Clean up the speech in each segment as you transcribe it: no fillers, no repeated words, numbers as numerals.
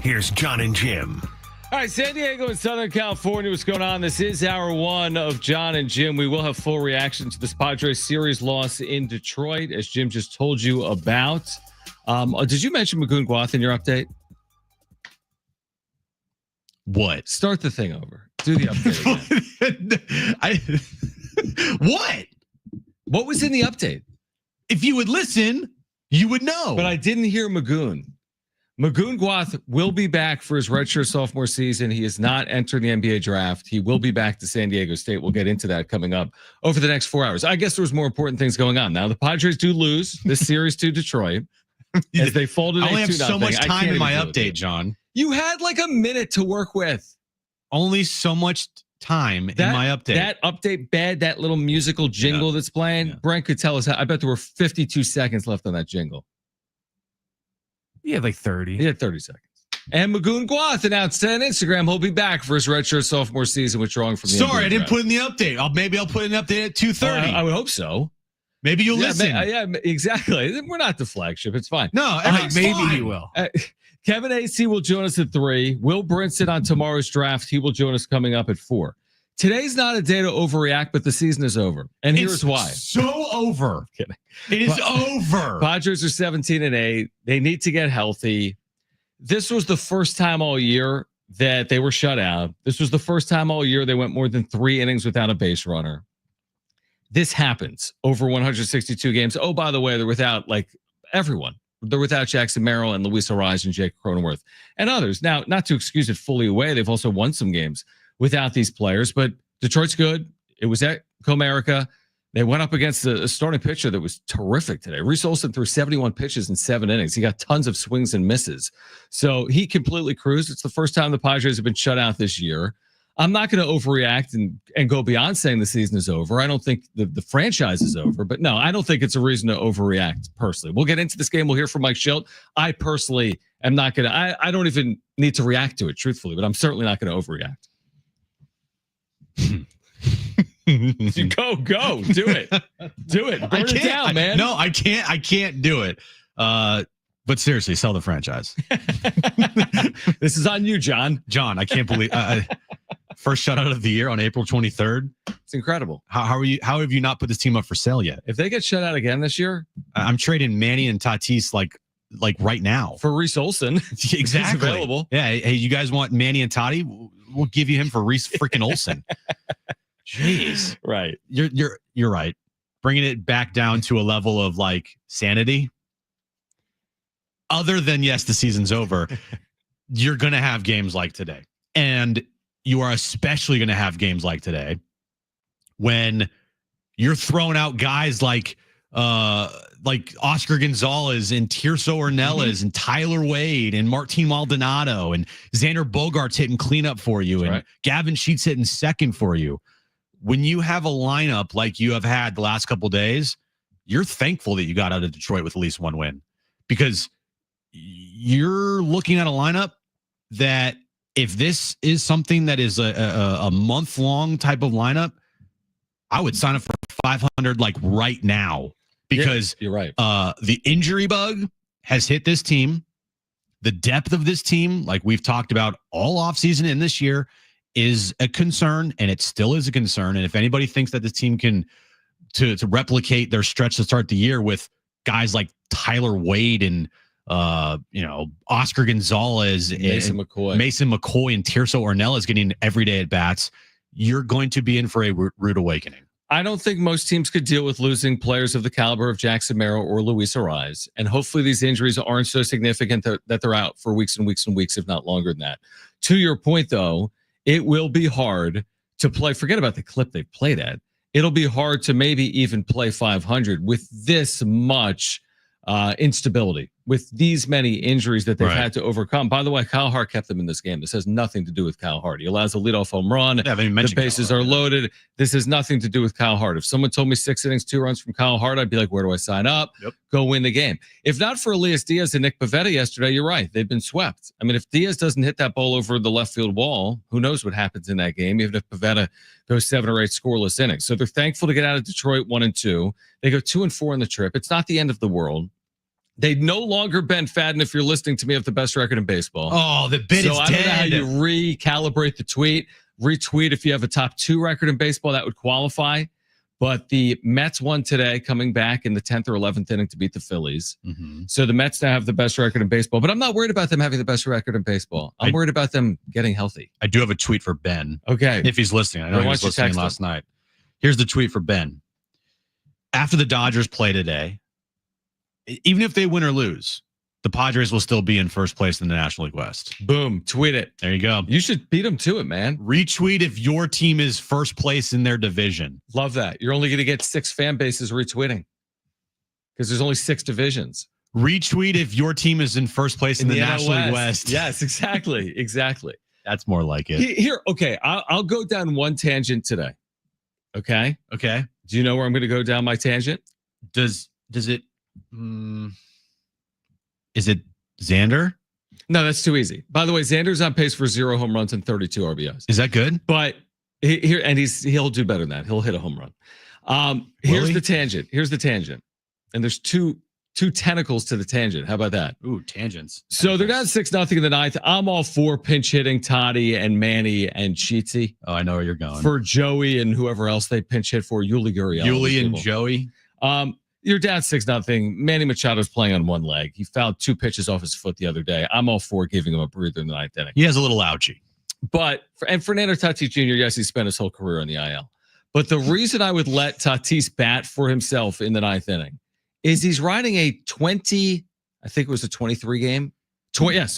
Here's Jon and Jim. All right, San Diego and Southern California, what's going on? This is hour one of Jon and Jim. We will have full reaction to this Padres series loss in Detroit, as Jim just told you about. Did you mention Magoon Guath in your update? What? Start the thing over. Do the update again. What was in the update? If you would listen, you would know. But I didn't hear Magoon. Magoon Guath will be back for his redshirt sophomore season. He is not entering the NBA draft. He will be back to San Diego State. We'll get into that coming up over the next 4 hours. I guess there was more important things going on. Now, the Padres do lose this series to Detroit as they folded. I only have so much time in my update, John. You had like a minute to work with. Only so much time in my update. That update bed, that little musical jingle that's playing. Yeah. Brent could tell us how. I bet there were 52 seconds left on that jingle. Yeah, like 30. He had 30 seconds. And Magoon Guath announced on Instagram he'll be back for his redshirt sophomore season, withdrawing from the NBA I didn't draft. put in the update. Maybe I'll put in an update at 2:30. I would hope so. Maybe you'll listen. Yeah, exactly. We're not the flagship. It's fine. No, maybe fine. you will. Kevin Acee will join us at 3. Will Brinson on tomorrow's draft. He will join us coming up at 4. Today's not a day to overreact, but the season is over. And here's why. So over. Kidding. It is over. Padres are 17-8. They need to get healthy. This was the first time all year that they were shut out. This was the first time all year they went more than 3 innings without a base runner. This happens over 162 games. Oh, by the way, they're without like everyone. They're without Jackson Merrill and Luis Arraez and Jake Cronenworth and others. Now, not to excuse it fully away, they've also won some games without these players, but Detroit's good. It was at Comerica. They went up against a starting pitcher that was terrific today. Reese Olson threw 71 pitches in 7 innings. He got tons of swings and misses. So he completely cruised. It's the first time the Padres have been shut out this year. I'm not going to overreact and go beyond saying the season is over. I don't think the franchise is over, but no, I don't think it's a reason to overreact personally. We'll get into this game. We'll hear from Mike Shildt. I personally am not going to, I don't even need to react to it truthfully, but I'm certainly not going to overreact. Go, do it. Burn it down, man. No, I can't do it. But seriously, sell the franchise. This is on you, John. John, I can't believe first shutout of the year on April 23rd. It's incredible. How are you? How have you not put this team up for sale yet? If they get shut out again this year, I'm trading Manny and Tatis like right now for Reese Olson. Exactly. He's available. Yeah. Hey, you guys want Manny and Toddy? We'll give you him for Reese freaking Olson. Jeez. Right. You're right. Bringing it back down to a level of like sanity. Other than, yes, the season's over, you're going to have games like today. And you are especially going to have games like today when you're throwing out guys like Oscar Gonzalez and Tirso Ornelas and Tyler Wade and Martin Maldonado and Xander Bogaerts hitting cleanup for you and Gavin Sheets hitting second for you. When you have a lineup like you have had the last couple of days, you're thankful that you got out of Detroit with at least one win, because you're looking at a lineup that if this is something that is a month-long type of lineup, I would sign up for 500 like right now, because you're right. The injury bug has hit this team. The depth of this team, like we've talked about all offseason and this year, is a concern, and it still is a concern. And if anybody thinks that this team can to replicate their stretch to start the year with guys like Tyler Wade and Oscar Gonzalez, Mason McCoy, and Tirso Ornelas getting everyday at bats, you're going to be in for a rude awakening. I don't think most teams could deal with losing players of the caliber of Jackson Merrill or Luis Arraez. And hopefully these injuries aren't so significant that they're out for weeks and weeks and weeks, if not longer than that. To your point, though, it will be hard to play. Forget about the clip they played at. It'll be hard to maybe even play 500 with this much instability, with these many injuries that they've had to overcome. By the way, Kyle Hart kept them in this game. This has nothing to do with Kyle Hart. He allows a leadoff home run. The bases are loaded. This has nothing to do with Kyle Hart. If someone told me 6 innings, 2 runs from Kyle Hart, I'd be like, where do I sign up? Go win the game. If not for Elias Diaz and Nick Pivetta yesterday, you're right. They've been swept. I mean, if Diaz doesn't hit that ball over the left field wall, who knows what happens in that game, even if Pivetta goes 7 or 8 scoreless innings. So they're thankful to get out of Detroit 1-2. They go 2-4 on the trip. It's not the end of the world. They no longer Ben Fadden, if you're listening to me, have the best record in baseball. Oh, the bid so is I don't know how dead. you recalibrate the tweet. Retweet if you have a top 2 record in baseball, that would qualify. But the Mets won today, coming back in the 10th or 11th inning to beat the Phillies. Mm-hmm. So the Mets now have the best record in baseball. But I'm not worried about them having the best record in baseball. I'm worried about them getting healthy. I do have a tweet for Ben. Okay. If he's listening. I know he was listening last night. Here's the tweet for Ben. After the Dodgers play today, even if they win or lose, the Padres will still be in first place in the National League West. Boom. Tweet it. There you go. You should beat them to it, man. Retweet if your team is first place in their division. Love that. You're only going to get 6 fan bases retweeting because there's only 6 divisions. Retweet if your team is in first place in the National League West. Yes, exactly. Exactly. That's more like it. Here, okay. I'll go down one tangent today. Okay. Okay. Do you know where I'm going to go down my tangent? Does it? Is it Xander? No, that's too easy. By the way, Xander's on pace for 0 home runs and 32 RBIs. Is that good? But he'll do better than that. He'll hit a home run. Here's the tangent. And there's two tentacles to the tangent. How about that? Ooh, tangents. So they're down 6-0 in the 9th. I'm all for pinch hitting Toddy and Manny and Sheetsy. Oh, I know where you're going. For Joey and whoever else they pinch hit for, Yuli Gurriel. Yuli and Joey. You're down 6-0. Manny Machado's playing on one leg. He fouled 2 pitches off his foot the other day. I'm all for giving him a breather in the 9th inning. He has a little ouchie. But Fernando Tatis Jr., yes, he spent his whole career on the IL. But the reason I would let Tatis bat for himself in the 9th inning is he's riding a 23 game.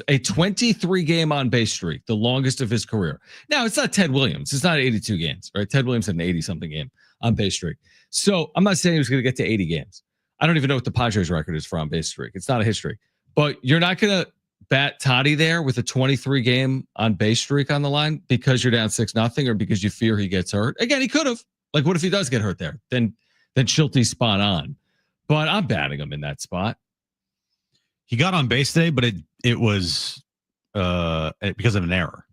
A 23 game on base streak, the longest of his career. Now, it's not Ted Williams. It's not 82 games, right? Ted Williams had an 80-something game on base streak. So I'm not saying he was going to get to 80 games. I don't even know what the Padres record is for on base streak. It's not a history. But you're not going to bat Toddy there with a 23 game on base streak on the line because you're down 6-0 or because you fear he gets hurt. Again, he could have. Like, what if he does get hurt there? Then Shilt's spot on. But I'm batting him in that spot. He got on base today, but it was because of an error.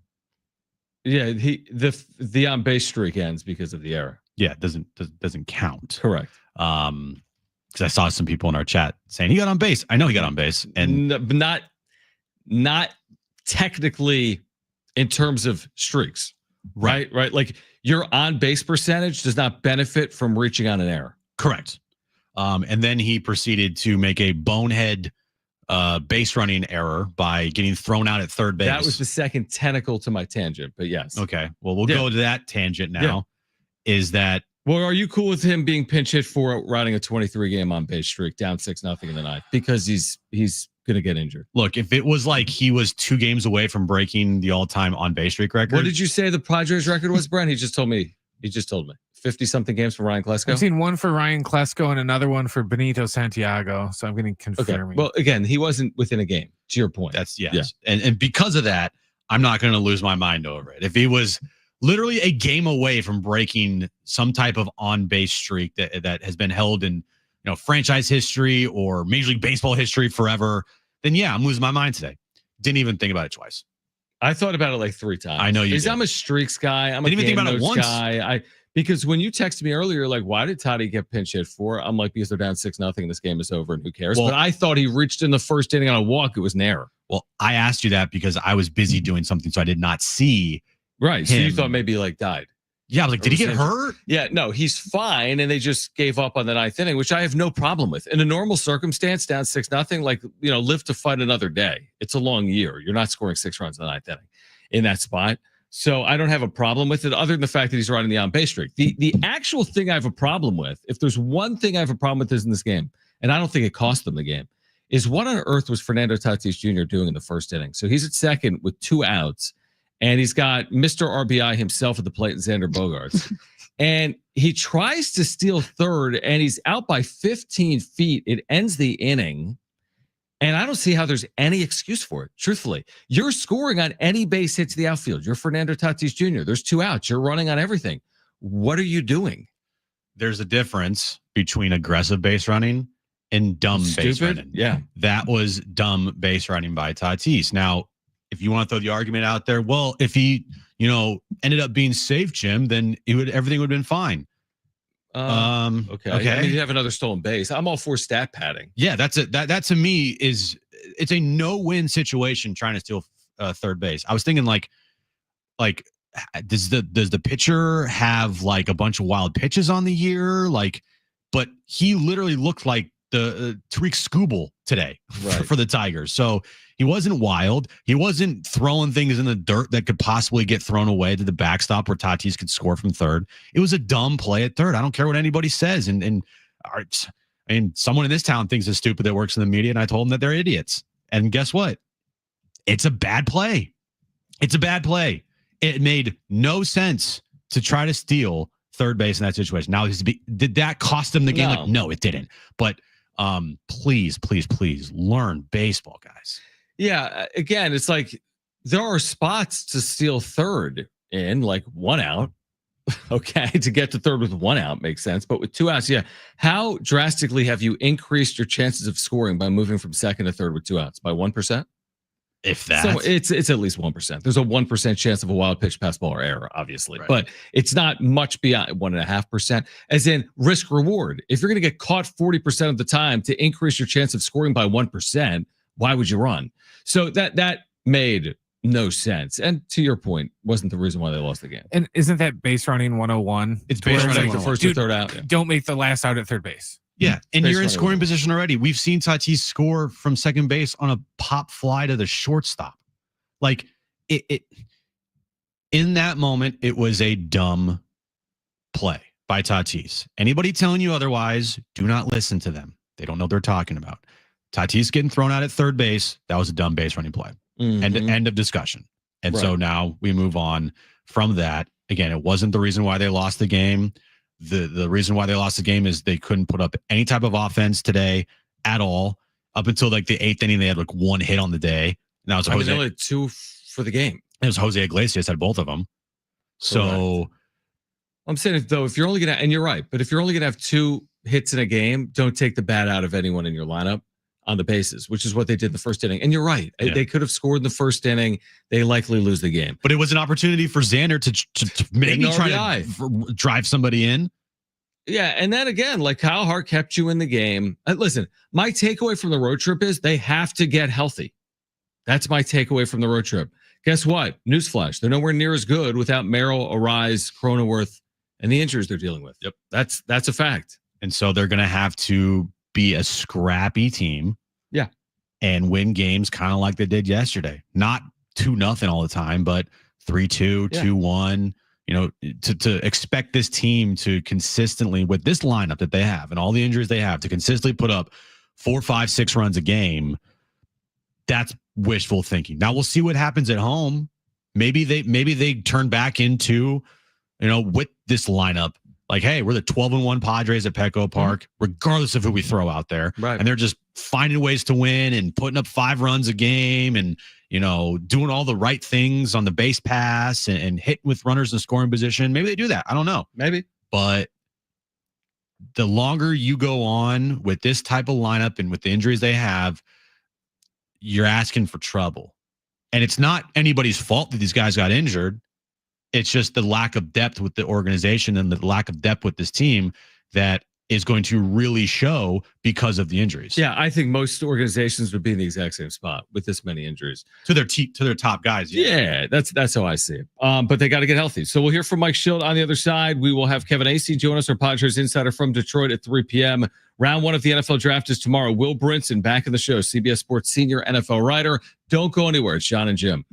Yeah, the on base streak ends because of the error. Yeah, it doesn't count. Correct. Because I saw some people in our chat saying he got on base. I know he got on base, and not technically in terms of streaks, right? Right. Like your on base percentage does not benefit from reaching on an error. Correct. And then he proceeded to make a bonehead base running error by getting thrown out at third base. That was the second tentacle to my tangent, but yes. Okay. Well, we'll go to that tangent now. Yeah. Is that? Well, are you cool with him being pinch hit for riding a 23 game on base streak down 6-0 in the 9th because he's going to get injured? Look, if it was like he was 2 games away from breaking the all-time on base streak record. What did you say the Padres record was, Brent? He just told me 50-something games for Ryan Klesko. I've seen one for Ryan Klesko and another one for Benito Santiago. So I'm going to confirm. Okay. Well, again, he wasn't within a game. To your point. That's yes. Yeah. And because of that, I'm not going to lose my mind over it. If he was literally a game away from breaking some type of on-base streak that has been held in, franchise history or Major League Baseball history forever, then yeah, I'm losing my mind today. Didn't even think about it twice. I thought about it like 3 times. I know you did. I'm a streaks guy. I'm Didn't a even game think about it notes once. guy. Because when you texted me earlier, like, why did Toddy get pinch hit for? I'm like, because they're down 6-0 and this game is over and who cares? Well, but I thought he reached in the first inning on a walk. It was an error. Well, I asked you that because I was busy doing something, so I did not see. Right. So him. you thought maybe he like died. Yeah, I was like, did he get hurt? Yeah, no, he's fine. And they just gave up on the 9th inning, which I have no problem with. In a normal circumstance, down 6-0, like, live to fight another day. It's a long year. You're not scoring 6 runs in the 9th inning in that spot. So I don't have a problem with it other than the fact that he's riding the on-base streak. The actual thing I have a problem with, if there's one thing I have a problem with is in this game, and I don't think it cost them the game, is what on earth was Fernando Tatis Jr. doing in the first inning? So he's at second with 2 outs, and he's got Mr. RBI himself at the plate, Xander Bogaerts. And he tries to steal third, and he's out by 15 feet. It ends the inning. And I don't see how there's any excuse for it. Truthfully, you're scoring on any base hit to the outfield. You're Fernando Tatis Jr. There's 2 outs. You're running on everything. What are you doing? There's a difference between aggressive base running and dumb base running. Yeah. That was dumb base running by Tatis. Now, if you want to throw the argument out there, well, if he, ended up being safe, Jim, then everything would have been fine. Okay. Okay. I mean, you have another stolen base. I'm all for stat padding. Yeah, that to me is it's a no-win situation trying to steal third base. I was thinking like does the pitcher have like a bunch of wild pitches on the year? Like, but he literally looked like the Tariq Skubal today Right. for the Tigers. So he wasn't wild. He wasn't throwing things in the dirt that could possibly get thrown away to the backstop where Tatis could score from third. It was a dumb play at third. I don't care what anybody says. And I mean, someone in this town thinks it's stupid that works in the media, and I told them that they're idiots. And guess what? It's a bad play. It's a bad play. It made no sense to try to steal third base in that situation. Now, did that cost them the game? No. Like, no, it didn't. But please learn baseball, guys. Yeah. Again, it's like there are spots to steal third in, like 1 out. Okay, to get to third with 1 out makes sense, but with 2 outs, yeah. How drastically have you increased your chances of scoring by moving from second to third with 2 outs? By 1%? If that, So it's at least 1%. There's a 1% chance of a wild pitch, pass, ball, or error, obviously, right. But it's not much beyond 1.5%. As in risk reward. If you're going to get caught 40% of the time to increase your chance of scoring by 1%, why would you run? So that made no sense. And to your point, wasn't the reason why they lost the game. And isn't that base running 101? It's base running like the first or third out. Yeah. Don't make the last out at third base. Yeah, and Base you're in running scoring was- position already. We've seen Tatis score from second base on a pop fly to the shortstop. Like it in that moment, it was a dumb play by Tatis. Anybody telling you otherwise, do not listen to them. They don't know what they're talking about. Tatis getting thrown out at third base, that was a dumb base running play. Mhm. End of discussion. And Right. so now we move on from that. Again, it wasn't the reason why they lost the game. The reason why they lost the game is they couldn't put up any type of offense today at all. Up until like the 8th inning, they had like 1 hit on the day. Now it's I mean, Jose. they only had 2 for the game. It was Jose Iglesias had both of them. So I'm saying, though, if you're only going to, and you're right, but if you're only going to have 2 hits in a game, don't take the bat out of anyone in your lineup on the bases, which is what they did in the first inning. And you're right. Yeah. They could have scored in the first inning. They likely lose the game. but it was an opportunity for Xander to maybe An try RBI. to drive somebody in. Yeah. And then again, like Kyle Hart kept you in the game. Listen, my takeaway from the road trip is they have to get healthy. That's my takeaway from the road trip. Guess what? Newsflash. They're nowhere near as good without Merrill, Arise, Cronenworth, and the injuries they're dealing with. Yep. That's a fact. And so they're going to have to be a scrappy team. Yeah. And win games kind of like they did yesterday. Not 2-0 all the time, but 3-2, Yeah. 2-1. You know, to expect this team to consistently, with this lineup that they have and all the injuries they have, to consistently put up 4, 5, 6 runs a game, that's wishful thinking. Now we'll see what happens at home. Maybe they turn back into, you know, with this lineup, like, hey, we're the 12-1 Padres at Petco Park, regardless of who we throw out there. Right. And they're just finding ways to win and putting up 5 runs a game and, you know, doing all the right things on the base pass and hitting with runners in scoring position. Maybe they do that. I don't know. Maybe. But the longer you go on with this type of lineup and with the injuries they have, you're asking for trouble. And it's not anybody's fault that these guys got injured. It's just the lack of depth with the organization and the lack of depth with this team that is going to really show because of the injuries. Yeah, I think most organizations would be in the exact same spot with this many injuries to their top guys. Yeah, that's how I see it. But they got to get healthy. So we'll hear from Mike Shildt on the other side. We will have Kevin Acee join us, our Padres insider from Detroit at 3 p.m. Round 1 of the NFL draft is tomorrow. Will Brinson back in the show, CBS Sports senior NFL writer. Don't go anywhere. It's Jon and Jim.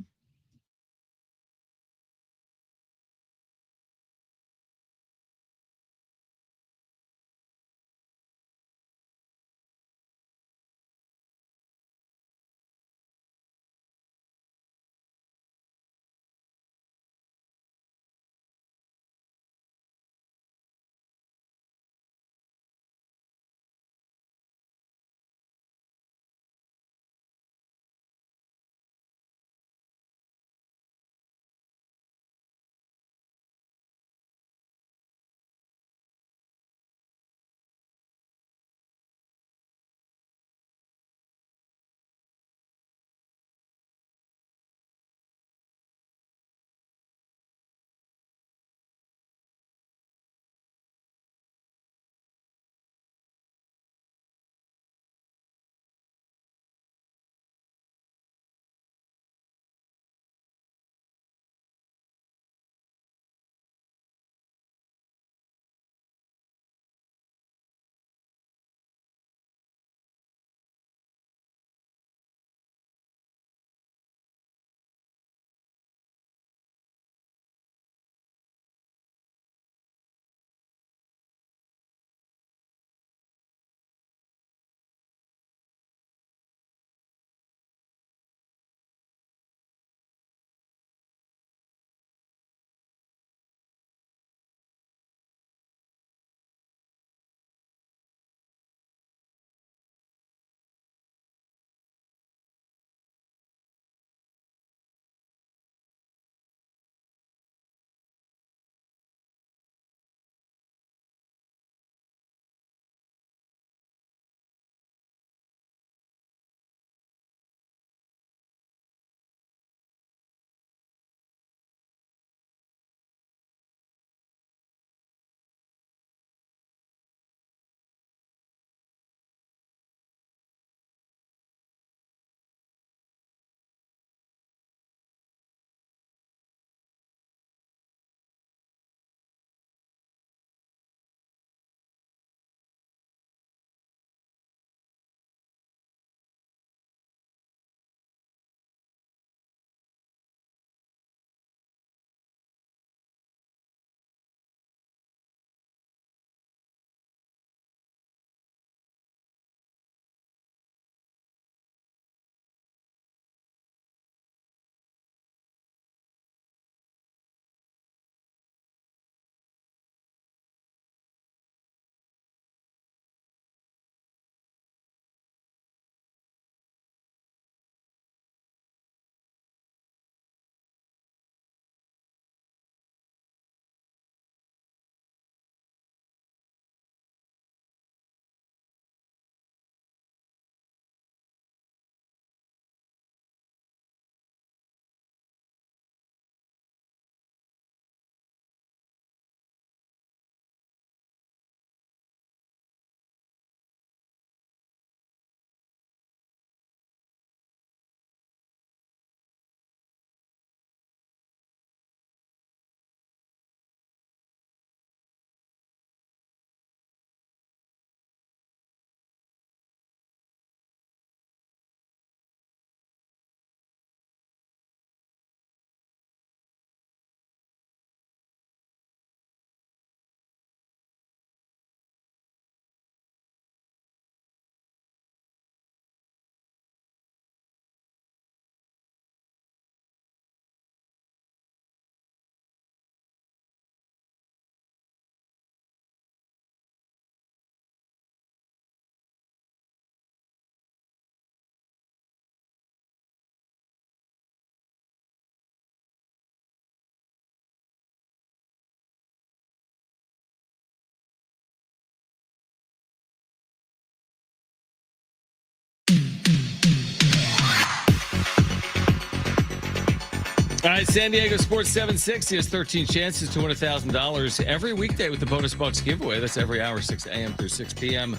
All right, San Diego Sports 760 has 13 chances to win $1,000 every weekday with the Bonus Bucks giveaway. That's every hour, 6 a.m. through 6 p.m.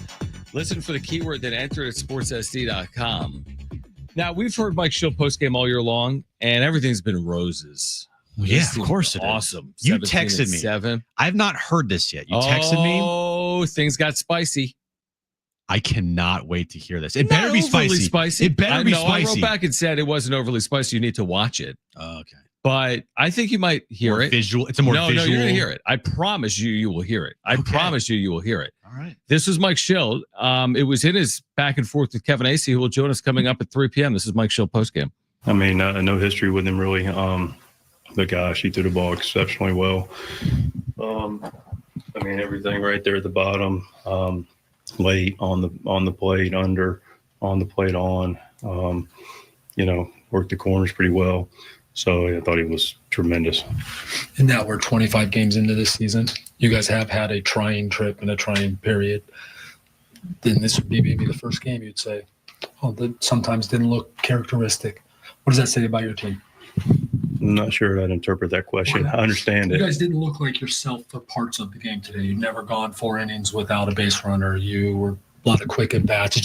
Listen for the keyword, then enter it at sportssd.com. Now, we've heard Mike Shildt postgame all year long, and everything's been roses. Yeah, of course it is. Awesome. You texted me. 7. I've not heard this yet. You texted me. Oh, things got spicy. I cannot wait to hear this. It better be spicy. It better be spicy. I wrote back and said it wasn't overly spicy. You need to watch it. Okay. But I think you might hear more it. Visual. It's a more visual. No, you're going to hear it. I promise you will hear it. I promise you will hear it. All right. This was Mike Shildt. It was in his back and forth with Kevin Acee, who will join us coming up at 3 p.m. This is Mike Shildt postgame. I mean, no history with him really. But gosh, he threw the ball exceptionally well. I mean, everything right there at the bottom, late on the plate, under, on the plate, on. Worked the corners pretty well. So I thought he was tremendous. And now we're 25 games into this season. You guys have had a trying trip and a trying period. Then this would be maybe the first game you'd say, oh, that sometimes didn't look characteristic. What does that say about your team? I'm not sure I'd interpret that question. I understand it. You guys didn't look like yourself for parts of the game today. You've never gone 4 innings without a base runner. You were a lot of quick at bats.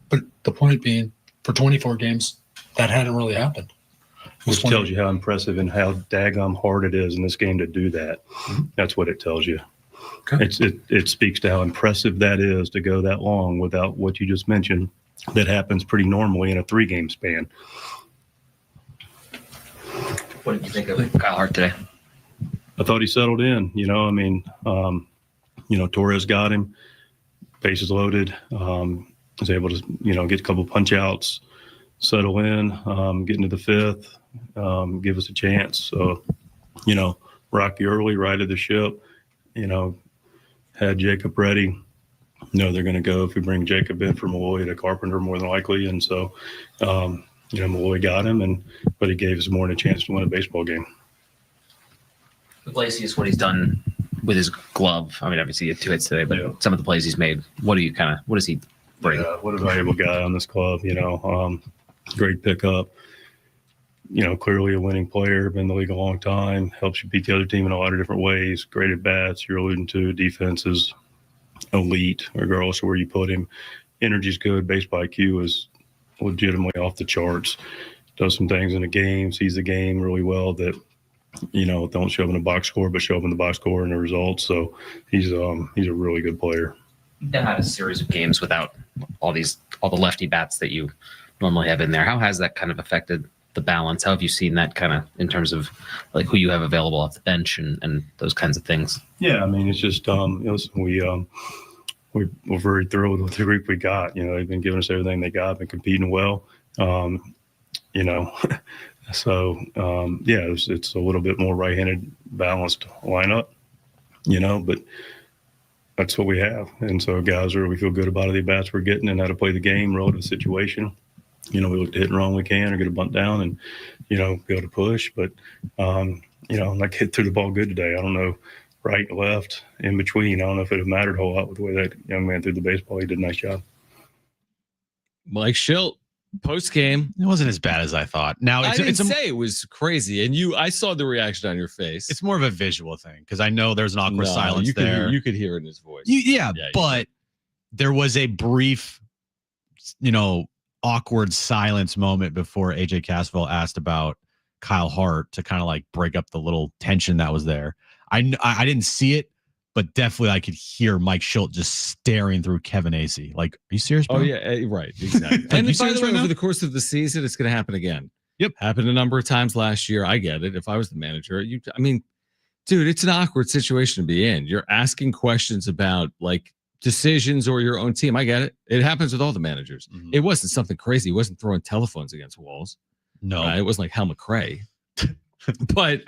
But the point being, for 24 games, that hadn't really happened. Which tells you how impressive and how daggum hard it is in this game to do that. Mm-hmm. That's what it tells you. Okay. It speaks to how impressive that is to go that long without what you just mentioned. That happens pretty normally in a 3-game span. What did you think of Kyle Hart today? I thought he settled in. Torres got him, bases loaded. Was able to, get a couple punch outs, settle in, get into the 5th, give us a chance. So, Rocky early, righted the ship, had Jacob ready. They're going to go if we bring Jacob in for Malloy to Carpenter more than likely. And so, Malloy got him, but he gave us more than a chance to win a baseball game. The plays what he's done with his glove. I mean, obviously he had 2 hits today, but some of the plays he's made, what does he bring? Yeah, what a valuable guy on this club, great pickup. Clearly a winning player, been in the league a long time, helps you beat the other team in a lot of different ways. Great at bats, you're alluding to. Defense is elite, regardless of where you put him. Energy's good. Baseball IQ is legitimately off the charts. Does some things in the game, sees the game really well that, don't show up in the box score, but show up in the box score and the results. So he's a really good player. You've had a series of games without all the lefty bats that you normally have in there. How has that kind of affected the balance? How have you seen that kind of in terms of like who you have available off the bench and those kinds of things? Yeah, I mean, it's just we're very thrilled with the group we got. They've been giving us everything they got, been competing well. So it's a little bit more right-handed balanced lineup, but that's what we have. And so guys we feel good about the bats we're getting and how to play the game relative situation. We look to hit and run when we can or get a bunt down and, be able to push. But, like hit through the ball good today. I don't know, right, left, in between. I don't know if it would have mattered a whole lot with the way that young man threw the baseball. He did a nice job. Mike Shildt, post game. It wasn't as bad as I thought. Now I didn't say it was crazy, and I saw the reaction on your face. It's more of a visual thing because I know there's an awkward silence there. You could hear it in his voice. But there was a brief, awkward silence moment before AJ Casville asked about Kyle Hart to kind of like break up the little tension that was there. I didn't see it, but definitely I could hear Mike Shildt just staring through Kevin Acee. Like, are you serious, bro? Oh, yeah, right. Exactly. And by the way, over the course of the season, it's going to happen again. Yep. Happened a number of times last year. I get it. If I was the manager, dude, it's an awkward situation to be in. You're asking questions about like decisions or your own team. I get it. It happens with all the managers. Mm-hmm. It wasn't something crazy. He wasn't throwing telephones against walls. No, it wasn't like Hal McRae. But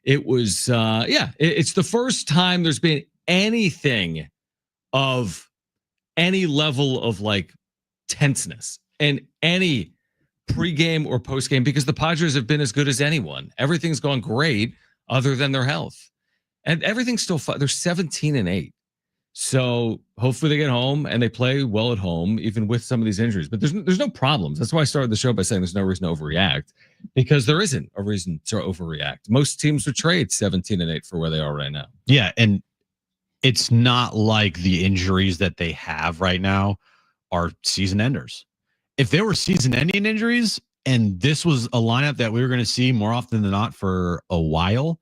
it was, it's the first time there's been anything of any level of like tenseness in any pregame or postgame because the Padres have been as good as anyone. Everything's gone great other than their health. And everything's still fine. They're 17-8. So hopefully they get home and they play well at home, even with some of these injuries. But there's no problems. That's why I started the show by saying there's no reason to overreact, because there isn't a reason to overreact. Most teams would trade 17-8 for where they are right now. Yeah, and it's not like the injuries that they have right now are season enders. If they were season ending injuries and this was a lineup that we were going to see more often than not for a while,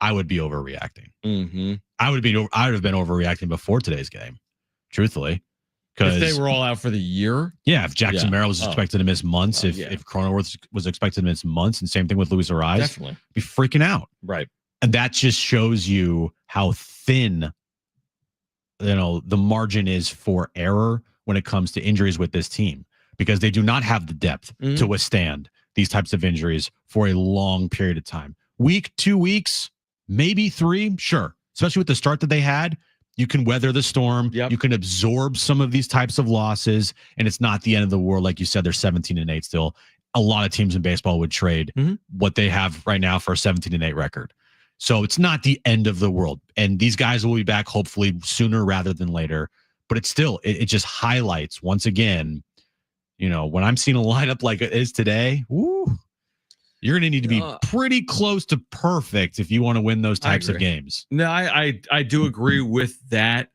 I would be overreacting. Mm-hmm. I would have been overreacting before today's game, truthfully. If they were all out for the year, if Jackson Merrill was expected to miss months, if Cronenworth was expected to miss months, and same thing with Luis Ariz, definitely be freaking out. Right. And that just shows you how thin, the margin is for error when it comes to injuries with this team, because they do not have the depth to withstand these types of injuries for a long period of time. Week, 2 weeks, maybe 3, sure. Especially with the start that they had, you can weather the storm. Yep. You can absorb some of these types of losses, and it's not the end of the world. Like you said, they're 17-8 still. A lot of teams in baseball would trade what they have right now for a 17-8 record. So it's not the end of the world. And these guys will be back hopefully sooner rather than later. But it's still, it just highlights once again, when I'm seeing a lineup like it is today, you're going to need to be pretty close to perfect if you want to win those types of games. No, I do agree with that.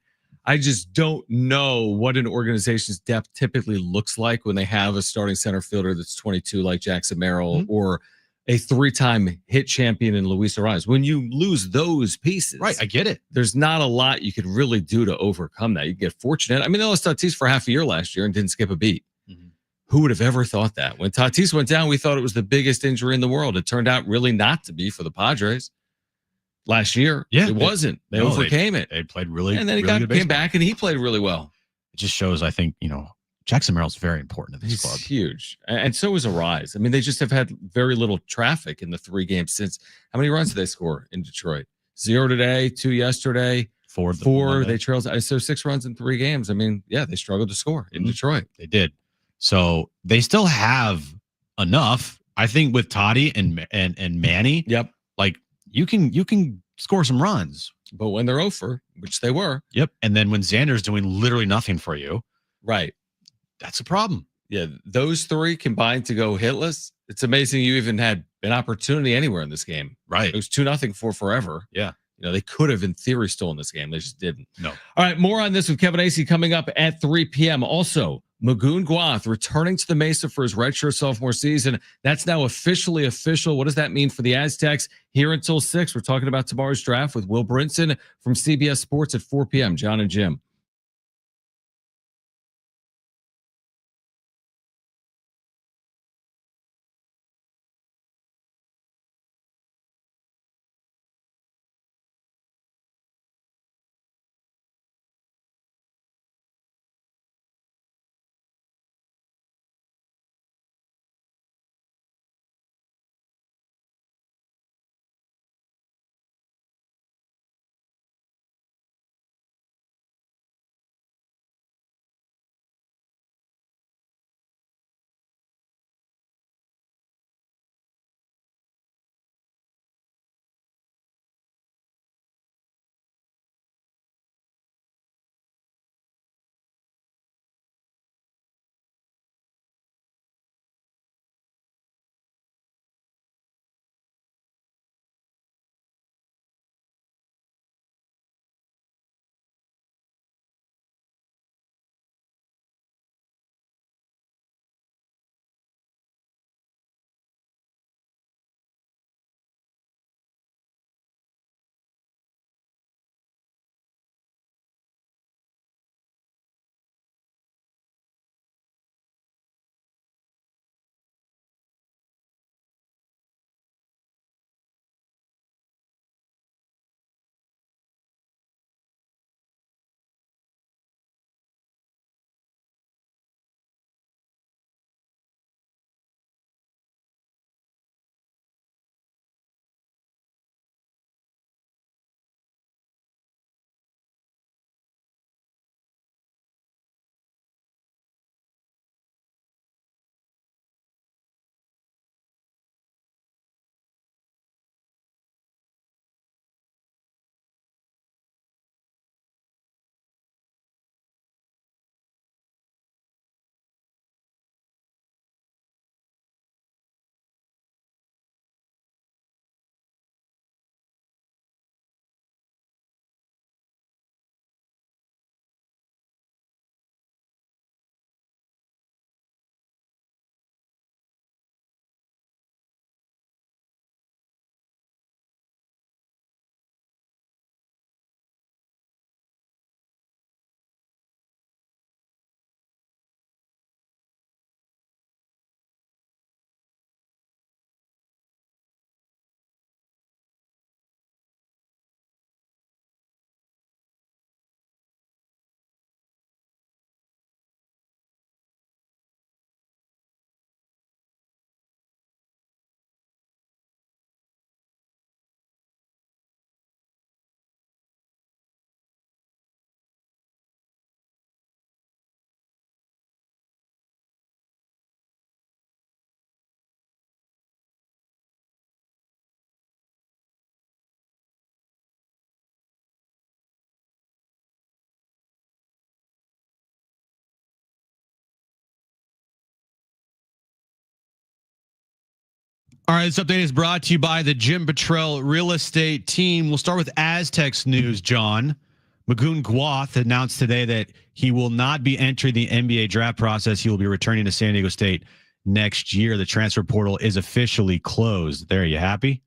I just don't know what an organization's depth typically looks like when they have a starting center fielder that's 22 like Jackson Merrill or a 3-time hit champion in Luis Ariz. When you lose those pieces, right? I get it. There's not a lot you could really do to overcome that. You get fortunate. I mean, they lost Tatis for half a year last year and didn't skip a beat. Who would have ever thought that? When Tatis went down, we thought it was the biggest injury in the world. It turned out really not to be for the Padres last year. Yeah, it wasn't. They overcame it. They played really, and then he really came back and he played really well. It just shows, I think, Jackson Merrill's very important to this club. He's huge. And so is Ariz. I mean, they just have had very little traffic in the 3 games since. How many runs did they score in Detroit? 0 today, 2 yesterday, 4 they trailed. So 6 runs in 3 games. I mean, they struggled to score in Detroit. They did. So they still have enough, I think, with Toddy and Manny. Yep. Like you can score some runs. But when they're over, which they were. Yep. And then when Xander's doing literally nothing for you. Right. That's a problem. Yeah. Those 3 combined to go hitless. It's amazing you even had an opportunity anywhere in this game. Right. It was 2-0 for forever. Yeah. They could have, in theory, stolen this game. They just didn't. No. All right, more on this with Kevin Acee coming up at 3 p.m. Also, Magoon Guath returning to the Mesa for his redshirt sophomore season. That's now officially official. What does that mean for the Aztecs? Here until 6. We're talking about tomorrow's draft with Will Brinson from CBS Sports at 4 p.m. Jon and Jim. All right, this update is brought to you by the Jim Petrell real estate team. We'll start with Aztecs news, John. Magoon Gwath announced today that he will not be entering the NBA draft process. He will be returning to San Diego State next year. The transfer portal is officially closed. There, you happy?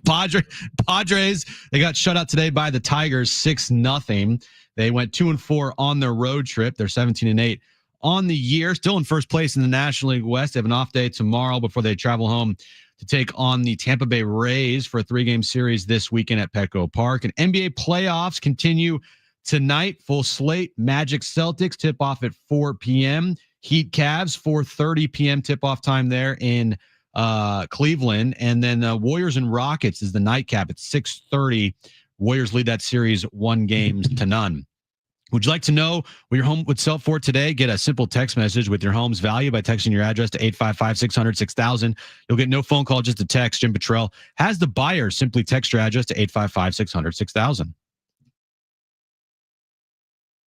Padres, they got shut out today by the Tigers 6-0. They went 2-4 on their road trip. They're 17-8 on the year, still in first place in the National League West. They have an off day tomorrow before they travel home to take on the Tampa Bay Rays for a 3-game series this weekend at Petco Park. And NBA playoffs continue tonight. Full slate. Magic Celtics tip off at 4 p.m. Heat Cavs 4:30 p.m. tip off time there in Cleveland. And then Warriors and Rockets is the nightcap at 6:30. Warriors lead that series 1-0. Would you like to know what your home would sell for today? Get a simple text message with your home's value by texting your address to 855-600-6000. You'll get no phone call, just a text. Jim Petrell has the buyer. Simply text your address to 855-600-6000.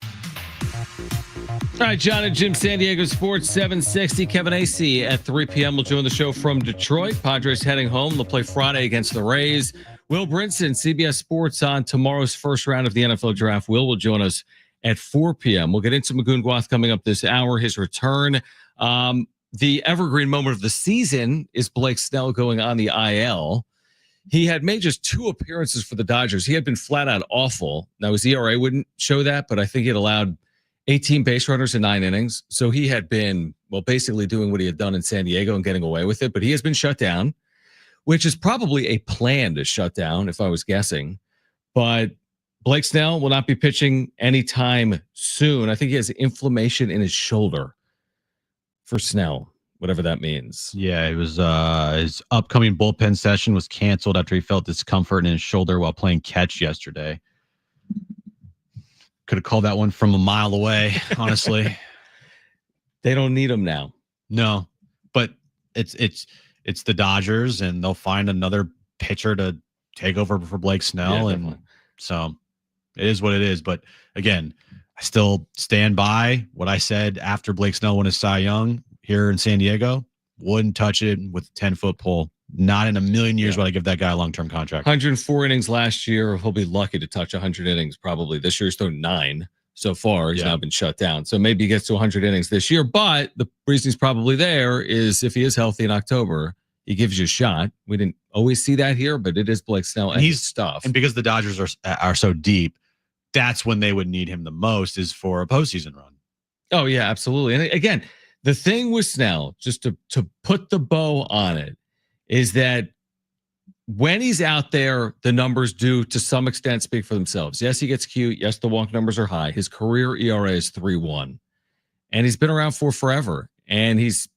All right, Jon and Jim, San Diego Sports 760. Kevin Acee at 3 p.m. will join the show from Detroit. Padres heading home. They'll play Friday against the Rays. Will Brinson, CBS Sports, on tomorrow's first round of the NFL Draft. Will join us at 4 p.m. We'll get into Magoon Gwath coming up this hour, his return. The evergreen moment of the season is Blake Snell going on the IL. He had made just 2 appearances for the Dodgers. He had been flat out awful. Now, his ERA wouldn't show that, but I think it allowed 18 base runners in 9 innings. So he had been, well, basically doing what he had done in San Diego and getting away with it. But he has been shut down, which is probably a planned shutdown, if I was guessing. But Blake Snell will not be pitching anytime soon. I think he has inflammation in his shoulder for Snell, whatever that means. Yeah, it was his upcoming bullpen session was canceled after he felt discomfort in his shoulder while playing catch yesterday. Could have called that one from a mile away, honestly. They don't need him now. No, but it's the Dodgers, and they'll find another pitcher to take over for Blake Snell, and so it is what it is. But again, I still stand by what I said after Blake Snell won his Cy Young here in San Diego. Wouldn't touch it with a 10-foot pole. Not in a million years would I give that guy a long-term contract. 104 innings last year. He'll be lucky to touch 100 innings probably. This year he's thrown 9 so far. He's now been shut down. So maybe he gets to 100 innings this year. But the reason he's probably there is if he is healthy in October, he gives you a shot. We didn't always see that here, but it is Blake Snell and his stuff. And because the Dodgers are so deep, that's when they would need him the most, is for a postseason run. Oh, yeah, absolutely. And again, the thing with Snell, just to put the bow on it, is that when he's out there, the numbers do to some extent speak for themselves. Yes, he gets cute. Yes, the walk numbers are high. His career ERA is 3.1. And he's been around for forever. And he's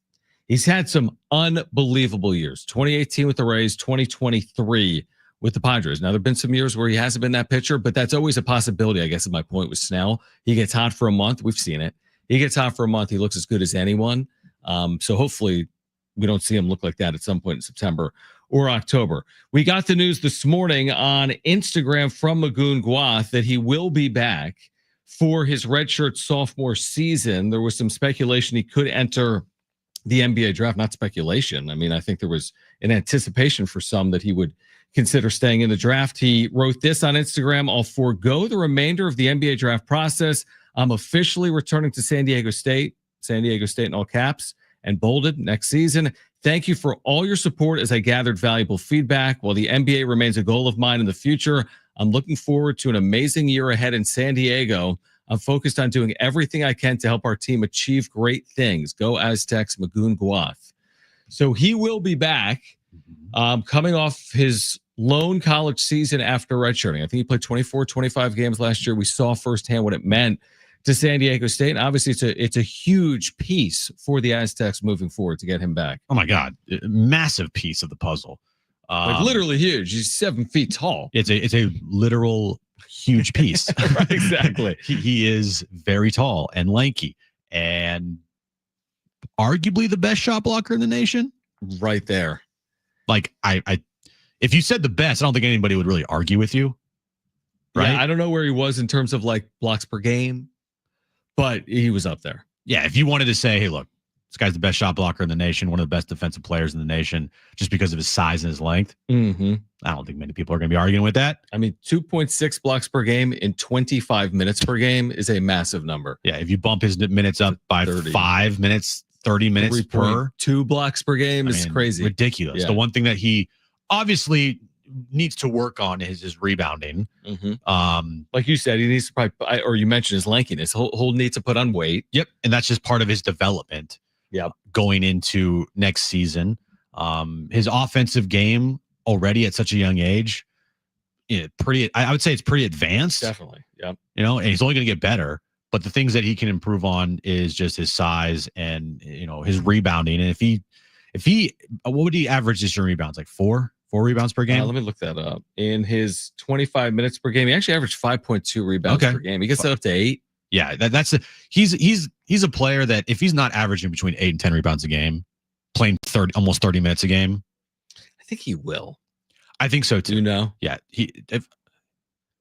had some unbelievable years. 2018 with the Rays, 2023 with the Padres. Now, there have been some years where he hasn't been that pitcher, but that's always a possibility, I guess, is my point with Snell. He gets hot for a month. We've seen it. He gets hot for a month. He looks as good as anyone. So hopefully we don't see him look like that at some point in September or October. We got the news this morning on Instagram from Magoon Gwath that he will be back for his redshirt sophomore season. There was some speculation he could enter the NBA draft, not speculation. I mean, I think there was an anticipation for some that he would consider staying in the draft. He wrote this on Instagram: "I'll forego the remainder of the NBA draft process. I'm officially returning to San Diego State in all caps, and bolded, next season. Thank you for all your support as I gathered valuable feedback. While the NBA remains a goal of mine in the future, I'm looking forward to an amazing year ahead in San Diego. I'm focused on doing everything I can to help our team achieve great things. Go Aztecs, Magoon Gwath." So he will be back, coming off his lone college season after redshirting. I think he played 24, 25 games last year. We saw firsthand what it meant to San Diego State. And obviously, it's a huge piece for the Aztecs moving forward to get him back. Oh, my God. Massive piece of the puzzle. Like literally huge. He's 7 feet tall. It's a literal huge piece. Right, exactly. He is very tall and lanky and arguably the best shot blocker in the nation. Right there. Like, if you said the best, I don't think anybody would really argue with you. Right? Yeah, I don't know where he was in terms of like blocks per game, but he was up there. Yeah, if you wanted to say, hey, look, This guy's the best shot blocker in the nation, one of the best defensive players in the nation, just because of his size and his length. Mm-hmm. I don't think many people are going to be arguing with that. I mean, 2.6 blocks per game in 25 minutes per game is a massive number. Yeah, if you bump his minutes up by 5 minutes, 30 minutes per 2 blocks per game is crazy. Ridiculous. Yeah. The one thing that he obviously needs to work on is his rebounding. Mm-hmm. Like you said, he needs to probably, or you mentioned his lankiness. He'll need to put on weight. Yep. And that's just part of his development. Yep. Going into next season. His offensive game already at such a young age, I would say it's pretty advanced. Definitely. Yep. And he's only going to get better. But the things that he can improve on is just his size and, his rebounding. And if he, what would he average this year in rebounds? Like four rebounds per game? Let me look that up. In his 25 minutes per game, he actually averaged 5.2 rebounds per game. He gets that up to 8. Yeah, he's a player that if he's not averaging between 8 and 10 rebounds a game, playing almost 30 minutes a game, I think he will. I think so too. Yeah,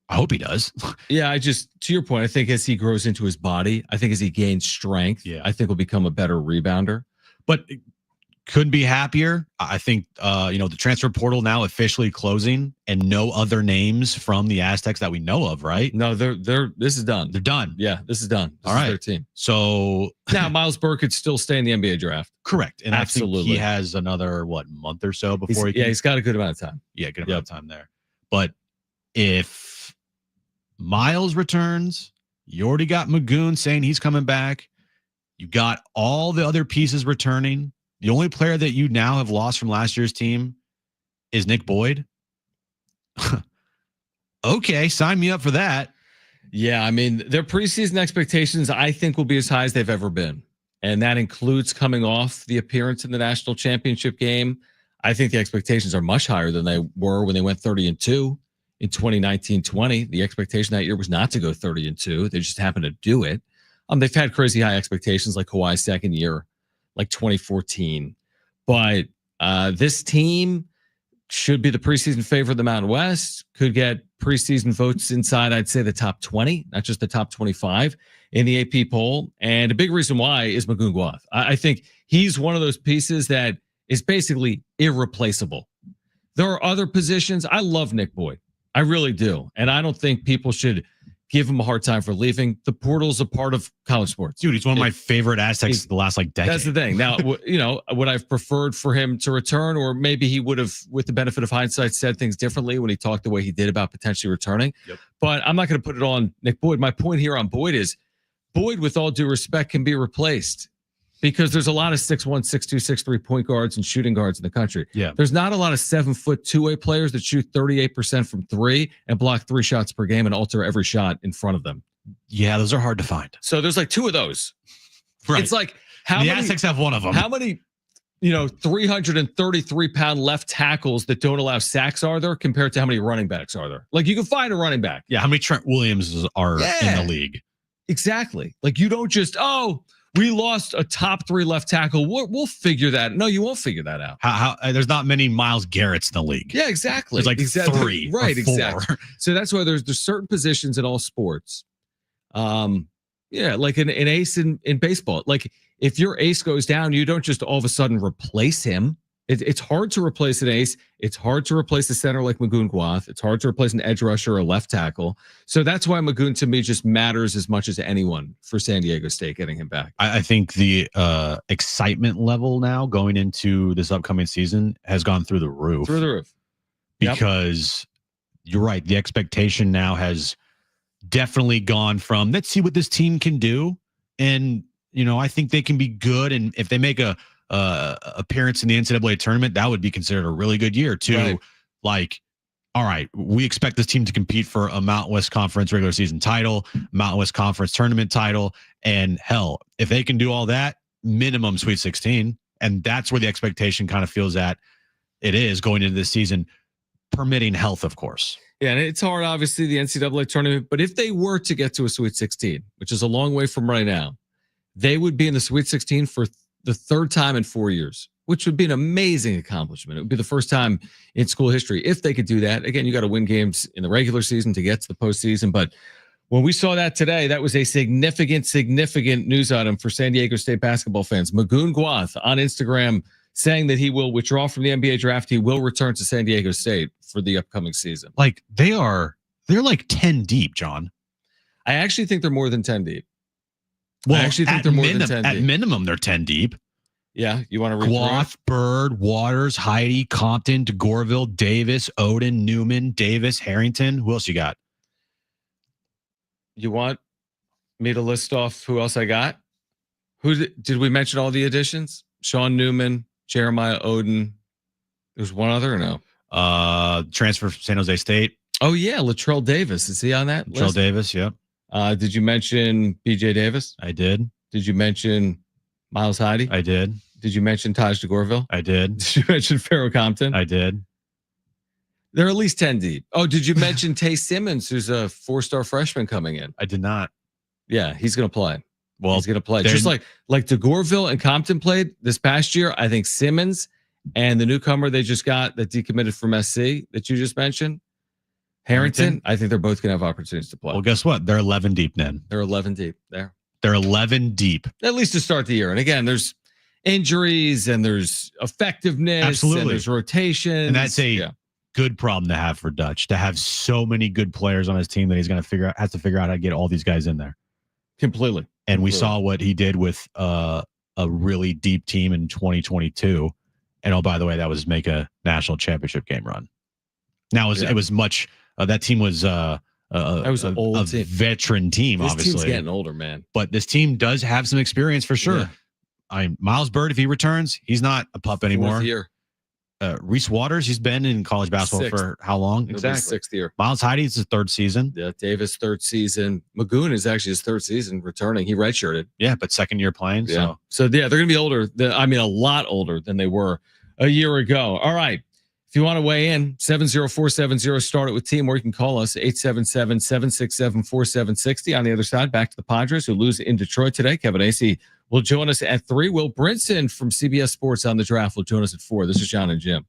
I hope he does. Yeah, to your point, I think as he grows into his body, I think as he gains strength, I think he'll become a better rebounder. But couldn't be happier. I think the transfer portal now officially closing and no other names from the Aztecs that we know of, right? No, this is done. They're done. Yeah, this is done. This All right. is their team. So now Miles Burke could still stay in the NBA draft. Correct. And absolutely, I think he has another month or so before he's got a good amount of time. Yeah, good amount of time there. But if Miles returns, you already got Magoon saying he's coming back. You got all the other pieces returning. The only player that you now have lost from last year's team is Nick Boyd. Okay, sign me up for that. Yeah, I mean, their preseason expectations, I think, will be as high as they've ever been. And that includes coming off the appearance in the national championship game. I think the expectations are much higher than they were when they went 30-2 in 2019-20. The expectation that year was not to go 30-2. They just happened to do it. They've had crazy high expectations like Kawhi's second year, like 2014. But this team should be the preseason favorite of the Mountain West, could get preseason votes inside, I'd say, the top 20, not just the top 25 in the AP poll. And a big reason why is Magoon Guath. I think he's one of those pieces that is basically irreplaceable. There are other positions. I love Nick Boyd. I really do. And I don't think people should give him a hard time for leaving. The portal's a part of college sports. Dude, he's one of my favorite Aztecs the last decade. That's the thing. Now, would I've preferred for him to return, or maybe he would have, with the benefit of hindsight, said things differently when he talked the way he did about potentially returning. Yep. But I'm not going to put it on Nick Boyd. My point here on Boyd is Boyd, with all due respect, can be replaced because there's a lot of 6'1", 6'2", 6'3" point guards and shooting guards in the country. Yeah. There's not a lot of 7-foot two-way players that shoot 38% from three and block 3 shots per game and alter every shot in front of them. Yeah, those are hard to find. So there's like 2 of those. Right. It's like the Aztecs have one of them. How many 333-pound left tackles that don't allow sacks are there compared to how many running backs are there? Like, you can find a running back. Yeah, how many Trent Williams are in the league? Exactly. Like, you don't just, we lost a top 3 left tackle. We'll figure that. No, you won't figure that out. How there's not many Myles Garretts in the league. Yeah, exactly. There's like 3, right? or 4. Exactly. So that's why there's certain positions in all sports. Like an ace in baseball. Like, if your ace goes down, you don't just all of a sudden replace him. It's hard to replace an ace. It's hard to replace a center like Magoon Guath. It's hard to replace an edge rusher or a left tackle. So that's why Magoon, to me, just matters as much as anyone for San Diego State getting him back. I think the excitement level now going into this upcoming season has gone through the roof. Through the roof. Because you're right. The expectation now has definitely gone from, let's see what this team can do. And, I think they can be good. And if they make a appearance in the NCAA tournament, that would be considered a really good year too. Right. Like, all right, we expect this team to compete for a Mountain West Conference regular season title, Mountain West Conference tournament title, and hell, if they can do all that, minimum Sweet 16, and that's where the expectation kind of feels at it is going into this season, permitting health, of course. Yeah, and it's hard, obviously, the NCAA tournament, but if they were to get to a Sweet 16, which is a long way from right now, they would be in the Sweet 16 for the 3rd time in 4 years, which would be an amazing accomplishment. It would be the first time in school history if they could do that. Again, you got to win games in the regular season to get to the postseason, but When we saw that today, that was a significant news item for San Diego State basketball fans. Magoon Guath on Instagram saying that he will withdraw from the NBA draft. He will return to San Diego State for the upcoming season. Like they're like 10 deep, John. I actually think they're more than 10 deep. Well, I actually think they're more than 10 at deep. minimum, they're 10 deep. Yeah, you want to read Guath, Bird, Waters, Heidi, Compton, DeGorville, Davis, Odin, Newman, Davis, Harrington. Who else you got? You want me to list off who else I got? Who did we mention all the additions? Sean Newman, Jeremiah Odin. There's one other or no? Transfer from San Jose State. Oh yeah, Latrell Davis. Is he on that Latrell list? Davis, yep. Did you mention BJ Davis? I did. Did you mention Miles Heidi? I did. Did you mention Taj DeGorville? I did. Did you mention Pharaoh Compton? I did. They're at least 10 deep. Oh, did you mention Tay Simmons, who's a 4-star freshman coming in? I did not. Yeah, he's going to play. Well, he's going to play. Just like DeGorville and Compton played this past year, I think Simmons and the newcomer they just got that decommitted from SC that you just mentioned, Harrington, I think they're both going to have opportunities to play. Well, guess what? They're 11 deep then. They're 11 deep there. They're 11 deep. At least to start the year. And again, there's injuries and there's effectiveness. Absolutely. And there's rotation. And that's a good problem to have for Dutch, to have so many good players on his team that he's going to has to figure out how to get all these guys in there. Completely. And we saw what he did with a really deep team in 2022. And oh, by the way, that was make a national championship game run. Now it was much. That team was that was an old team. Veteran team. This obviously team's getting older, man. But this team does have some experience for sure. Yeah. Miles Bird, if he returns, he's not a pup anymore. Reese Waters, he's been in college basketball for how long? Exactly. 6th year. Miles Heidi is his 3rd season. Yeah, Davis 3rd season. Magoon is actually his 3rd season returning. He redshirted. Yeah, but 2nd year playing. Yeah. So yeah, they're going to be older. A lot older than they were a year ago. All right. If you want to weigh in, 70470, start it with team, or you can call us 877-767-4760. On the other side, back to the Padres, who lose in Detroit today. Kevin Acee will join us at 3. Will Brinson from CBS Sports on the Draft will join us at 4. This is Jon and Jim.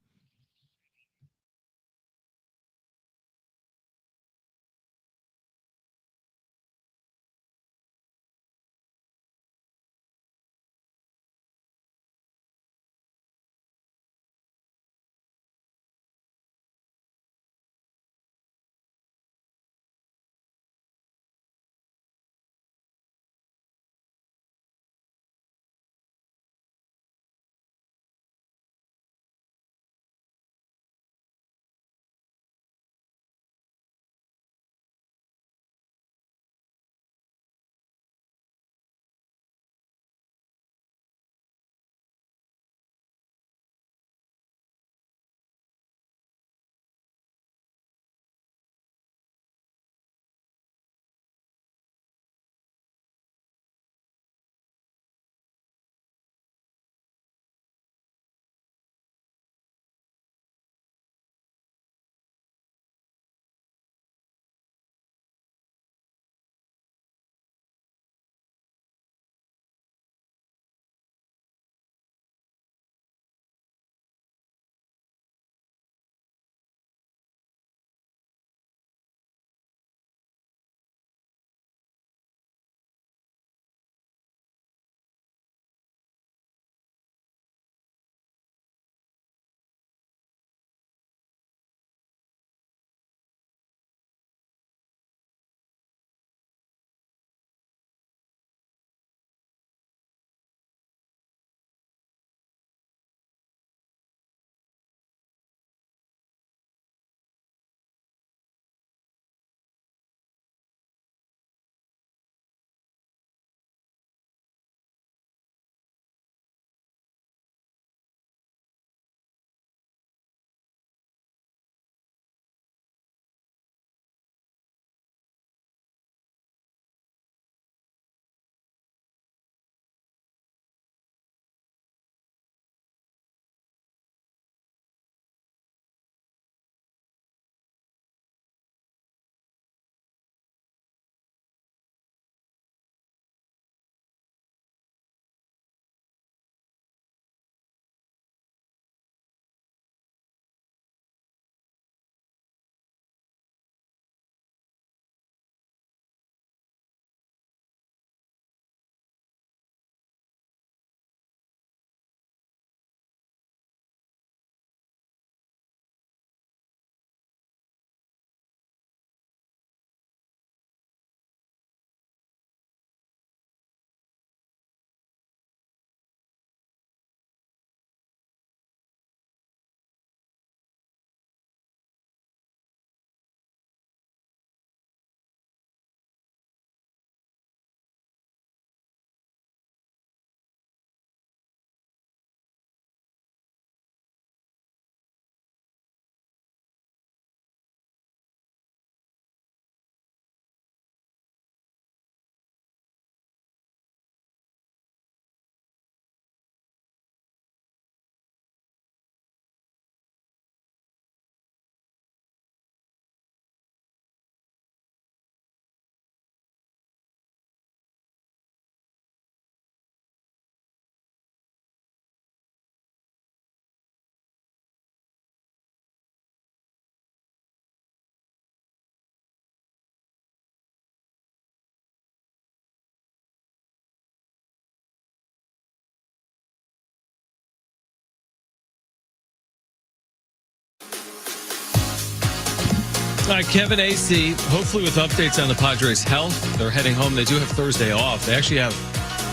All right, Kevin Acee, hopefully with updates on the Padres' health. They're heading home. They do have Thursday off. They actually have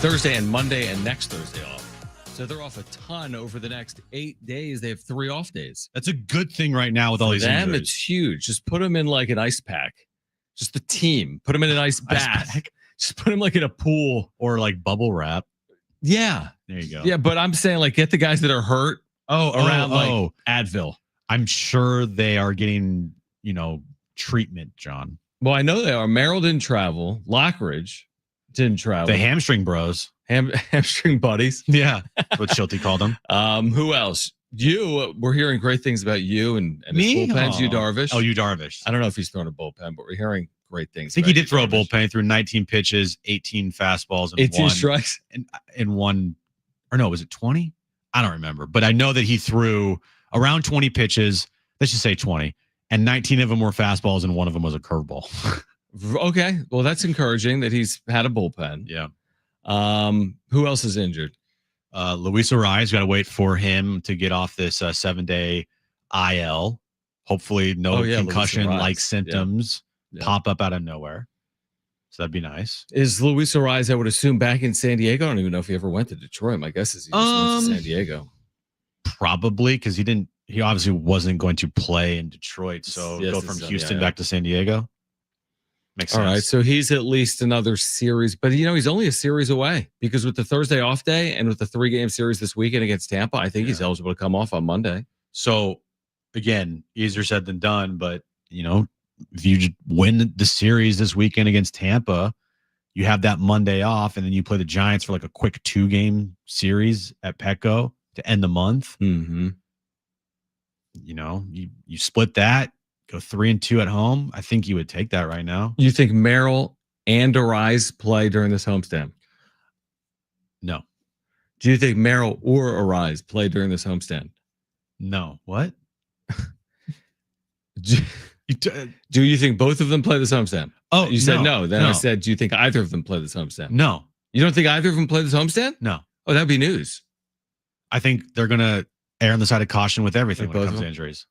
Thursday and Monday and next Thursday off. So they're off a ton over the next 8 days. They have 3 off days. That's a good thing right now with all these Them, injuries. it's huge. Just put them in like an ice pack. Just the team. Put them in an ice bath. pack? Just put them like in a pool. Or like bubble wrap. Yeah. There you go. Yeah, but I'm saying like get the guys that are hurt around like Advil. I'm sure they are getting, treatment, John. Well, I know they are. Merrill didn't travel. Lockridge didn't travel. The hamstring bros. Hamstring buddies. Yeah. That's what Shildt called them. Who else? We're hearing great things about you and Me? his bullpens. You Darvish. Oh, you Darvish. I don't know if he's thrown a bullpen, but we're hearing great things. I think he did throw a Darvish. bullpen through 19 pitches, 18 fastballs, and 18 one strikes. and one, or no, was it 20? I don't remember, but I know that he threw around 20 pitches. Let's just say 20, and 19 of them were fastballs, and one of them was a curveball. Okay, well that's encouraging that he's had a bullpen. Yeah. Who else is injured? Luis Arraez, got to wait for him to get off this 7-day IL. Hopefully, no concussion-like symptoms Yeah. pop up out of nowhere. So that'd be nice. Is Luis Arraez, I would assume, back in San Diego? I don't even know if he ever went to Detroit. My guess is he just went to San Diego. Probably because he obviously wasn't going to play in Detroit. So Yes, go it's from San Houston Diego. back to San Diego. Makes sense. All right, so he's at least another series, but he's only a series away because with the Thursday off day and with the 3-game series this weekend against Tampa, I think he's eligible to come off on Monday. So again, easier said than done, but if you just win the series this weekend against Tampa, you have that Monday off, and then you play the Giants for like a quick 2-game series at Petco to end the month. Mm-hmm. You split that, go 3-2 at home. I think you would take that right now. You think Merrill and Arraez play during this homestand? No. Do you think Merrill or Arraez play during this homestand? No. What? Do you think both of them play this homestand? Oh, You said no. Then I no. said, do you think either of them play this homestand? No. You don't think either of them play this homestand? No. Oh, that'd be news. I think they're going to err on the side of caution with everything Like when it both comes of to them? injuries.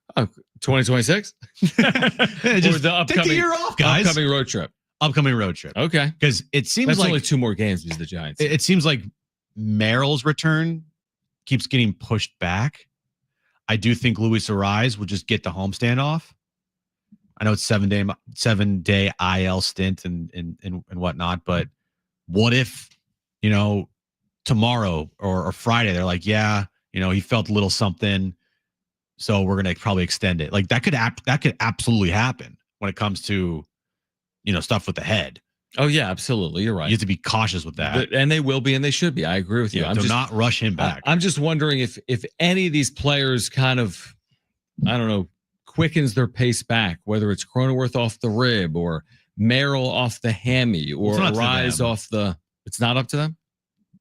2026? Just Or the take the year off, guys. upcoming road trip. Upcoming road trip. Okay. Because it seems That's like only 2 more games because the Giants. it seems like Merrill's return keeps getting pushed back. I do think Luis Arraez will just get the homestand off. I know it's 7-day IL stint and whatnot, but what if tomorrow or Friday they're like, yeah, he felt a little something, so we're gonna probably extend it. Like that could absolutely happen when it comes to stuff with the head. Oh yeah, absolutely. You're right. You have to be cautious with that. And they will be, and they should be. I agree with you. Yeah, do not rush him back. I'm just wondering if any of these players kind of, I don't know, quickens their pace back, whether it's Cronenworth off the rib or Merrill off the hammy or It's not to Arraez them. off the. It's not up to them.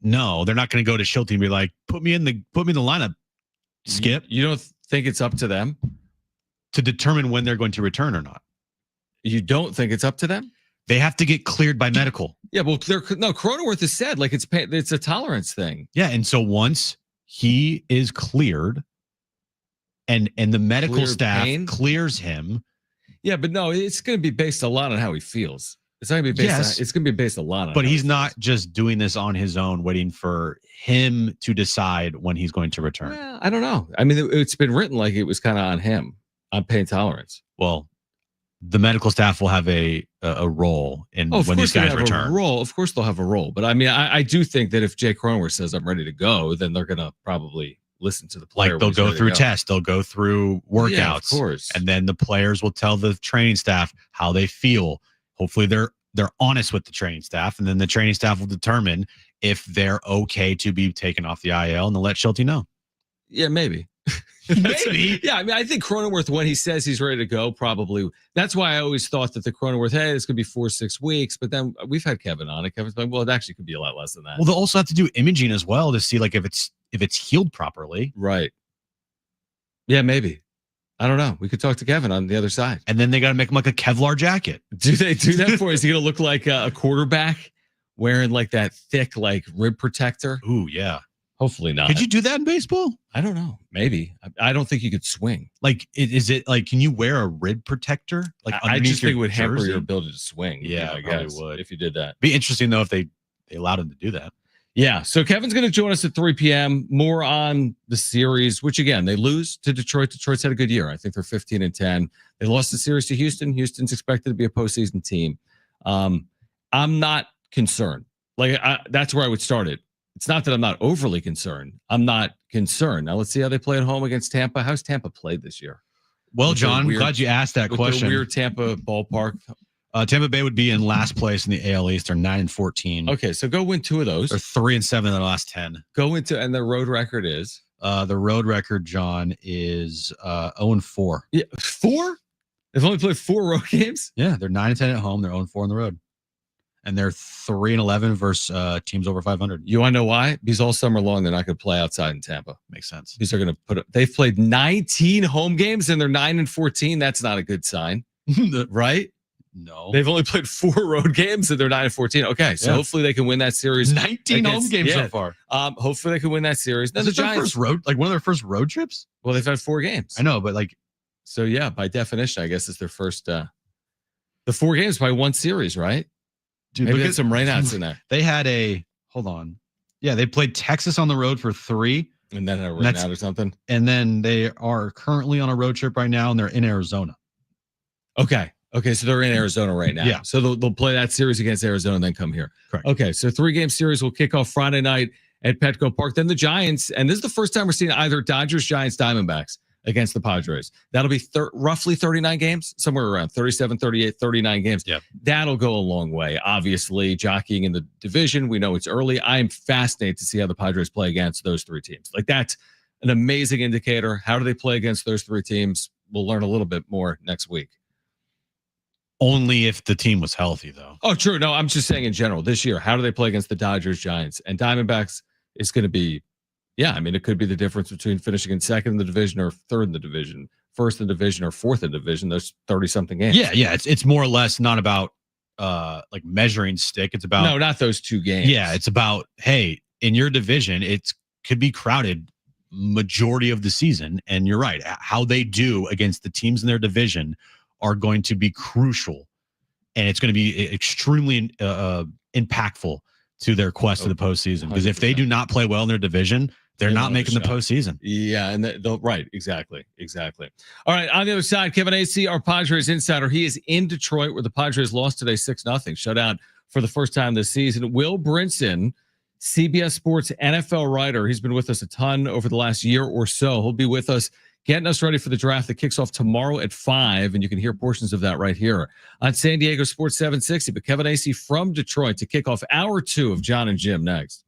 No, they're not going to go to Shildt and be like, put me in the lineup, Skip, You don't think it's up to them? to determine when they're going to return or not. You don't think it's up to them? They have to get cleared by medical. Yeah, well, Cronenworth has said like it's a tolerance thing. Yeah, and so once he is cleared, and the medical Cleared staff pain? clears him, Yeah, but no, it's going to be based a lot on how he feels. It's not going to be based. Yes. It's going to be based a lot on. but how he's he not feels. just doing this on his own, waiting for him to decide when he's going to return. Well, I don't know. I mean, it's been written like it was kind of on him on pain tolerance. Well, the medical staff will have a role in Oh, of when course these they guys have return. a role. Of course they'll have a role. But I mean, I do think that if Jay Cronenworth says I'm ready to go, then they're going to probably listen to the player. Like they'll when he's go ready to through tests, they'll go through workouts, Yeah, of course. and then the players will tell the training staff how they feel. Hopefully, they're honest with the training staff, and then the training staff will determine if they're okay to be taken off the IL, and they'll let Shildt know. Yeah, maybe. Maybe. Yeah, I mean, I think Cronenworth, when he says he's ready to go, probably. That's why I always thought that the Cronenworth, hey, this could be 4-6 weeks. But then we've had Kevin on it. Kevin's like, well, it actually could be a lot less than that. Well, they'll also have to do imaging as well to see like if it's healed properly, Right. Yeah, maybe. I don't know. We could talk to Kevin on the other side. and then they got to make him like a Kevlar jacket. Do they do that for? Is he going to look like a quarterback wearing like that thick like rib protector? Ooh, yeah. Hopefully not. Could you do that in baseball? I don't know. Maybe. I don't think you could swing. Like, is it like, can you wear a rib protector? Like, I underneath just think it your would hamper jersey? your ability to swing. Yeah, I it probably guess, would. if you did that. Be interesting though if they allowed him to do that. Yeah. So Kevin's going to join us at 3 p.m. More on the series, which again, they lose to Detroit. Detroit's had a good year. I think they're 15-10. They lost the series to Houston. Houston's expected to be a postseason team. I'm not concerned. That's where I would start it. It's not that I'm not overly concerned. I'm not concerned. Now let's see how they play at home against Tampa. How's Tampa played this year? Well, With their John, weird- glad you asked that With their question. weird Tampa ballpark. Tampa Bay would be in last place in the AL East. They're 9-14. Okay, so go win 2 of those. They're 3-7 in the last 10. Go into, and their road record is The road record, John, is 0-4. yeah 4. They've only played 4 road games. Yeah, they're 9-10 at home. They're 0-4 on the road, and they're 3-11 versus teams over 500. You want to know why? Because all summer long they're not going to play outside in Tampa. Makes sense. Because they're going to put. They've played 19 home games and they're 9-14. That's not a good sign, right? No, They've only played 4 road games and they're 9-14. Okay, so Yeah. hopefully they can win that series. 19 home against- games yeah. so far. Hopefully they can win that series. Then Is the this their Giants. first road, like one of their first road trips? Well, they've had 4 games. I know, but like, So yeah, by definition, I guess it's their first. The 4 games by 1 series, right? dude, Maybe look there's at- some rainouts in there, They had hold on. Yeah, they played Texas on the road for 3, and then a That's- rainout or something. and then they are currently on a road trip right now, and they're in Arizona. Okay, so they're in Arizona right now. Yeah. So they'll play that series against Arizona and then come here. Correct. Okay, so 3-game series will kick off Friday night at Petco Park. Then the Giants, and this is the first time we're seeing either Dodgers, Giants, Diamondbacks against the Padres. That'll be roughly 39 games, somewhere around 37, 38, 39 games. Yep. That'll go a long way. Obviously, jockeying in the division. We know it's early. I'm fascinated to see how the Padres play against those 3 teams. Like, that's an amazing indicator. How do they play against those 3 teams? We'll learn a little bit more next week. Only if the team was healthy, though. Oh, true. No, I'm just saying in general this year, how do they play against the Dodgers, Giants, and Diamondbacks? Is going to be, yeah. I mean, it could be the difference between finishing in 2nd in the division or 3rd in the division, 1st in the division or 4th in the division. There's 30-something games. Yeah. It's more or less not about like measuring stick. It's about No, not those 2 games. Yeah, it's about, hey, in your division, it could be crowded majority of the season. And you're right. How they do against the teams in their division are going to be crucial. And it's going to be extremely impactful to their quest to the postseason. Because if they 100%. do not play well in their division, they're They not won't making the have a shot. postseason. Yeah, and they'll right, exactly. All right, on the other side, Kevin Acee, our Padres insider, he is in Detroit where the Padres lost today 6-0, shut out for the first time this season. Will Brinson, CBS Sports NFL writer, he's been with us a ton over the last year or so. He'll be with us getting us ready for the draft that kicks off tomorrow at 5, and you can hear portions of that right here on San Diego Sports 760. But Kevin Acee from Detroit to kick off hour 2 of Jon and Jim next.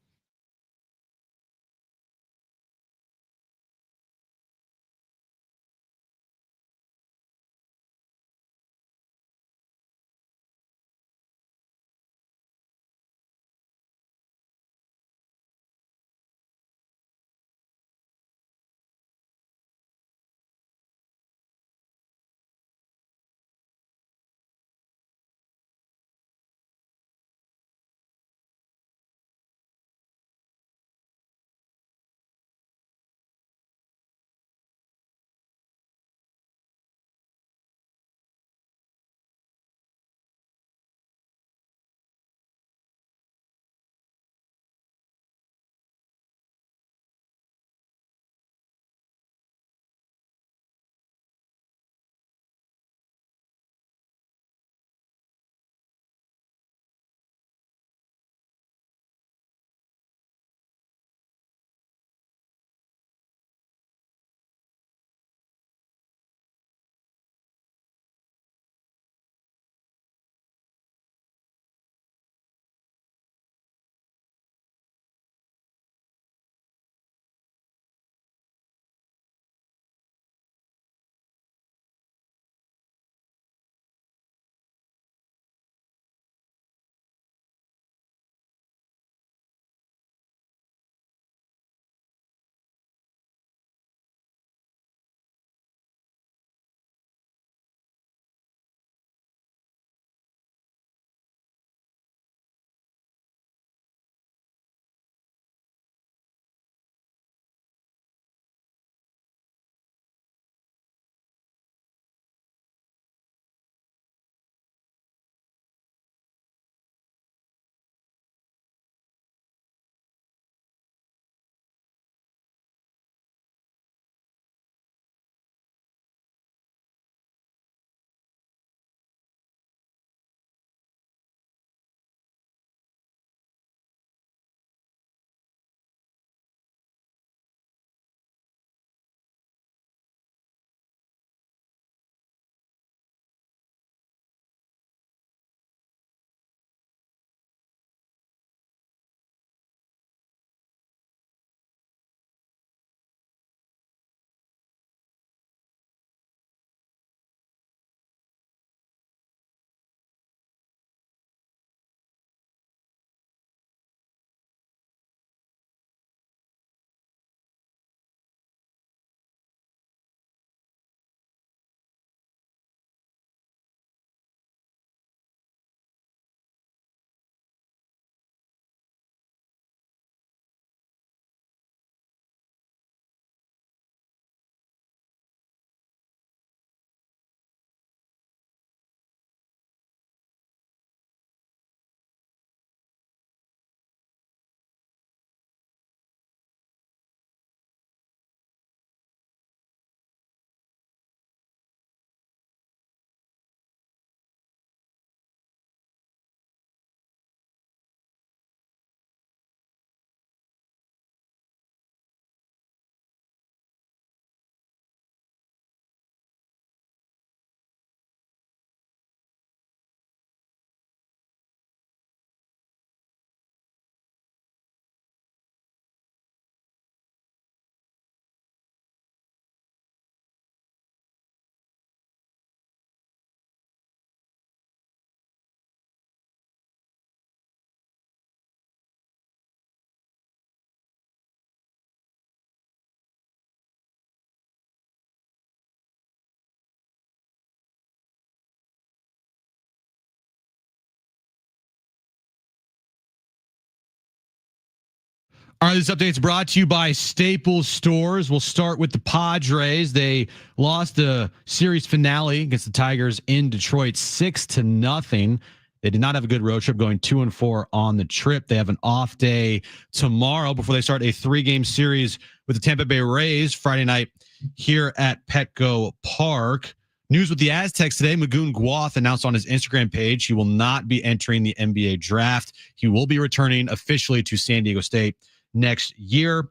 All right, this update's brought to you by Staples Stores. We'll start with the Padres. They lost the series finale against the Tigers in Detroit 6-0. They did not have a good road trip, going 2-4 on the trip. They have an off day tomorrow before they start a 3-game series with the Tampa Bay Rays Friday night here at Petco Park. News with the Aztecs today. Magoon Guath announced on his Instagram page he will not be entering the NBA draft. He will be returning officially to San Diego State next year.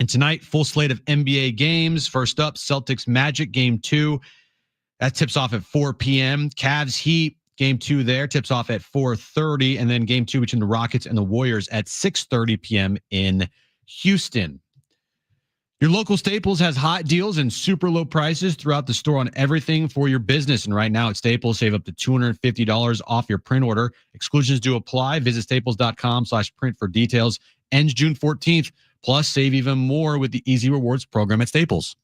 And tonight, full slate of NBA games. First up, Celtics Magic Game 2. That tips off at 4 p.m. Cavs Heat Game 2 there tips off at 4:30. And then Game 2 between the Rockets and the Warriors at 6:30 p.m. in Houston. Your local Staples has hot deals and super low prices throughout the store on everything for your business. And right now at Staples, save up to $250 off your print order. Exclusions do apply. Visit staples.com/print for details. Ends June 14th. Plus, save even more with the Easy Rewards program at Staples.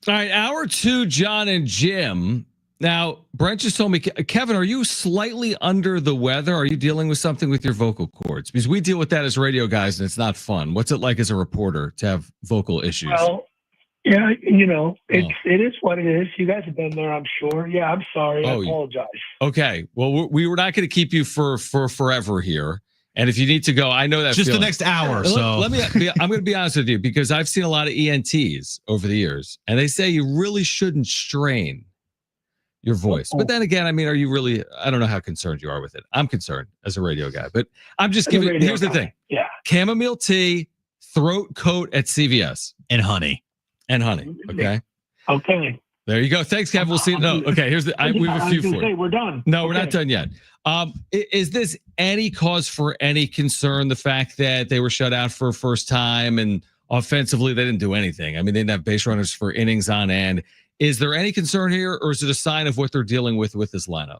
All right, hour 2, Jon and Jim. Now, Brent just told me, Kevin, are you slightly under the weather? Are you dealing with something with your vocal cords? Because we deal with that as radio guys, and it's not fun. What's it like as a reporter to have vocal issues? Well, yeah, it is what it is. You guys have been there, I'm sure. Yeah, I'm sorry. I apologize. Okay. Well, we were not going to keep you for forever here. And if you need to go, I know that just feeling. the next hour. Let me. I'm going to be honest with you because I've seen a lot of ENTs over the years, and they say you really shouldn't strain your voice. But then again, I mean, are you really? I don't know how concerned you are with it. I'm concerned as a radio guy, but I'm just giving. Here's the thing. Yeah. Chamomile tea, throat coat at CVS, and honey. Okay. Okay. There you go. Thanks, Kev. We'll see. No. Okay. Here's the. We have a few for you. We're done. No, we're not done yet. Is this any cause for any concern? The fact that they were shut out for a first time and offensively they didn't do anything. I mean, they didn't have base runners for innings on end. Is there any concern here, or is it a sign of what they're dealing with this lineup?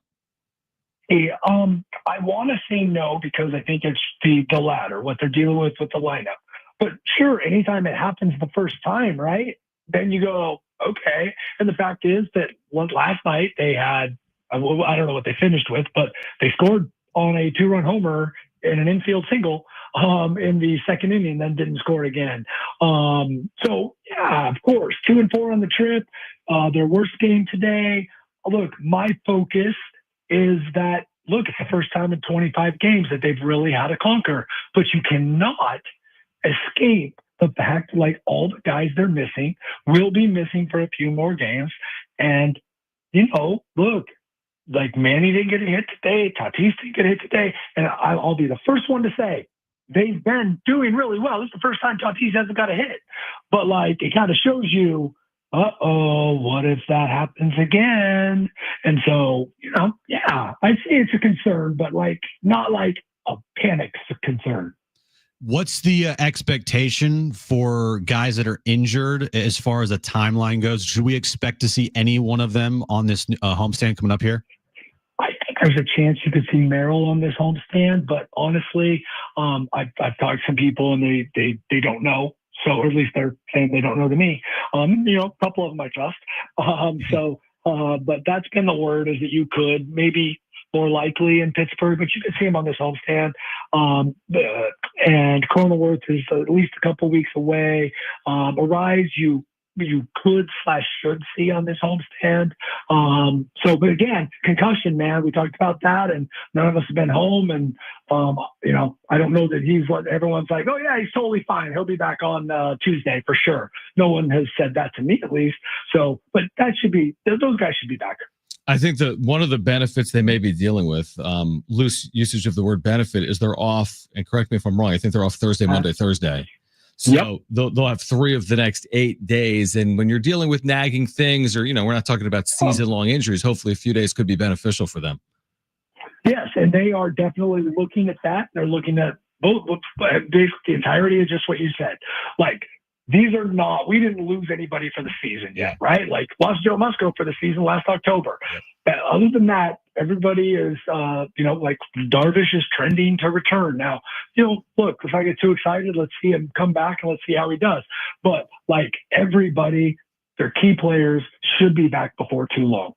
Hey, I want to say no because I think it's the latter, what they're dealing with the lineup. But sure, anytime it happens the first time, right? Then you go, okay. And the fact is that last night they had, I don't know what they finished with, but they scored on a 2-run homer in an infield single in the second inning, then didn't score again. So yeah, of course, 2-4 on the trip. Their worst game today. Look, my focus is that, look, it's the first time in 25 games that they've really had to conquer, but you cannot escape the fact, like, all the guys they're missing will be missing for a few more games. And, look, like, Manny didn't get a hit today. Tatis didn't get a hit today. And I'll be the first one to say they've been doing really well. This is the first time Tatis hasn't got a hit. But, like, it kind of shows you, what if that happens again? And so, yeah, I'd say it's a concern, but, like, not like a panic concern. What's the expectation for guys that are injured as far as a timeline goes? Should we expect to see any one of them on this homestand coming up here? I think there's a chance you could see Merrill on this homestand, but honestly, I've talked to some people and they don't know. So, or at least they're saying they don't know to me. A couple of them I trust. But that's been the word, is that you could maybe more likely in Pittsburgh, but you could see him on this homestand. And Cronenworth is at least a couple weeks away. Arise, you could/should see on this homestand. But again, concussion, man, we talked about that, and none of us have been home. And, I don't know that he's what everyone's like, oh yeah, he's totally fine. He'll be back on Tuesday for sure. No one has said that to me, at least. So, but those guys should be back. I think that one of the benefits they may be dealing with, loose usage of the word benefit, is they're off, and correct me if I'm wrong, I think they're off Thursday, Monday, Thursday. So they'll have 3 of the next 8 days. And when you're dealing with nagging things, or, we're not talking about season-long injuries, hopefully a few days could be beneficial for them. Yes, and they are definitely looking at that. They're looking at both, basically the entirety of just what you said. Like, we didn't lose anybody for the season yet, right? Like, lost Joe Musco for the season last October. Other than that, everybody is, like Darvish is trending to return. Now, look, if I get too excited, let's see him come back and let's see how he does. But like everybody, their key players should be back before too long.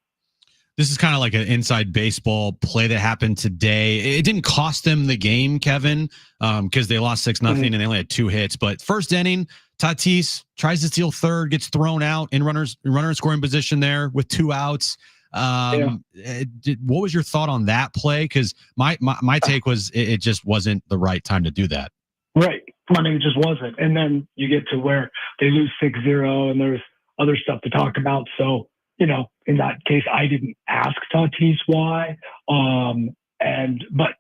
This is kind of like an inside baseball play that happened today. It didn't cost them the game, Kevin, because they lost 6-0 and they only had 2 hits. But first inning, Tatis tries to steal third, gets thrown out in runner in scoring position there with 2 outs. What was your thought on that play? Because my take was it just wasn't the right time to do that. Right. I mean, it just wasn't. And then you get to where they lose 6-0 and there's other stuff to talk about. So, in that case, I didn't ask Tatis why. But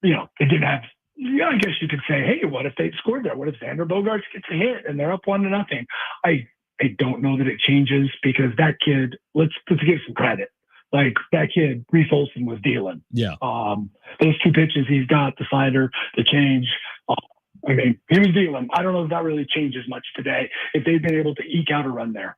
it didn't have, I guess you could say, hey, what if they scored there? What if Xander Bogaerts gets a hit and they're up 1-0? I don't know that it changes because that kid, let's give some credit. Like that kid, Reese Olson was dealing. Yeah. Those 2 pitches he's got, the slider, the change. He was dealing. I don't know if that really changes much today. If they've been able to eke out a run there.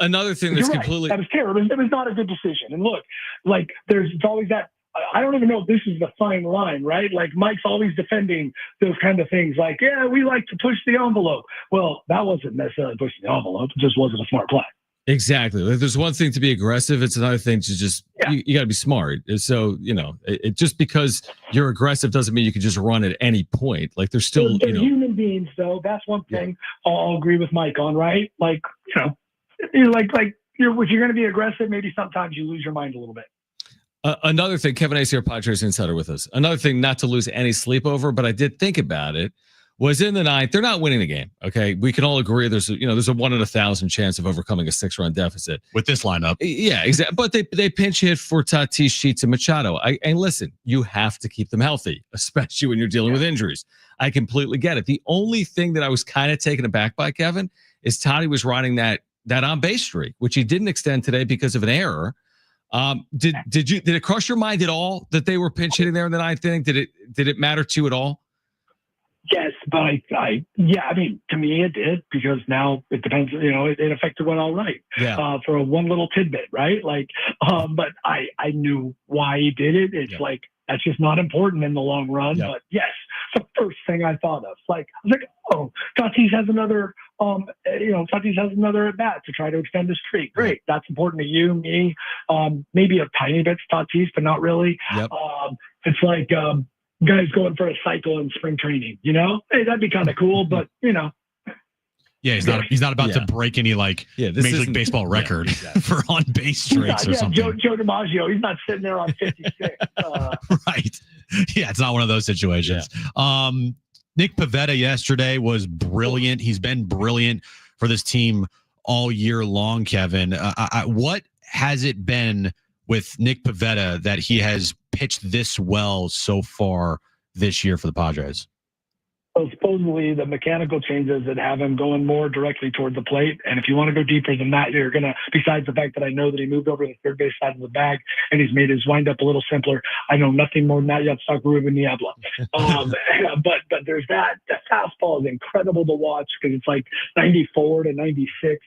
Another thing that's completely. That was terrible. It was not a good decision. And look, like there's always that. I don't even know if this is the fine line, right? Like Mike's always defending those kind of things. Like, yeah, we like to push the envelope. Well, that wasn't necessarily pushing the envelope. It just wasn't a smart play. Exactly. Like, there's one thing to be aggressive. It's another thing to just, you got to be smart. So, it just because you're aggressive doesn't mean you can just run at any point. Like there's still, they're human beings though. That's one thing I'll agree with Mike on, right? Like, you're if you're going to be aggressive, maybe sometimes you lose your mind a little bit. Another thing, Kevin Acee, our Padres insider with us. Another thing, not to lose any sleep over, but I did think about it, was in the 9th. They're not winning the game. Okay, we can all agree there's a 1 in 1,000 chance of overcoming a 6-run deficit with this lineup. Yeah, exactly. But they pinch hit for Tatis, Sheets, and Machado. And listen, you have to keep them healthy, especially when you're dealing with injuries. I completely get it. The only thing that I was kind of taken aback by, Kevin, is Toddy was riding that on base streak, which he didn't extend today because of an error. Did it cross your mind at all that they were pinch hitting there in the 9th inning? Did it matter to you at all? Yes, but to me it did because now it depends. It affected one all right. Yeah. For one little tidbit, right? But I knew why he did it. It's like that's just not important in the long run. Yeah. But yes, the first thing I thought of, I was like, oh, Tatis has another. Tatis has another at bat to try to extend his streak. Great, that's important to you, me, maybe a tiny bit to Tatis, but not really. Yep. It's like guys going for a cycle in spring training. Hey, that'd be kind of cool, but Yeah, he's not about to break any Major League Baseball record for on base streaks or something. Joe DiMaggio, he's not sitting there on 56. Right. Yeah, it's not one of those situations. Yeah. Nick Pivetta yesterday was brilliant. He's been brilliant for this team all year long, Kevin. What has it been with Nick Pivetta that he has pitched this well so far this year for the Padres? So supposedly the mechanical changes that have him going more directly toward the plate. And if you want to go deeper than that, you're going to, besides the fact that I know that he moved over to the third base side of the bag and he's made his windup a little simpler, I know nothing more than that. You have to talk Ruben Niebla. But there's that. The fastball is incredible to watch because it's like 94 to 96.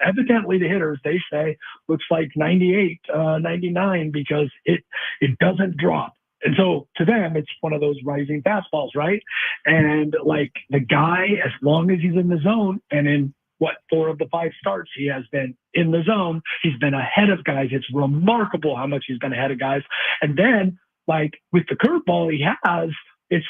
Evidently the hitters, they say, looks like 98, 99 because it doesn't drop. And so to them, it's one of those rising fastballs, right? And the guy, as long as he's in the zone, and in 4 of the 5 starts, he has been in the zone. He's been ahead of guys. It's remarkable how much he's been ahead of guys. And then, with the curveball he has, it's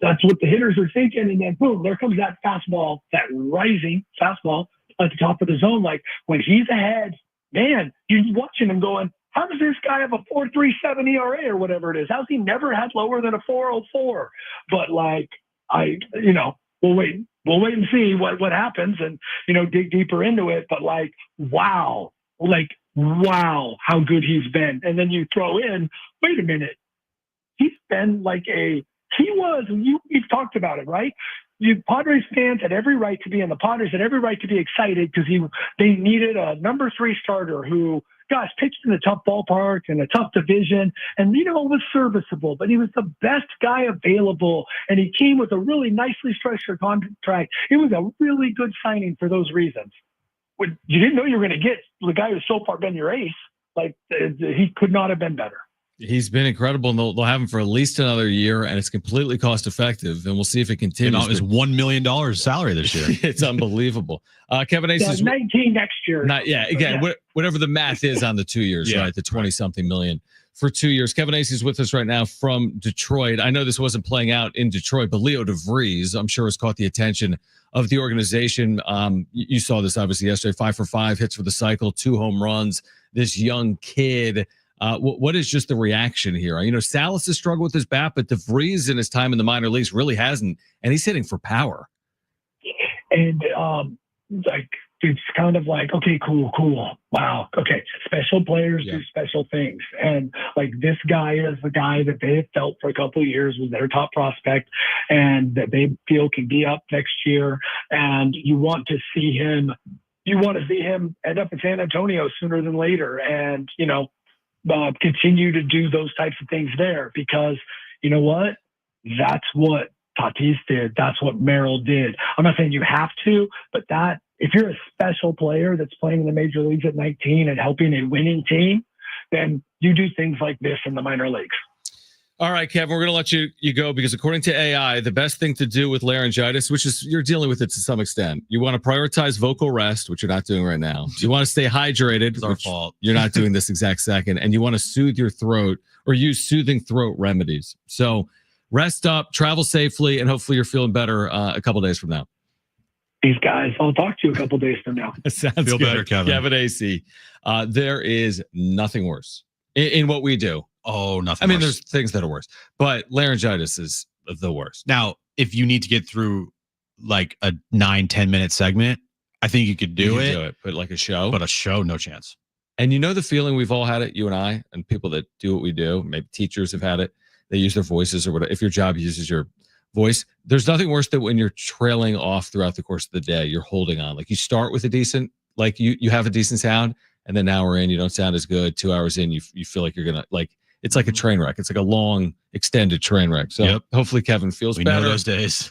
that's what the hitters are thinking. And then boom, there comes that fastball, that rising fastball at the top of the zone. When he's ahead, man, you're watching him going, how does this guy have a 4.37 ERA or whatever it is? How's he never had lower than a 4.04? But we'll wait and see what happens and dig deeper into it. But wow, how good he's been. And then you throw in, wait a minute, he's been we've talked about it, right? You Padres fans had every right to be in the Padres had every right to be excited because they needed a number 3 starter who, gosh, pitched in a tough ballpark and a tough division and, was serviceable, but he was the best guy available. And he came with a really nicely structured contract. It was a really good signing for those reasons. You didn't know you were going to get the guy who's so far been your ace. Like he could not have been better. He's been incredible, and they'll have him for at least another year, and it's completely cost effective. And we'll see if it continues. His $1 million salary this year. It's unbelievable. Kevin Acee is 19 next year. Whatever the math is on the 2 years, right? The 20-something million for 2 years. Kevin Acee is with us right now from Detroit. I know this wasn't playing out in Detroit, but Leo DeVries, I'm sure, has caught the attention of the organization. You saw this obviously yesterday. 5 for 5 hits for the cycle, 2 home runs. This young kid. What is just the reaction here? Salas has struggled with his bat, but DeVries in his time in the minor leagues really hasn't, and he's hitting for power. And it's kind of like, okay, cool, wow, okay. Special players do special things, and this guy is the guy that they have felt for a couple of years was their top prospect, and that they feel can be up next year. And you want to see him end up in San Antonio sooner than later, and continue to do those types of things there, because you know what? That's what Tatis did. That's what Merrill did. I'm not saying you have to, but if you're a special player that's playing in the major leagues at 19 and helping a winning team, then you do things like this in the minor leagues. All right, Kevin, we're going to let you go, because according to AI, the best thing to do with laryngitis, which is you're dealing with it to some extent, you want to prioritize vocal rest, which you're not doing right now. You want to stay hydrated. It's our fault. You're not doing this exact second. And you want to soothe your throat or use soothing throat remedies. So rest up, travel safely, and hopefully you're feeling better a couple days from now. These guys, I'll talk to you a couple days from now. Sounds Feel good. better, Kevin. Kevin Acee. There is nothing worse in what we do. Oh, nothing. I mean, worse. there's things that are worse, but laryngitis is the worst. Now, if you need to get through like a 9-10 minute segment, I think you could do it. But like a show, No chance. And the feeling we've all had it, you and I, and people that do what we do. Maybe teachers have had it. They use their voices or whatever. If your job uses your voice, there's nothing worse than when you're trailing off throughout the course of the day. You're holding on. Like you start with a decent, like you have a decent sound, and then an hour in, you don't sound as good. 2 hours in, you feel like you're gonna it's like a train wreck. It's like a long, extended train wreck. So hopefully Kevin feels better. We know those days.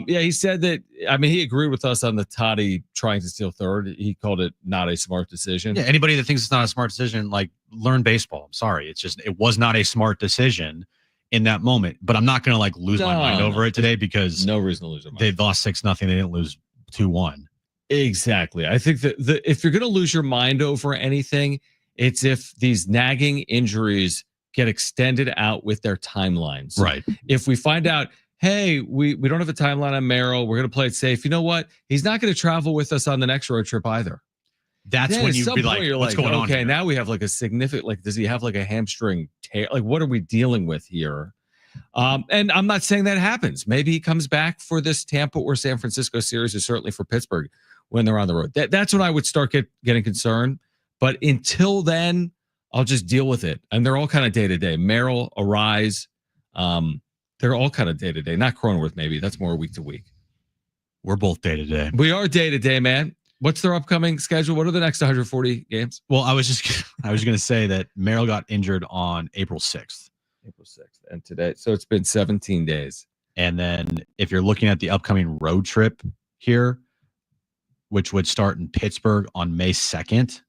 He said that, he agreed with us on the Toddy trying to steal third. He called it not a smart decision. Yeah, anybody that thinks it's not a smart decision, learn baseball. I'm sorry. It was not a smart decision in that moment. But I'm not going to lose my mind over it today, because no reason to lose your mind. They lost 6-0. They didn't lose 2-1. Exactly. I think that if you're going to lose your mind over anything, it's if these nagging injuries get extended out with their timelines. Right. If we find out, hey, we don't have a timeline on Merrill, we're going to play it safe. You know what? He's not going to travel with us on the next road trip either. That's when you'd be like, what's going on? Okay, now we have a significant, does he have a hamstring tear? What are we dealing with here? And I'm not saying that happens. Maybe he comes back for this Tampa or San Francisco series, or certainly for Pittsburgh when they're on the road. That's when I would start getting concerned. But until then, I'll just deal with it. And they're all kind of day to day. Merrill, Arise, they're all kind of day to day. Not Cronenworth, maybe. That's more week to week. We're both day to day. We are day to day, man. What's their upcoming schedule? What are the next 140 games? Well, I was going to say that Merrill got injured on April 6th. April 6th. And today, so it's been 17 days. And then if you're looking at the upcoming road trip here, which would start in Pittsburgh on May 2nd,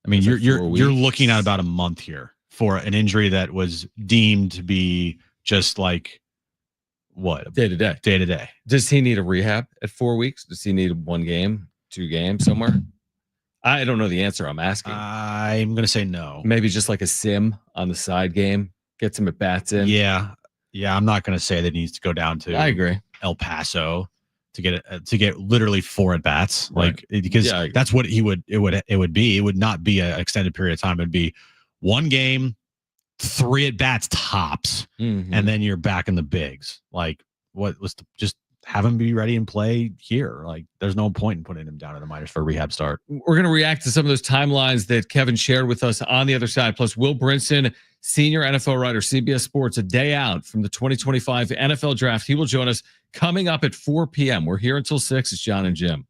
I mean, you're looking at about a month here for an injury that was deemed to be just what? Day to day. Day to day. Does he need a rehab at 4 weeks? Does he need 1 game, 2 games somewhere? I don't know the answer. I'm asking. I'm going to say no. Maybe just like a sim on the side game. Get some at bats in. Yeah. I'm not going to say that he needs to go down to I agree. El Paso to get literally 4 at bats, right. Because that's what it would be. It would not be an extended period of time. It'd be 1 game, 3 at bats tops, and then you're back in the bigs. Just have him be ready and play here. There's no point in putting him down in the minors for a rehab start. We're going to react to some of those timelines that Kevin shared with us on the other side. Plus, Will Brinson, senior NFL writer, CBS Sports, a day out from the 2025 NFL Draft. He will join us coming up at 4 p.m. We're here until 6. It's Jon and Jim.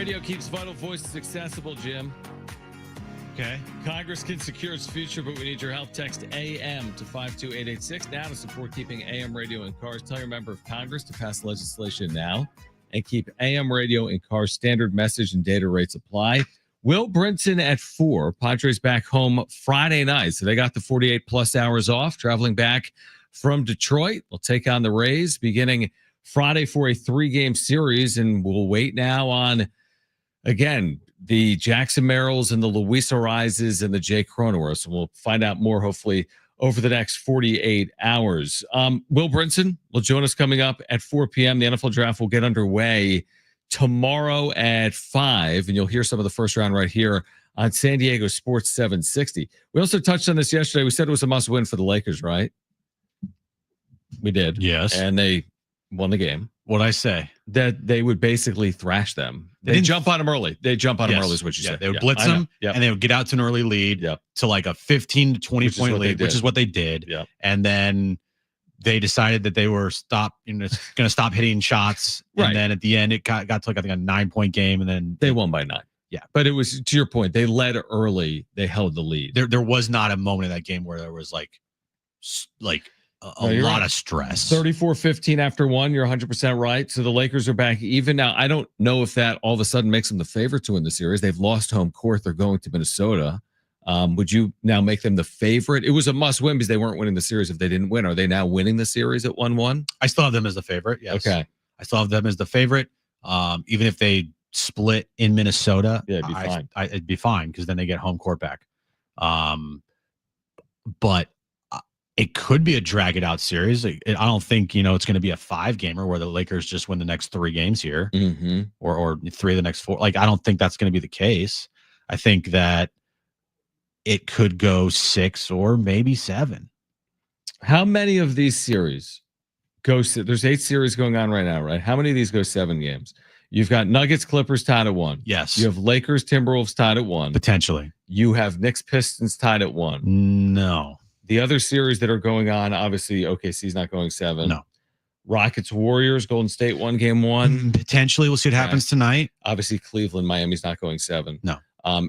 Radio keeps vital voices accessible, Jim. Okay. Congress can secure its future, but we need your help. Text AM to 52886 now to support keeping AM radio in cars. Tell your member of Congress to pass legislation now and keep AM radio in cars. Standard message and data rates apply. Will Brinson at 4. Padres back home Friday night. So they got the 48 plus hours off, traveling back from Detroit. We'll take on the Rays beginning Friday for a 3-game series. And we'll wait now on, again, the Jackson Merrills and the Luis Arises and the Jay Cronenworths. And we'll find out more, hopefully, over the next 48 hours. Will Brinson will join us coming up at 4 p.m. The NFL draft will get underway tomorrow at 5, and you'll hear some of the first round right here on San Diego Sports 760. We also touched on this yesterday. We said it was a must-win for the Lakers, right? We did. Yes. And they won the game. What'd I say? That they would basically thrash them. They jump on them early. They jump on them early is what you said. They would blitz them, and they would get out to an early lead to like a 15 to 20 point lead, which is what they did. Yeah. And then they decided that they were going to stop hitting shots. And then at the end, it got to like, I think, a 9-point game, and then they won by 9. Yeah. But it was, to your point, they led early. They held the lead. There was not a moment in that game where there was like a lot of stress. 34-15 after 1. You're 100% right. So the Lakers are back even. Now, I don't know if that all of a sudden makes them the favorite to win the series. They've lost home court. They're going to Minnesota. Would you now make them the favorite? It was a must win because they weren't winning the series if they didn't win. Are they now winning the series at 1-1? I still have them as the favorite. Yes. Okay. I still have them as the favorite. Even if they split in Minnesota, it'd be fine. It'd be fine because then they get home court back. But it could be a drag it out series. I don't think, it's going to be a 5-gamer where the Lakers just win the next 3 games here or 3 of the next 4. Like, I don't think that's going to be the case. I think that it could go 6 or maybe 7. How many of these series there's 8 series going on right now, right? How many of these go 7 games? You've got Nuggets, Clippers tied at 1. Yes. You have Lakers, Timberwolves tied at 1. Potentially. You have Knicks, Pistons tied at 1. No. The other series that are going on, obviously, OKC's not going 7. No. Rockets, Warriors, Golden State 1, game 1. Potentially. We'll see what happens tonight. Obviously, Cleveland, Miami's not going 7. No.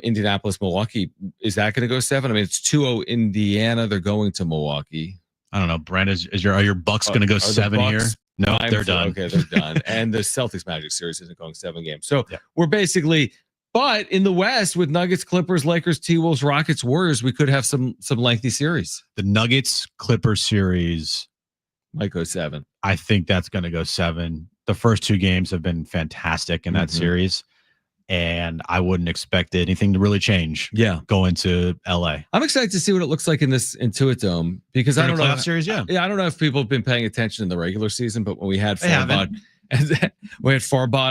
Indianapolis, Milwaukee, is that going to go 7? I mean, it's 2-0 Indiana. They're going to Milwaukee. I don't know. Brand, are your Bucks going to go 7 here? No, they're done. Okay, they're done. And the Celtics Magic series isn't going 7 games. So we're basically, but in the West with Nuggets, Clippers, Lakers, T-Wolves, Rockets, Warriors, we could have some lengthy series. The Nuggets Clippers series might go 7. I think that's going to go 7. The first 2 games have been fantastic in that series. And I wouldn't expect anything to really change. Going to LA. I'm excited to see what it looks like in this Intuit Dome because I don't know. Series, I don't know if people have been paying attention in the regular season, but when we had Farbod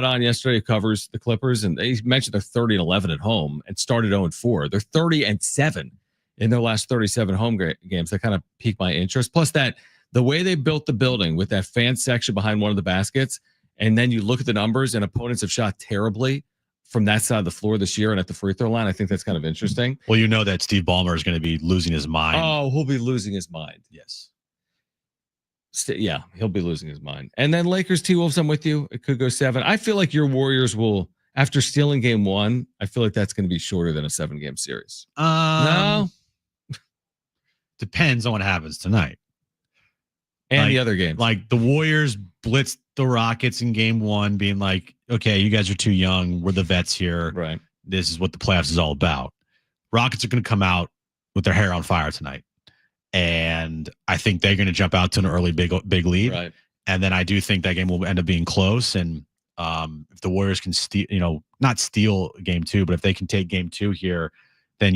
on yesterday, who covers the Clippers, and he mentioned they're 30-11 at home and started 0-4. They're 30-7 in their last 37 home games. That kind of piqued my interest. Plus that the way they built the building with that fan section behind one of the baskets, and then you look at the numbers and opponents have shot terribly from that side of the floor this year and at the free throw line. I think that's kind of interesting. Well, you know that Steve Ballmer is going to be losing his mind. Oh, he'll be losing his mind. Yes. He'll be losing his mind. And then Lakers, T-Wolves, I'm with you. It could go 7. I feel like your Warriors will, after stealing game 1, I feel like that's going to be shorter than a 7-game series. No? Depends on what happens tonight. And the other games. Like the Warriors blitzed the Rockets in game 1, being like, okay, you guys are too young. We're the vets here. Right. This is what the playoffs is all about. Rockets are going to come out with their hair on fire tonight. And I think they're going to jump out to an early big lead. Right. And then I do think that game will end up being close. And if the Warriors can steal, not steal game 2, but if they can take game 2 here, then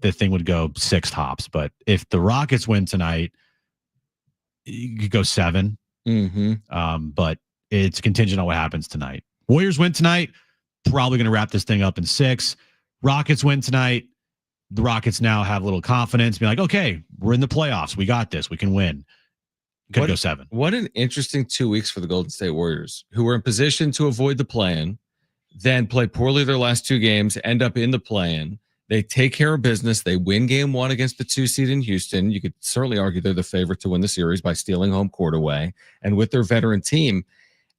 the thing would go 6 tops. But if the Rockets win tonight, you could go 7. But it's contingent on what happens tonight. Warriors win tonight, probably going to wrap this thing up in 6. Rockets win tonight. The Rockets now have a little confidence, be like, okay, we're in the playoffs. We got this. We can win. Could go 7. What an interesting 2 weeks for the Golden State Warriors, who were in position to avoid the play-in, then play poorly their last 2 games, end up in the play-in. They take care of business. They win game 1 against the 2 seed in Houston. You could certainly argue they're the favorite to win the series by stealing home court away and with their veteran team.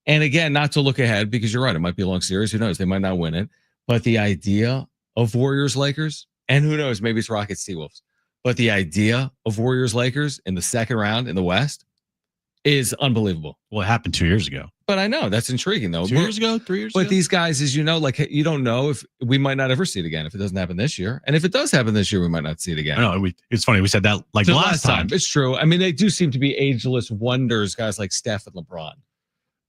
And again, not to look ahead because you're right, it might be a long series. Who knows? They might not win it. But the idea of Warriors Lakers, and who knows, maybe it's Rockets T-Wolves. But the idea of Warriors Lakers in the second round in the West is unbelievable. Well, it happened 2 years ago. But I know that's intriguing though. 2 years ago, 3 years ago. But these guys, as you know, like you don't know if we might not ever see it again if it doesn't happen this year. And if it does happen this year, we might not see it again. I know. It's funny. We said that like The last time. It's true. I mean, they do seem to be ageless wonders, guys like Steph and LeBron.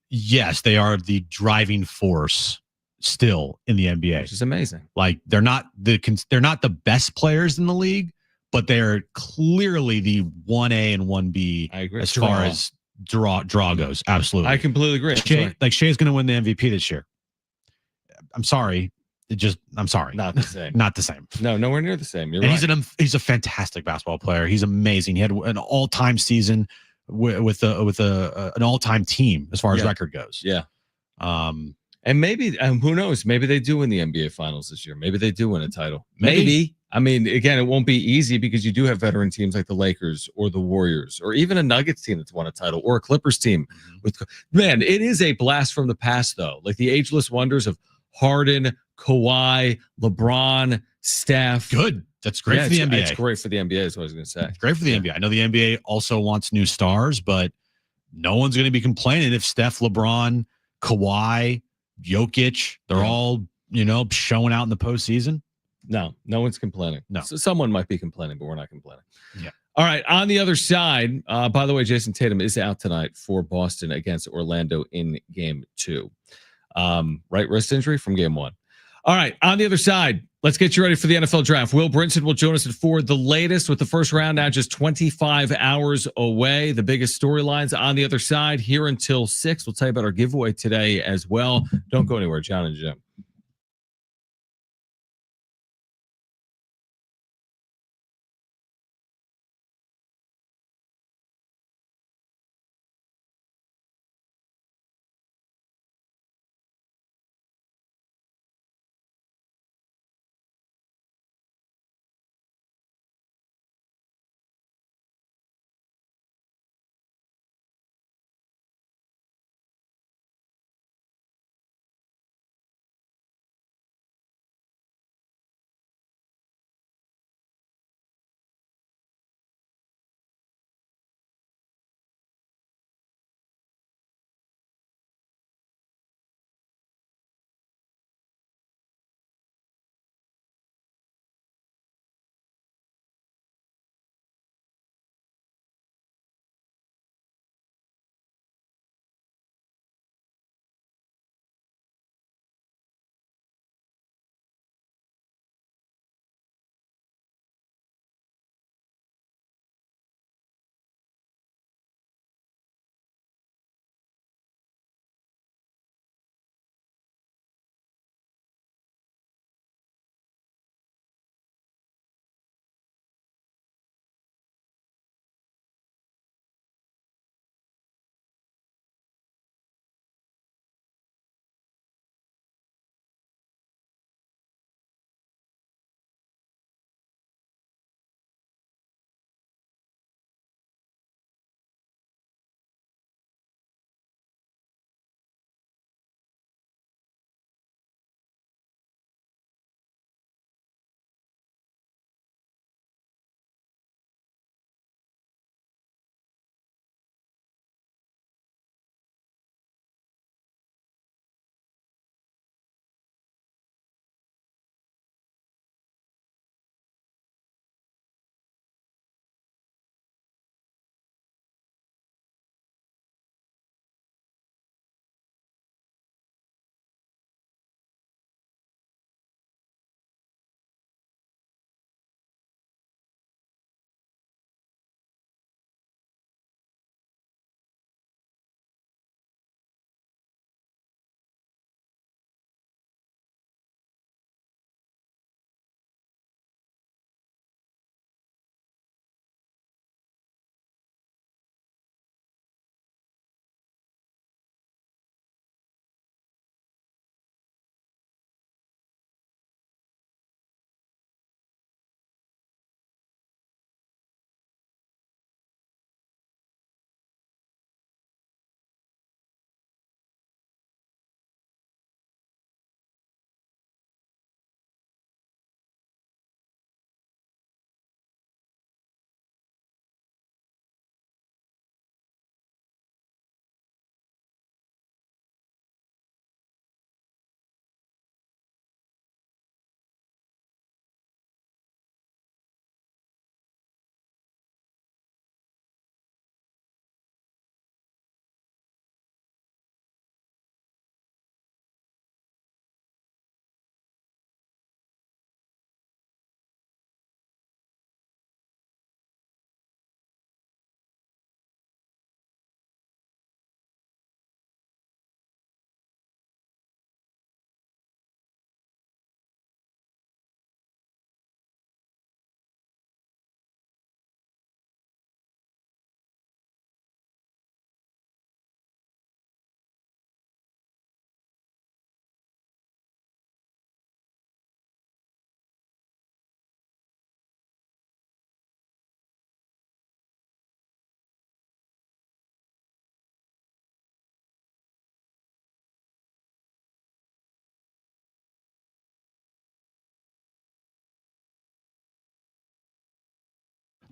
Yes, they are the driving force still in the NBA. Which is amazing. Like they're not the best players in the league, but they're clearly the 1A and 1B I agree. as far as draw goes. Absolutely. I completely agree. Shea's going to win the MVP this year. I'm sorry. I'm sorry. Not the same. Not the same. No, nowhere near the same. You're And right. he's a fantastic basketball player. He's amazing. He had an all-time season with an all-time team as far as record goes. Yeah. And maybe who knows? Maybe they do win the NBA Finals this year. Maybe they do win a title. Maybe. I mean, again, it won't be easy because you do have veteran teams like the Lakers or the Warriors or even a Nuggets team that's won a title or a Clippers team. Man, it is a blast from the past, though. Like the ageless wonders of Harden, Kawhi, LeBron, Steph. Good. That's great for the NBA. It's great for the NBA is what I was going to say. It's great for the NBA. I know the NBA also wants new stars, but no one's going to be complaining if Steph, LeBron, Kawhi, Jokic, they're all, showing out in the postseason. No one's complaining. No. So someone might be complaining, but we're not complaining. Yeah. All right. On the other side, by the way, Jason Tatum is out tonight for Boston against Orlando in game 2. Right wrist injury from game 1. All right. On the other side, let's get you ready for the NFL draft. Will Brinson will join us at 4. The latest with the first round now just 25 hours away. The biggest storylines on the other side here until 6. We'll tell you about our giveaway today as well. Don't go anywhere. Jon and Jim.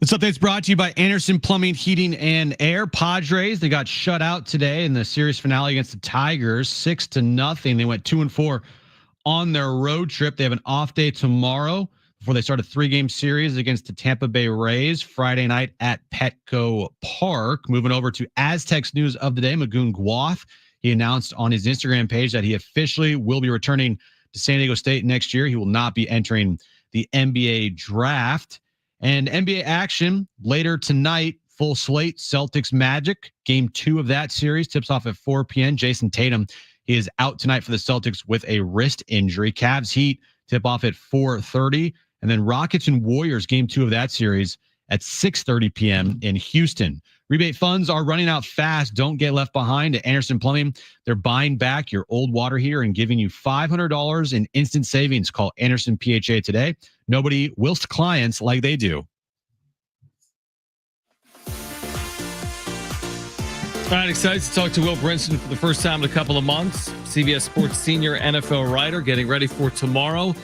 This update's brought to you by Anderson Plumbing, Heating, and Air. Padres, they got shut out today in the series finale against the Tigers, 6-0. They went 2-4 on their road trip. They have an off day tomorrow before they start a 3-game series against the Tampa Bay Rays Friday night at Petco Park. Moving over to Aztecs news of the day, Magoon Guath. He announced on his Instagram page that he officially will be returning to San Diego State next year. He will not be entering the NBA draft. And NBA action later tonight, full slate, Celtics Magic. Game 2 of that series tips off at 4 p.m. Jason Tatum, he is out tonight for the Celtics with a wrist injury. Cavs Heat tip off at 4:30. And then Rockets and Warriors, game 2 of that series at 6:30 p.m. in Houston. Rebate funds are running out fast. Don't get left behind. At Anderson Plumbing, they're buying back your old water heater and giving you $500 in instant savings. Call Anderson PHA today. Nobody whilst clients like they do. All right, excited to talk to Will Brinson for the first time in a couple of months. CBS Sports senior NFL writer, getting ready for tomorrow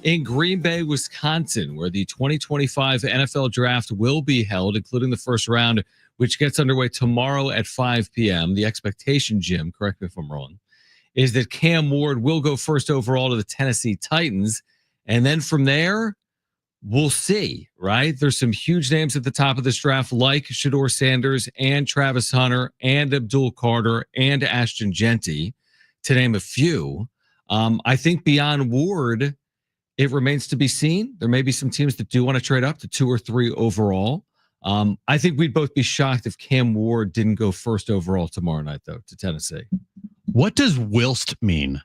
in Green Bay, Wisconsin, where the 2025 NFL draft will be held, including the first round, which gets underway tomorrow at 5 p.m. The expectation, Jim, correct me if I'm wrong, is that Cam Ward will go first overall to the Tennessee Titans. And then from there, we'll see, right? There's some huge names at the top of this draft, like Shedeur Sanders and Travis Hunter and Abdul Carter and Ashton Genty, to name a few. I think beyond Ward, it remains to be seen. There may be some teams that do want to trade up to 2 or 3 overall. I think we'd both be shocked if Cam Ward didn't go first overall tomorrow night, though, to Tennessee. What does whilst mean?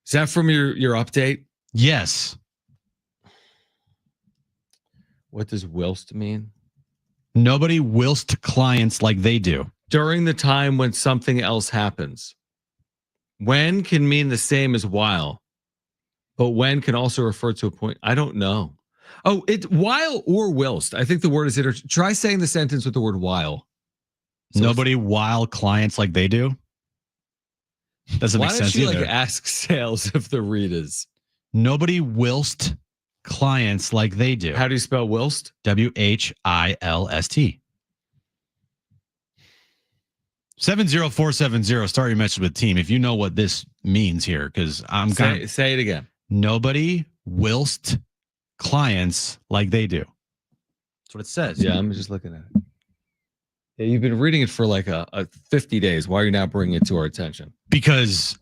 Is that from your update? Yes. What does whilst mean? Nobody whilst clients like they do. During the time when something else happens. When can mean the same as while, but when can also refer to a point. I don't know. Oh, it while or whilst. I think the word is try saying the sentence with the word while. So Nobody while clients like they do. Doesn't make sense either. Why don't you ask sales if the read is nobody whilst clients like they do. How do you spell whilst? WHILST. 70470. Start your message with team if you know what this means here, because I'm going to say it again. Nobody whilst clients like they do. That's what it says. Yeah, I'm just looking at it. Yeah, you've been reading it for like a 50 days. Why are you now bringing it to our attention? Because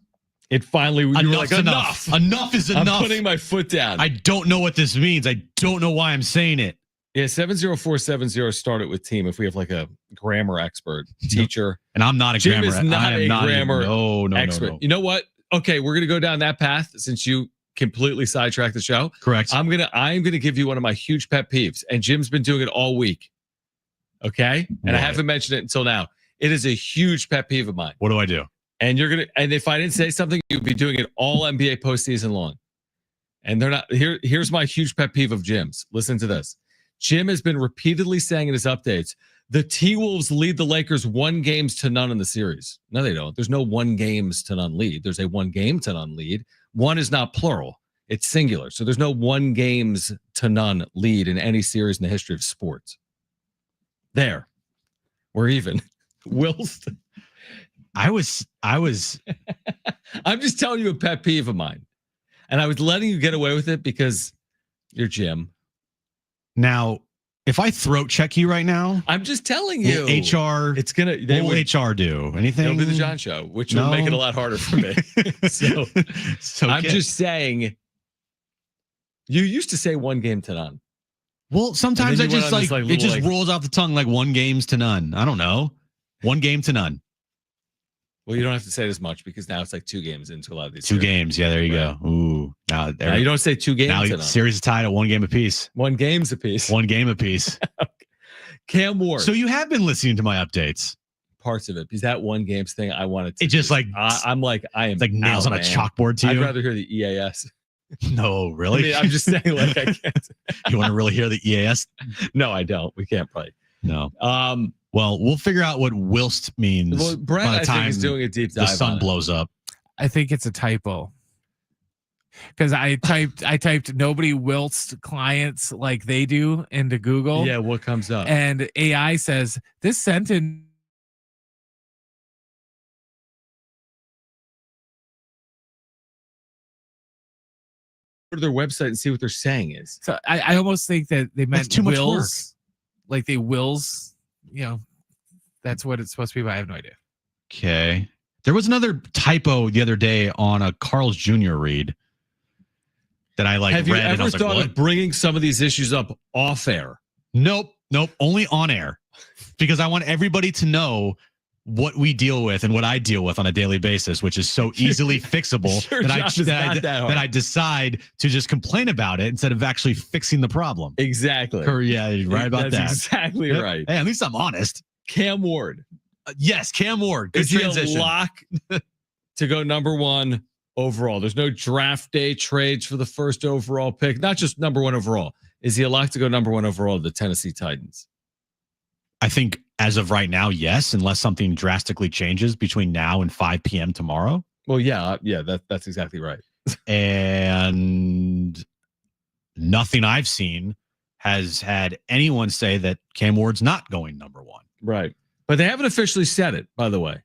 it finally enough. Enough is enough. I'm putting my foot down. I don't know what this means. I don't know why I'm saying it. Yeah, 70470 start it with team if we have like a grammar expert, teacher. And I'm not a Jim grammar. Is not a grammar expert. No. You know what? Okay, we're gonna go down that path since you completely sidetracked the show. Correct. I'm gonna give you one of my huge pet peeves, and Jim's been doing it all week. Okay, and I haven't mentioned it until now. It is a huge pet peeve of mine. What do I do? And and if I didn't say something, you'd be doing it all NBA postseason long. And they're not here's my huge pet peeve of Jim's. Listen to this. Jim has been repeatedly saying in his updates, the T-Wolves lead the Lakers 1-0 in the series. No, they don't. There's no 1-0 lead. There's a 1-0 lead. One is not plural. It's singular. So there's no 1-0 lead in any series in the history of sports. There. We're even. Whilst I was I'm just telling you a pet peeve of mine. And I was letting you get away with it because you're Jim. Now, if I throat check you right now, I'm just telling you. HR, it's gonna. HR do anything? They'll do the John Show, which will make it a lot harder for me. so I'm just saying. You used to say 1-0. Well, sometimes I just it just rolls off the tongue like 1-0. I don't know, 1-0. Well, you don't have to say it as much because now it's like 2 games into a lot of these. 2 games, yeah. There you go. Ooh, now you don't say 2 games. Now the series is tied at 1 game apiece. 1 game's apiece. 1 game apiece. Okay. Cam Ward. So you have been listening to my updates. Parts of it, because that 1 games thing I wanted to. It just like I'm like I am like nails on a chalkboard to you. I'd rather hear the EAS. No, really? I'm just saying, like I can't. You want to really hear the EAS? No, I don't. We can't play. No. Well, we'll figure out what whilst means. Well, Brent, by the time I think, is doing a deep dive. The sun blows up. I think it's a typo. because I typed nobody wilts clients like they do into Google. Yeah, what comes up? And AI says this sentence. Go to their website and see what they're saying is. So I almost think that they meant too much wills, like they wills. You know, that's what it's supposed to be. But I have no idea. Okay. There was another typo the other day on a Carl's Jr. read that I Have you read and I ever was like, thought what? of bringing some of these issues up off air? Nope. Only on air, because I want everybody to know what we deal with and what I deal with on a daily basis, which is so easily fixable Sure, that Josh, it's not that hard. I decide to just complain about it instead of actually fixing the problem. Exactly. Yeah, you're right about That's that. exactly Yep. right. Hey, at least I'm honest. Cam Ward. Yes, Cam Ward. Good Is he transition. a lock to go number 1 overall? There's no draft day trades for the first overall pick. Not just number 1 overall. Is he a lock to go number 1 overall to the Tennessee Titans? I think as of right now, yes, unless something drastically changes between now and 5 p.m. tomorrow. Well, yeah, that's exactly right. And nothing I've seen has had anyone say that Cam Ward's not going number 1. Right. But they haven't officially said it, by the way.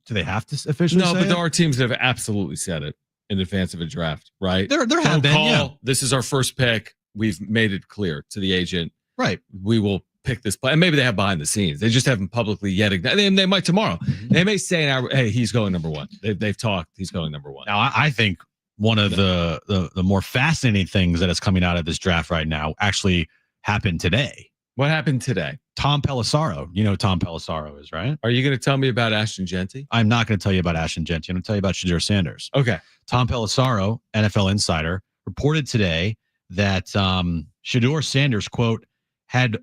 Do they have to officially No, say but it? there are teams that have absolutely said it in advance of a draft, right? There Phone have been, call, yeah. This is our first pick. We've made it clear to the agent. Right. We will pick this play. And maybe they have behind the scenes. They just haven't publicly yet. They might tomorrow. They may say, hey, he's going number 1. They've talked. He's going number 1. Now, I think one of the more fascinating things that is coming out of this draft right now actually happened today. What happened today? Tom Pelissero. You know who Tom Pelissero is, right? Are you going to tell me about Ashton Genty? I'm not going to tell you about Ashton Genty. I'm going to tell you about Shedeur Sanders. Okay. Tom Pelissero, NFL insider, reported today that Shedeur Sanders, quote, had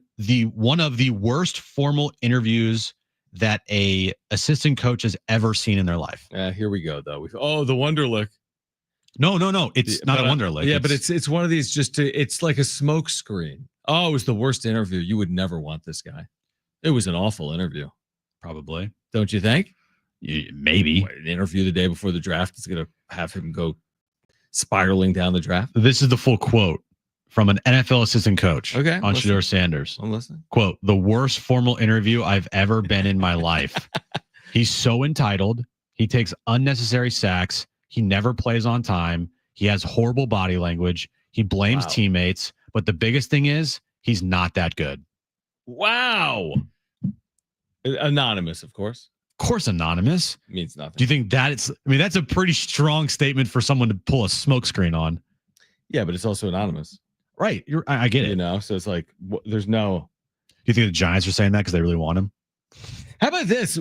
one of the worst formal interviews that a assistant coach has ever seen in their life. Here we go, though. The Wonderlic. No. It's not a Wonderlic. Yeah, but it's one of these it's like a smoke screen. Oh, it was the worst interview. You would never want this guy. It was an awful interview. Probably. Don't you think? Maybe. An interview the day before the draft is going to have him go spiraling down the draft. This is the full quote from an NFL assistant coach Okay, on listen. Shedeur Sanders. I'm listening. Quote, the worst formal interview I've ever been in my life. He's so entitled. He takes unnecessary sacks. He never plays on time. He has horrible body language. He blames teammates. But the biggest thing is he's not that good. Wow. Anonymous, of course. Of course, anonymous. Means nothing. Do you think that's a pretty strong statement for someone to pull a smoke screen on? Yeah, but it's also anonymous. Right. I get it. You know, so it's like, there's no. Do you think the Giants are saying that because they really want him? How about this?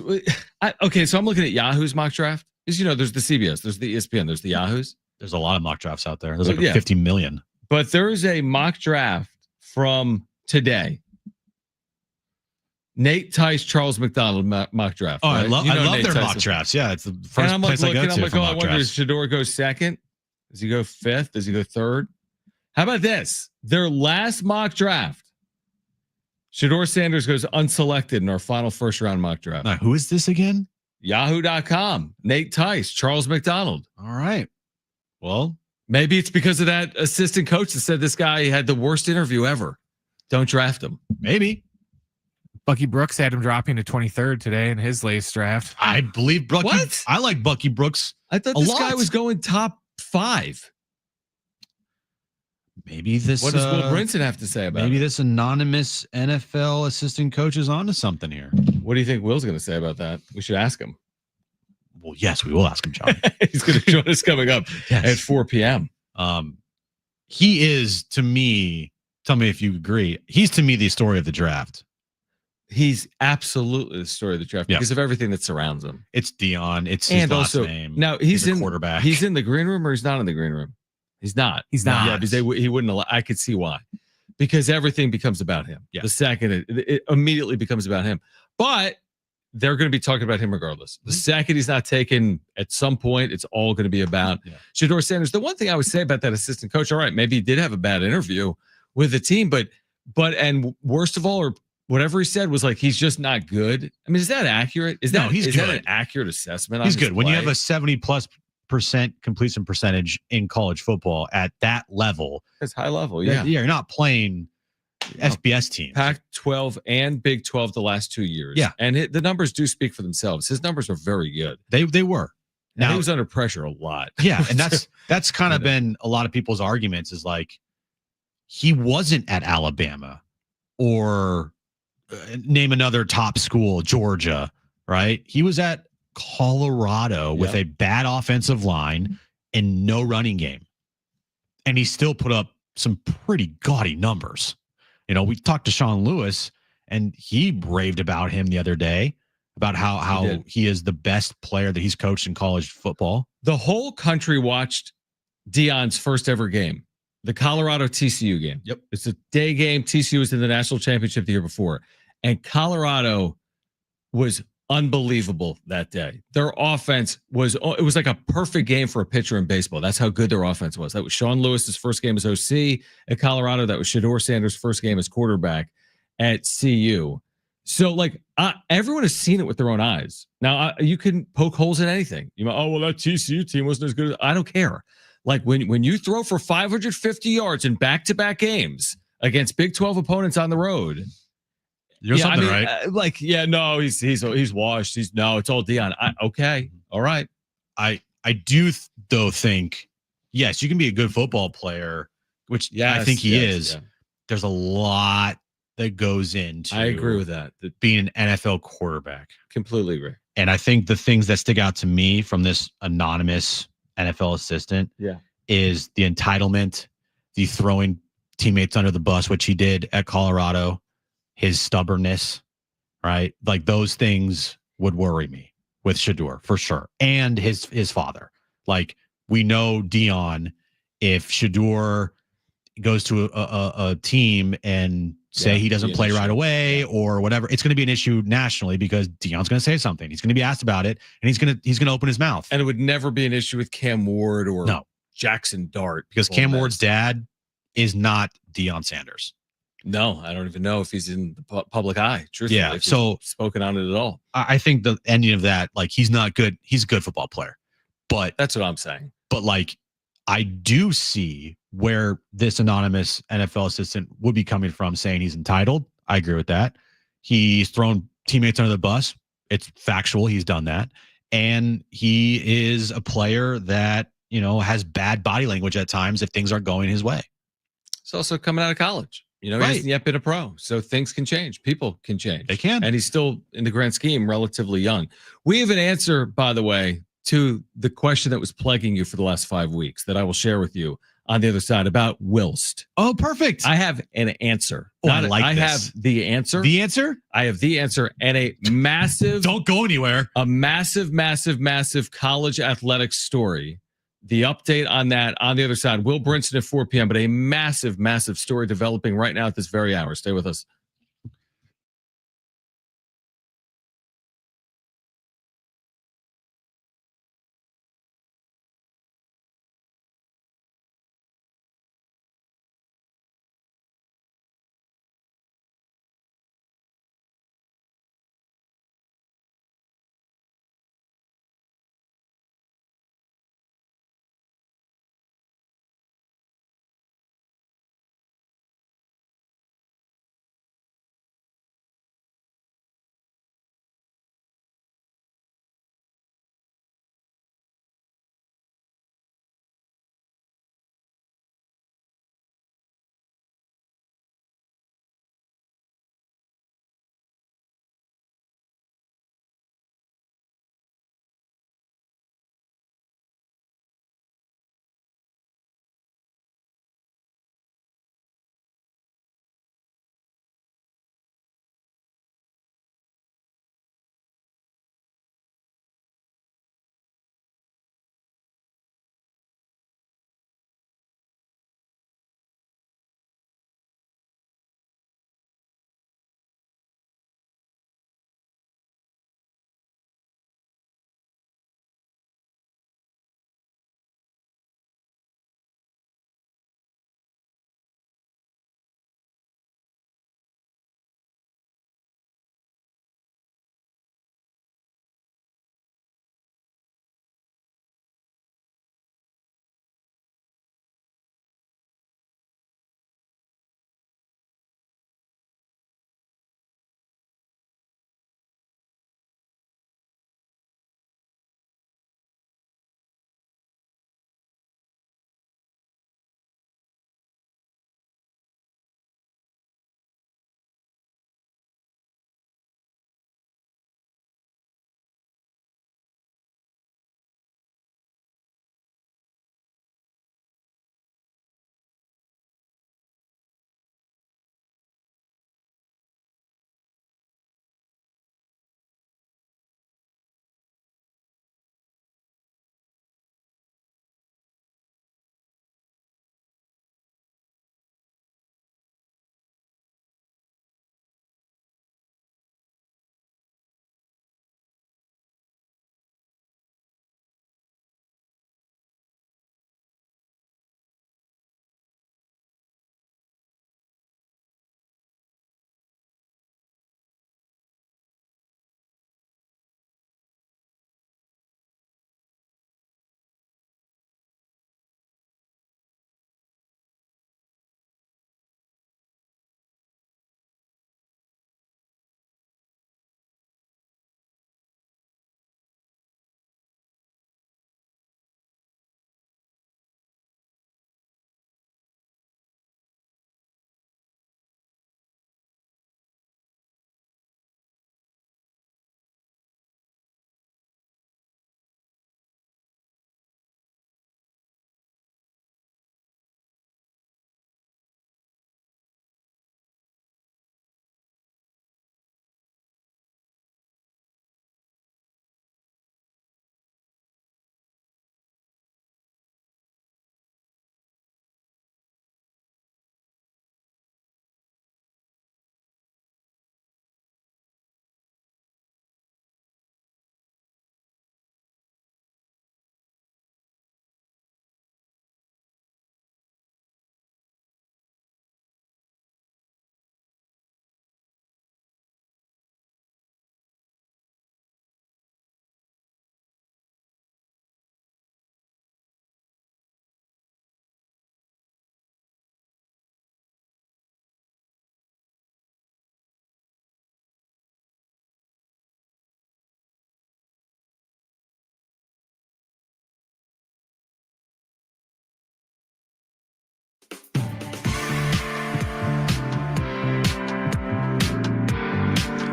Okay, so I'm looking at Yahoo's mock draft. Because, there's the CBS, there's the ESPN, there's the Yahoo's. There's a lot of mock drafts out there. There's like 50 million. But there is a mock draft from today. Nate Tice, Charles McDonald mock draft. Oh, right? I love Nate their Tice mock is- drafts. Yeah, it's the And first I'm place I go to. I'm like, for I mock wonder, does drafts. Shedeur go second? Does he go 5th? Does he go 3rd? How about this? Their last mock draft. Shedeur Sanders goes unselected in our final first round mock draft. Now, who is this again? Yahoo.com. Nate Tice, Charles McDonald. All right. Well, maybe it's because of that assistant coach that said this guy had the worst interview ever. Don't draft him. Maybe. Bucky Brooks had him dropping to 23rd today in his latest draft. I believe Bucky. What? I like Bucky Brooks. I thought this guy was going top 5. Maybe this. What does Will Brinson have to say about maybe it? this anonymous NFL assistant coach is onto something here. What do you think Will's going to say about that? We should ask him. Well, yes, we will ask him, John. He's going to join us coming up at 4 p.m. He is, to me, tell me if you agree, he's to me the story of the draft. He's absolutely the story of the draft because of everything that surrounds him. It's Dion. It's his last name. Now he's in quarterback. He's in the green room or he's not in the green room? He's not. He's not. Yeah, because he wouldn't allow. I could see why. Because everything becomes about him. Yeah. The second it immediately becomes about him. But they're going to be talking about him regardless. The second he's not taken, at some point, it's all going to be about Shedeur Sanders. The one thing I would say about that assistant coach, all right, maybe he did have a bad interview with the team, but worst of all, or whatever he said was like, he's just not good. I mean, is that accurate? Is that he's is good. that an accurate assessment? He's on his good. When you play? have a 70+ completion percentage in college football at that level. It's high level. Yeah. You're not playing FBS teams. Pac-12 and Big 12 the last 2 years. Yeah. And the numbers do speak for themselves. His numbers are very good. They were. Now he was under pressure a lot. Yeah, and that's kind of been a lot of people's arguments is like he wasn't at Alabama or name another top school, Georgia, right? He was at Colorado with a bad offensive line and no running game. And he still put up some pretty gaudy numbers. You know, we talked to Sean Lewis and he raved about him the other day about how he is the best player that he's coached in college football. The whole country watched Deion's first ever game, the Colorado TCU game. Yep. It's a day game. TCU was in the national championship the year before. And Colorado was unbelievable that day. Their offense was like a perfect game for a pitcher in baseball. That's how good their offense was. That was Sean Lewis's first game as OC at Colorado. That was Shedeur Sanders' first game as quarterback at CU. So, like, everyone has seen it with their own eyes. Now, you can poke holes in anything. You know, oh, well, that TCU team wasn't as good. I don't care. Like, when you throw for 550 yards in back-to-back games against Big 12 opponents on the road, You're something, right? No, he's washed. It's all Deion. Okay, all right. I do though think, yes, you can be a good football player, which I think he is. Yeah. There's a lot that goes into. I agree with that. Being an NFL quarterback. Completely agree. And I think the things that stick out to me from this anonymous NFL assistant is the entitlement, the throwing teammates under the bus, which he did at Colorado, his stubbornness, right? Like those things would worry me with Shedeur for sure. And his father. Like we know Deion, if Shedeur goes to a team and say he doesn't play right away or whatever, it's going to be an issue nationally because Deion's going to say something. He's going to be asked about it and he's going to open his mouth. And it would never be an issue with Cam Ward or Jackson Dart. Because Cam Ward's dad is not Deion Sanders. No, I don't even know if he's in the public eye. Truthfully, yeah, so spoken on it at all. I think the ending of that, like he's not good. He's a good football player, but that's what I'm saying. But like, I do see where this anonymous NFL assistant would be coming from, saying he's entitled. I agree with that. He's thrown teammates under the bus. It's factual. He's done that, and he is a player that has bad body language at times if things aren't going his way. It's also coming out of college. He hasn't yet been a pro, so things can change. People can change. They can. And he's still, in the grand scheme, relatively young. We have an answer, by the way, to the question that was plaguing you for the last 5 weeks that I will share with you on the other side about Wilst. Oh, perfect. I have an answer. I have the answer. The answer? I have the answer and a massive... Don't go anywhere. A massive, massive, massive college athletics story. The update on that on the other side. Will Brinson at 4 p.m., but a massive, massive story developing right now at this very hour. Stay with us.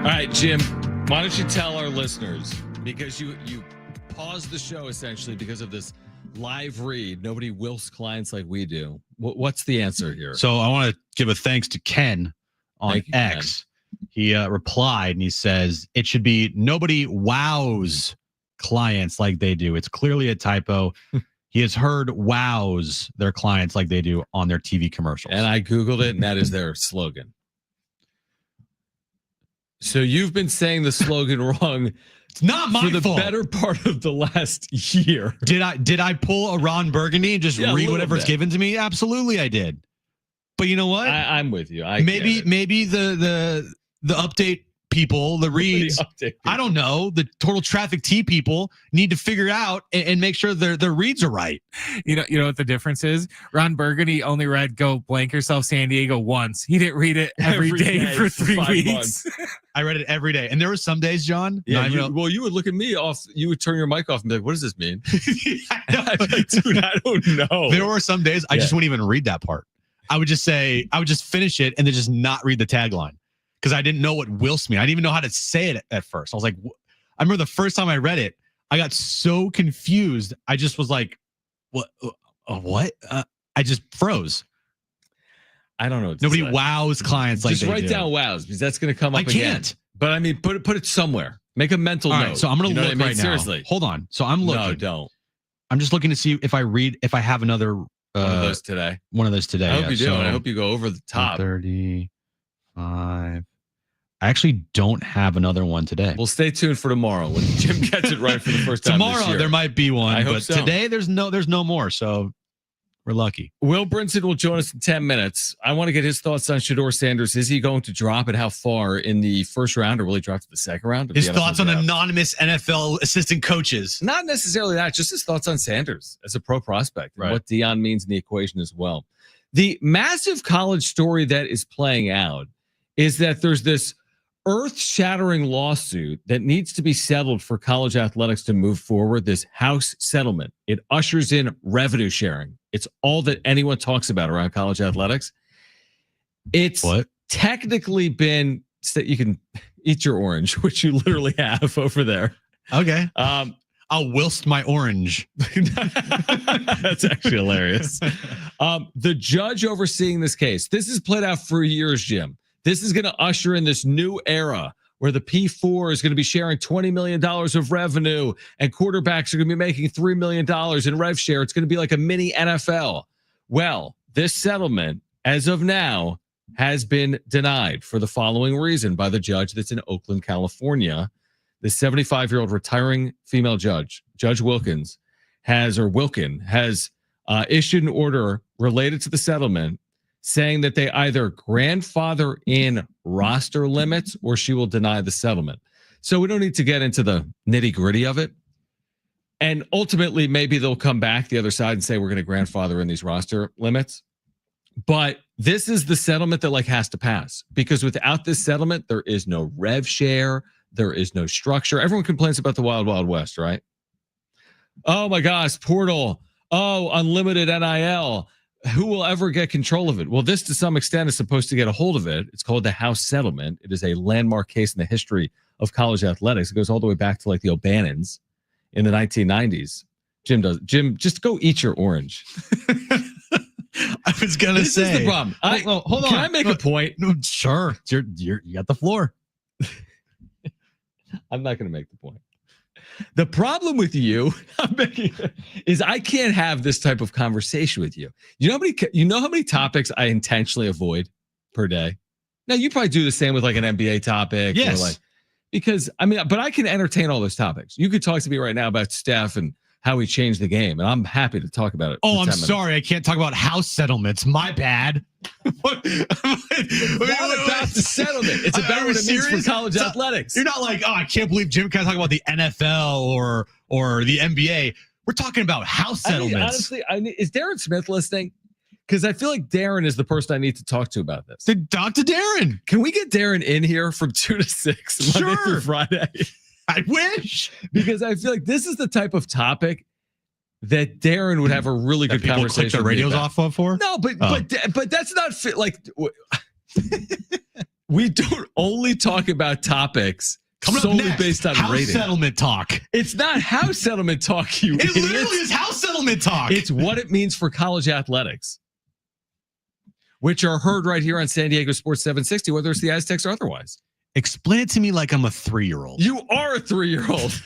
All right, Jim, why don't you tell our listeners, because you paused the show essentially because of this live read. Nobody wills clients like we do. What's the answer here? So I want to give a thanks to Ken on Thank you, X. He replied and he says, it should be nobody wows clients like they do. It's clearly a typo. He has heard wows their clients like they do on their TV commercials. And I Googled it, and that is their slogan. So you've been saying the slogan wrong. It's not my for the fault. better part of the last year. Did I pull a Ron Burgundy and just Yeah, a read little whatever's bit. given to me? Absolutely, I did. But you know what? I'm with you. Maybe the update people, the reads. I don't know. The total traffic T people need to figure out and make sure their reads are right. You know what the difference is? Ron Burgundy only read "Go Blank Yourself, San Diego" once. He didn't read it every day for 3 5 weeks. months. I read it every day, and there were some days, John. Yeah, not even- you would look at me off. You would turn your mic off and be like, "What does this mean?" I know. Dude, I don't know. There were some days I just wouldn't even read that part. I would just finish it and then just not read the tagline because I didn't know what whilst mean. I didn't even know how to say it at first. I was like, I remember the first time I read it, I got so confused. I just was like, what? I just froze. I don't know. Nobody wows clients like just they write do. down wows because that's going to come up I can't. again. But I mean, put it somewhere. Make a mental All note. right, so I'm going You to know look what I mean? right now. Seriously. Hold on. So I'm looking. No, don't. I'm just looking to see if I have another One of those today. one of those today. I hope you do. So And I hope you go over the top. 35. I actually don't have another one today. Well, stay tuned for tomorrow when Jim gets it right for the first time. Tomorrow this year. there might be one, I hope but so. today there's no more. So we're lucky. Will Brinson will join us in 10 minutes. I want to get his thoughts on Shedeur Sanders. Is he going to drop and how far in the first round, or will he drop to the second round? of His the thoughts NFL on draft? anonymous NFL assistant coaches. Not necessarily that, just his thoughts on Sanders as a pro prospect and Right. what Dion means in the equation as well. The massive college story that is playing out is that there's this earth-shattering lawsuit that needs to be settled for college athletics to move forward, this House settlement. It ushers in revenue sharing. It's all that anyone talks about around college athletics. It's What? technically been, you can eat your orange, which you literally have over there. Okay. I'll whilst my orange. That's actually hilarious. The judge overseeing this case, this has played out for years, Jim. This is going to usher in this new era where the P4 is going to be sharing $20 million of revenue and quarterbacks are going to be making $3 million in rev share. It's going to be like a mini NFL. Well, this settlement, as of now, has been denied for the following reason by the judge that's in Oakland, California. The 75-year-old retiring female judge, Judge Wilkin, has issued an order related to the settlement saying that they either grandfather in roster limits or she will deny the settlement. So we don't need to get into the nitty-gritty of it. And ultimately, maybe they'll come back the other side and say we're going to grandfather in these roster limits. But this is the settlement that has to pass, because without this settlement, there is no rev share. There is no structure. Everyone complains about the Wild Wild West, right? Oh my gosh, portal. Oh, unlimited NIL. Who will ever get control of it? Well, this to some extent is supposed to get a hold of it. It's called the House settlement. It is a landmark case in the history of college athletics. It goes all the way back to the O'Bannons in the 1990s. Jim, just go eat your orange. I was gonna This say is the problem. hold on. Can I make a point? No, sure. You got the floor. I'm not going to make the point. The problem with you is I can't have this type of conversation with you. You know how many topics I intentionally avoid per day? Now you probably do the same with an NBA topic. Yes. But I can entertain all those topics. You could talk to me right now about Steph and how he changed the game, and I'm happy to talk about it. Oh, for I'm 10 minutes. sorry. I can't talk about house settlements. My bad. It's not about the settlement. It's about what it means for college athletics. You're not like, oh, I can't believe Jim can't talk about the NFL or the NBA. We're talking about house settlements. Honestly, is Darren Smith listening? Because I feel like Darren is the person I need to talk to about this. Then talk to Darren. Can we get Darren in here from 2 to 6 Monday Sure. through Friday? I wish. Because I feel like this is the type of topic that Darren would have a really That good people conversation click their with me radios about. off for? No, but that's not fit. We don't only talk about topics Coming up solely next, based on house rating. settlement talk. It's not house settlement talk, you It idiots. literally is house settlement talk. It's what it means for college athletics, which are heard right here on San Diego Sports 760, whether it's the Aztecs or otherwise. Explain it to me like I'm a 3-year-old. You are a 3-year-old.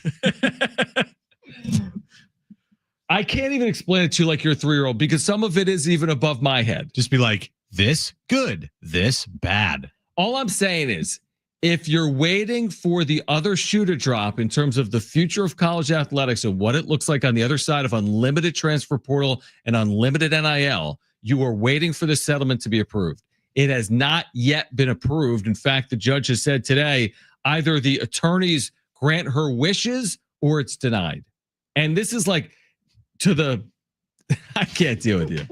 I can't even explain it to you like you're a 3-year-old because some of it is even above my head. Just be like, this good, this bad. All I'm saying is, if you're waiting for the other shoe to drop in terms of the future of college athletics and what it looks like on the other side of unlimited transfer portal and unlimited NIL, you are waiting for the settlement to be approved. It has not yet been approved. In fact, the judge has said today, either the attorneys grant her wishes or it's denied. And this is like to the, I can't deal with you.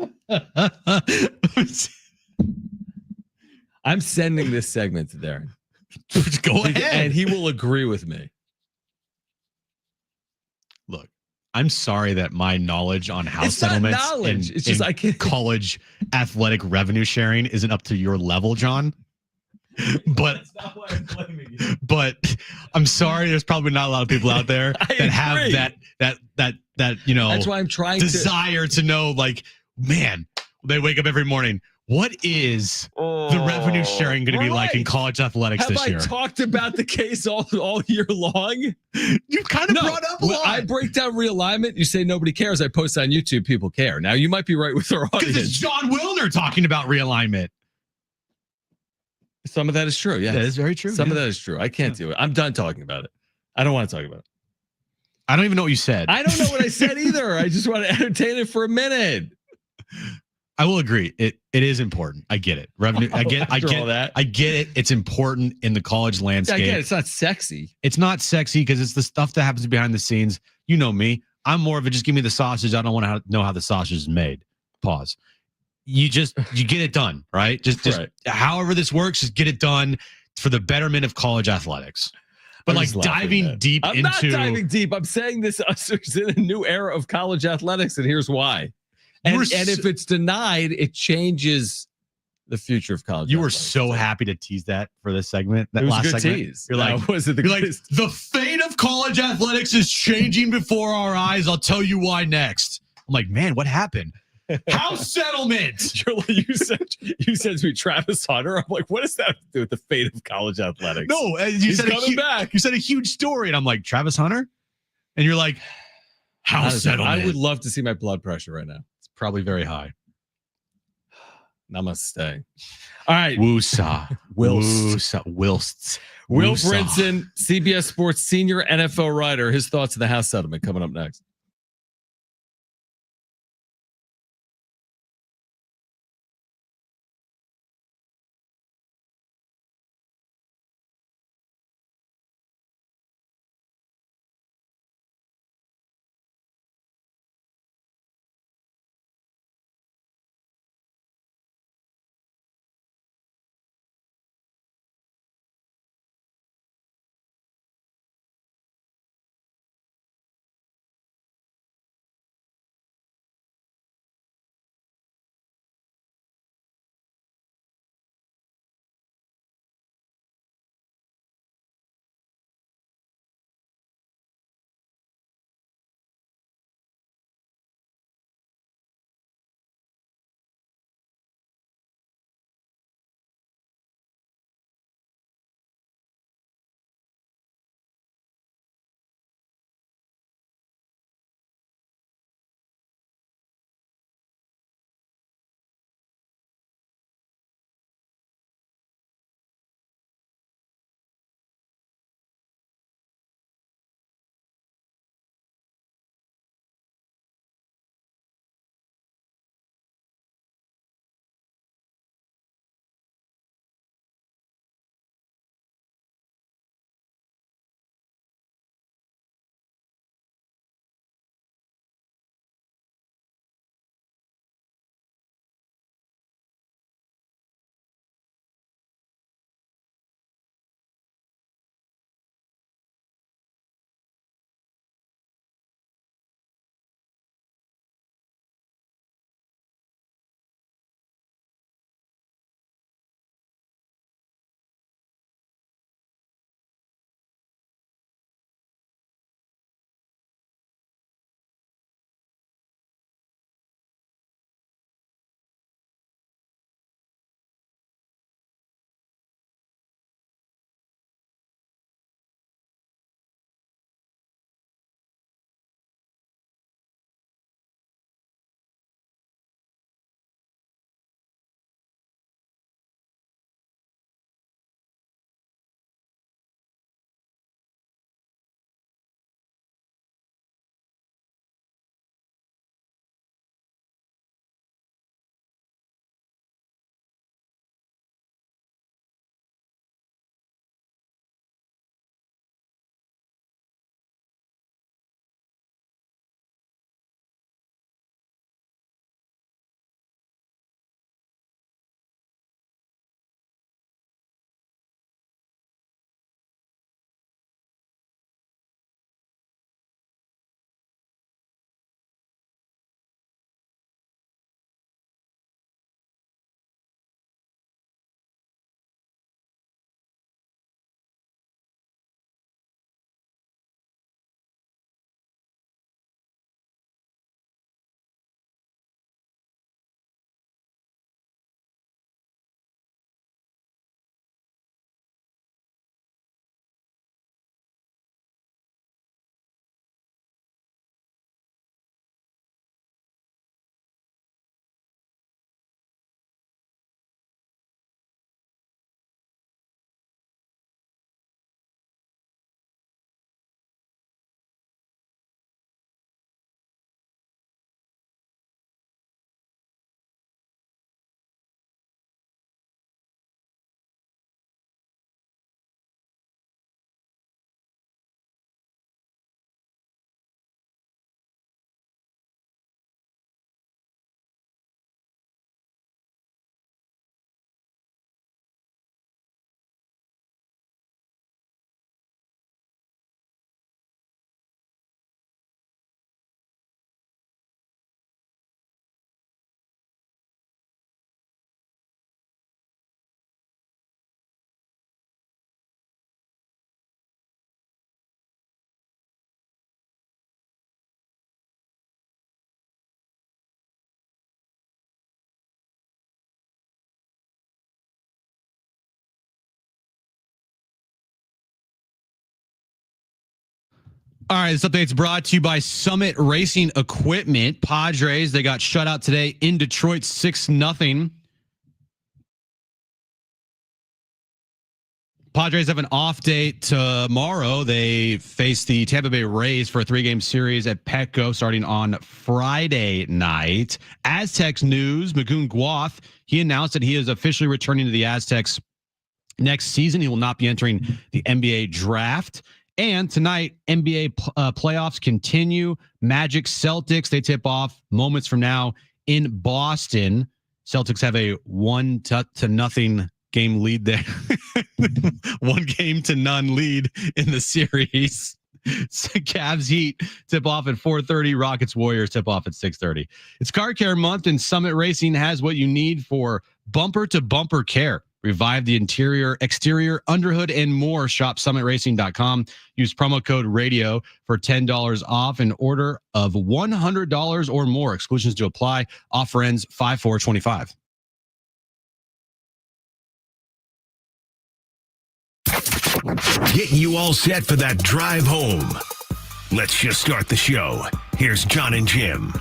I'm sending this segment to Darren. Go ahead. And he will agree with me. Look, I'm sorry that my knowledge on house It's not settlements knowledge. and It's just I can't. college athletic revenue sharing isn't up to your level, John. But That's not why I'm blaming you. but I'm sorry, there's probably not a lot of people out there I that have agree. that you know That's why I'm trying desire to know, like, man, they wake up every morning. What is the revenue sharing going to be like in Right. college athletics Have this I year? talked about the case all year long? You kind of No, brought up a when lot. I break down realignment. You say nobody cares. I post on YouTube. People care. Now you might be right with our Because it's audience. John Wilner talking about realignment. Some of that is true. Yeah, That is very true. Some of yeah. that is true. I can't do it. I'm done talking about it. I don't want to talk about it. I don't even know what you said. I don't know what I said either. I just want to entertain it for a minute. I will agree. It is important. I get it. Revenue. I get all that. I get it. It's important in the college Yeah, landscape. again, it's not sexy. It's not sexy because it's the stuff that happens behind the scenes. You know me. I'm more of a just give me the sausage. I don't want to know how the sausage is made. Pause. You get it done, right? Just Right. however this works, just get it done for the betterment of college athletics. But I'm like just laughing, diving man. deep I'm into not diving deep. I'm saying this ushers in a new era of college athletics, and here's why. And if it's denied, it changes the future of college. you were athletics. so happy to tease that for this segment. That It was last a good segment. tease. You're like, was it the You're like, greatest? the fate of college athletics is changing before our eyes. I'll tell you why next. I'm like, man, what happened? House settlement. You said to me, Travis Hunter. I'm like, what does that have to do with the fate of college athletics? No, you He's said coming back. You said a huge story, and I'm like, Travis Hunter, and you're like, house Honestly, settlement. I would love to see my blood pressure right now. It's probably very high. Namaste. All right. Woosah. Whilst. Whilst. Will Woosah. Brinson, CBS Sports senior NFL writer, his thoughts of the house settlement coming up next. All right, this update's brought to you by Summit Racing Equipment. Padres, they got shut out today in Detroit 6-0. Padres have an off day tomorrow. They face the Tampa Bay Rays for a 3-game series at Petco starting on Friday night. Aztecs news, Magoon Guath, he announced that he is officially returning to the Aztecs next season. He will not be entering the NBA draft. And tonight, NBA playoffs continue. Magic Celtics, they tip off moments from now in Boston. Celtics have a 1-0 game lead there. 1-0 lead in the series. Cavs Heat tip off at 4:30. Rockets Warriors tip off at 6:30. It's Car Care Month, and Summit Racing has what you need for bumper to bumper care. Revive the interior, exterior, underhood, and more. Shop summitracing.com. Use promo code radio for $10 off an order of $100 or more. Exclusions to apply. Offer ends 5/4/25. Getting you all set for that drive home. Let's just start the show. Here's Jon and Jim.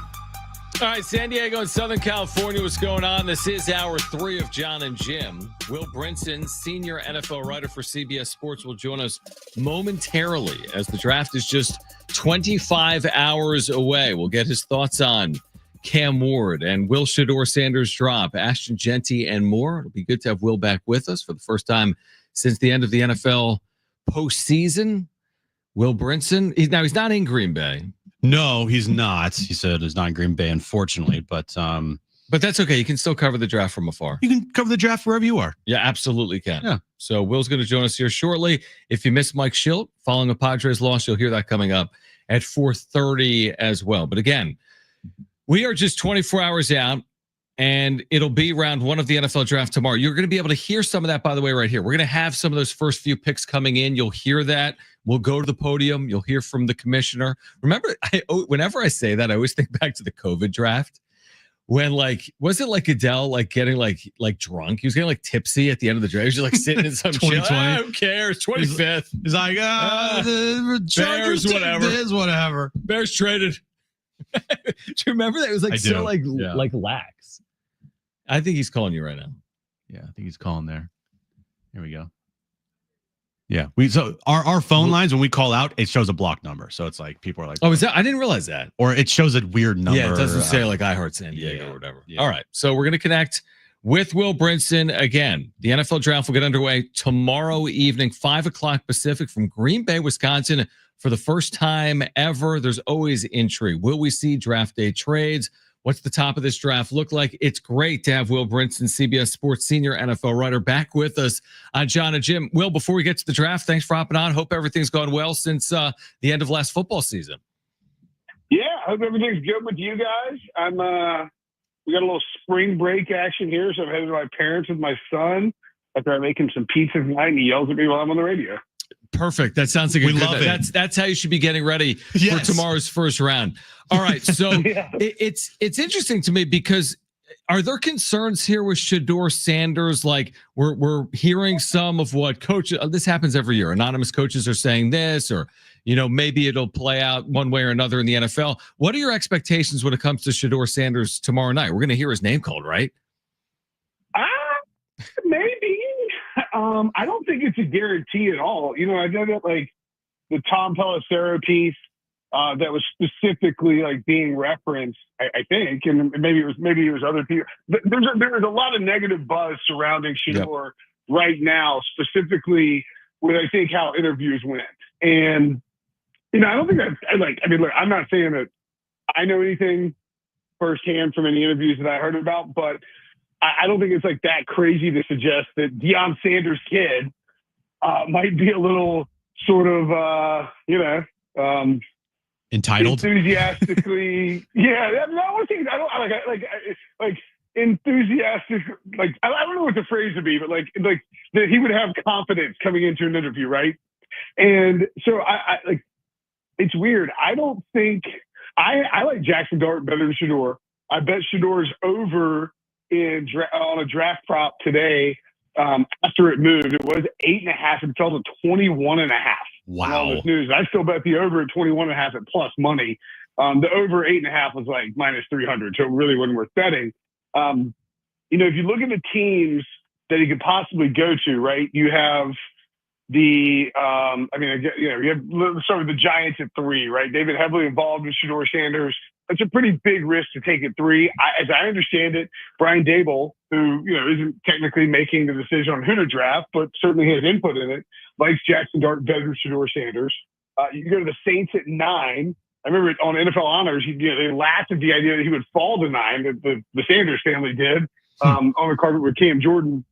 All right, San Diego and Southern California, what's going on? This is hour 3 of Jon and Jim. Will Brinson, senior NFL writer for CBS Sports, will join us momentarily as the draft is just 25 hours away. We'll get his thoughts on Cam Ward and Will Shador Sanders drop, Ashton Genty, and more. It'll be good to have Will back with us for the first time since the end of the NFL postseason. Will Brinson, he's not in Green Bay. No, he's not. He said he's not in Green Bay, unfortunately. But that's okay. You can still cover the draft from afar. You can cover the draft wherever you are. Yeah, absolutely can. Yeah. So Will's going to join us here shortly. If you missed Mike Shildt following a Padres loss, you'll hear that coming up at 4:30 as well. But again, we are just 24 hours out, and it'll be round 1 of the NFL draft tomorrow. You're going to be able to hear some of that, by the way, right here. We're going to have some of those first few picks coming in. You'll hear that. We'll go to the podium. You'll hear from the commissioner. Remember, whenever I say that, I always think back to the COVID draft when, was it like Goodell, getting like drunk? He was getting tipsy at the end of the draft. He was just sitting in some shit. Who cares? 25th. He's like, Bears, whatever. Whatever. Bears traded. Do you remember that? It was so lax. I think he's calling you right now. Yeah, I think he's calling there. Here we go. Yeah, so our phone lines, when we call out, it shows a block number. So it's like people are like, oh, is that? I didn't realize that. Or it shows a weird number. Yeah, it doesn't say iHeart San Diego or whatever. Yeah. All right, so we're going to connect with Will Brinson again. The NFL draft will get underway tomorrow evening, 5:00 Pacific from Green Bay, Wisconsin. For the first time ever, there's always intrigue. Will we see draft day trades? What's the top of this draft look like? It's great to have Will Brinson, CBS Sports senior NFL writer, back with us on Jon and Jim. Will, before we get to the draft, thanks for hopping on. Hope everything's gone well since the end of last football season. Yeah, I hope everything's good with you guys. We got a little spring break action here, so I'm headed to my parents with my son after I'm making some pizza tonight, and he yells at me while I'm on the radio. Perfect. That sounds like we love it. That's how you should be getting ready for tomorrow's first round. All right. So it's interesting to me because are there concerns here with Shador Sanders? We're hearing some of what coaches, this happens every year. Anonymous coaches are saying this, or, maybe it'll play out one way or another in the NFL. What are your expectations when it comes to Shador Sanders tomorrow night? We're going to hear his name called, right? Maybe. I don't think it's a guarantee at all. I did it the Tom Pelissero piece that was specifically being referenced, I think, and maybe it was other people. But there's a lot of negative buzz surrounding Shador right now, specifically with I think how interviews went. And I don't think look, I'm not saying that I know anything firsthand from any interviews that I heard about, but I don't think it's that crazy to suggest that Deion Sanders' kid might be a little sort of, entitled, enthusiastically. Enthusiastic. I don't know what the phrase would be, but that he would have confidence coming into an interview, right? And so I it's weird. I don't think I like Jackson Dart better than Shador. I bet Shador's over on a draft prop today after it moved. It was 8.5 and fell to 21.5. on all Wow. this news. I still bet the over at 21.5 at plus money. The over 8.5 was like minus 300, so it really wasn't worth betting. If you look at the teams that he could possibly go to, right? You have let's start with the Giants at 3, right? They've been heavily involved with Shedeur Sanders. That's a pretty big risk to take at 3. As I understand it, Brian Dable, who isn't technically making the decision on who to draft, but certainly has input in it, likes Jackson Dart better than Shedeur Sanders. You go to the Saints at 9. I remember on NFL Honors, they laughed at the idea that he would fall to 9, that the Sanders family did on the carpet with Cam Jordan.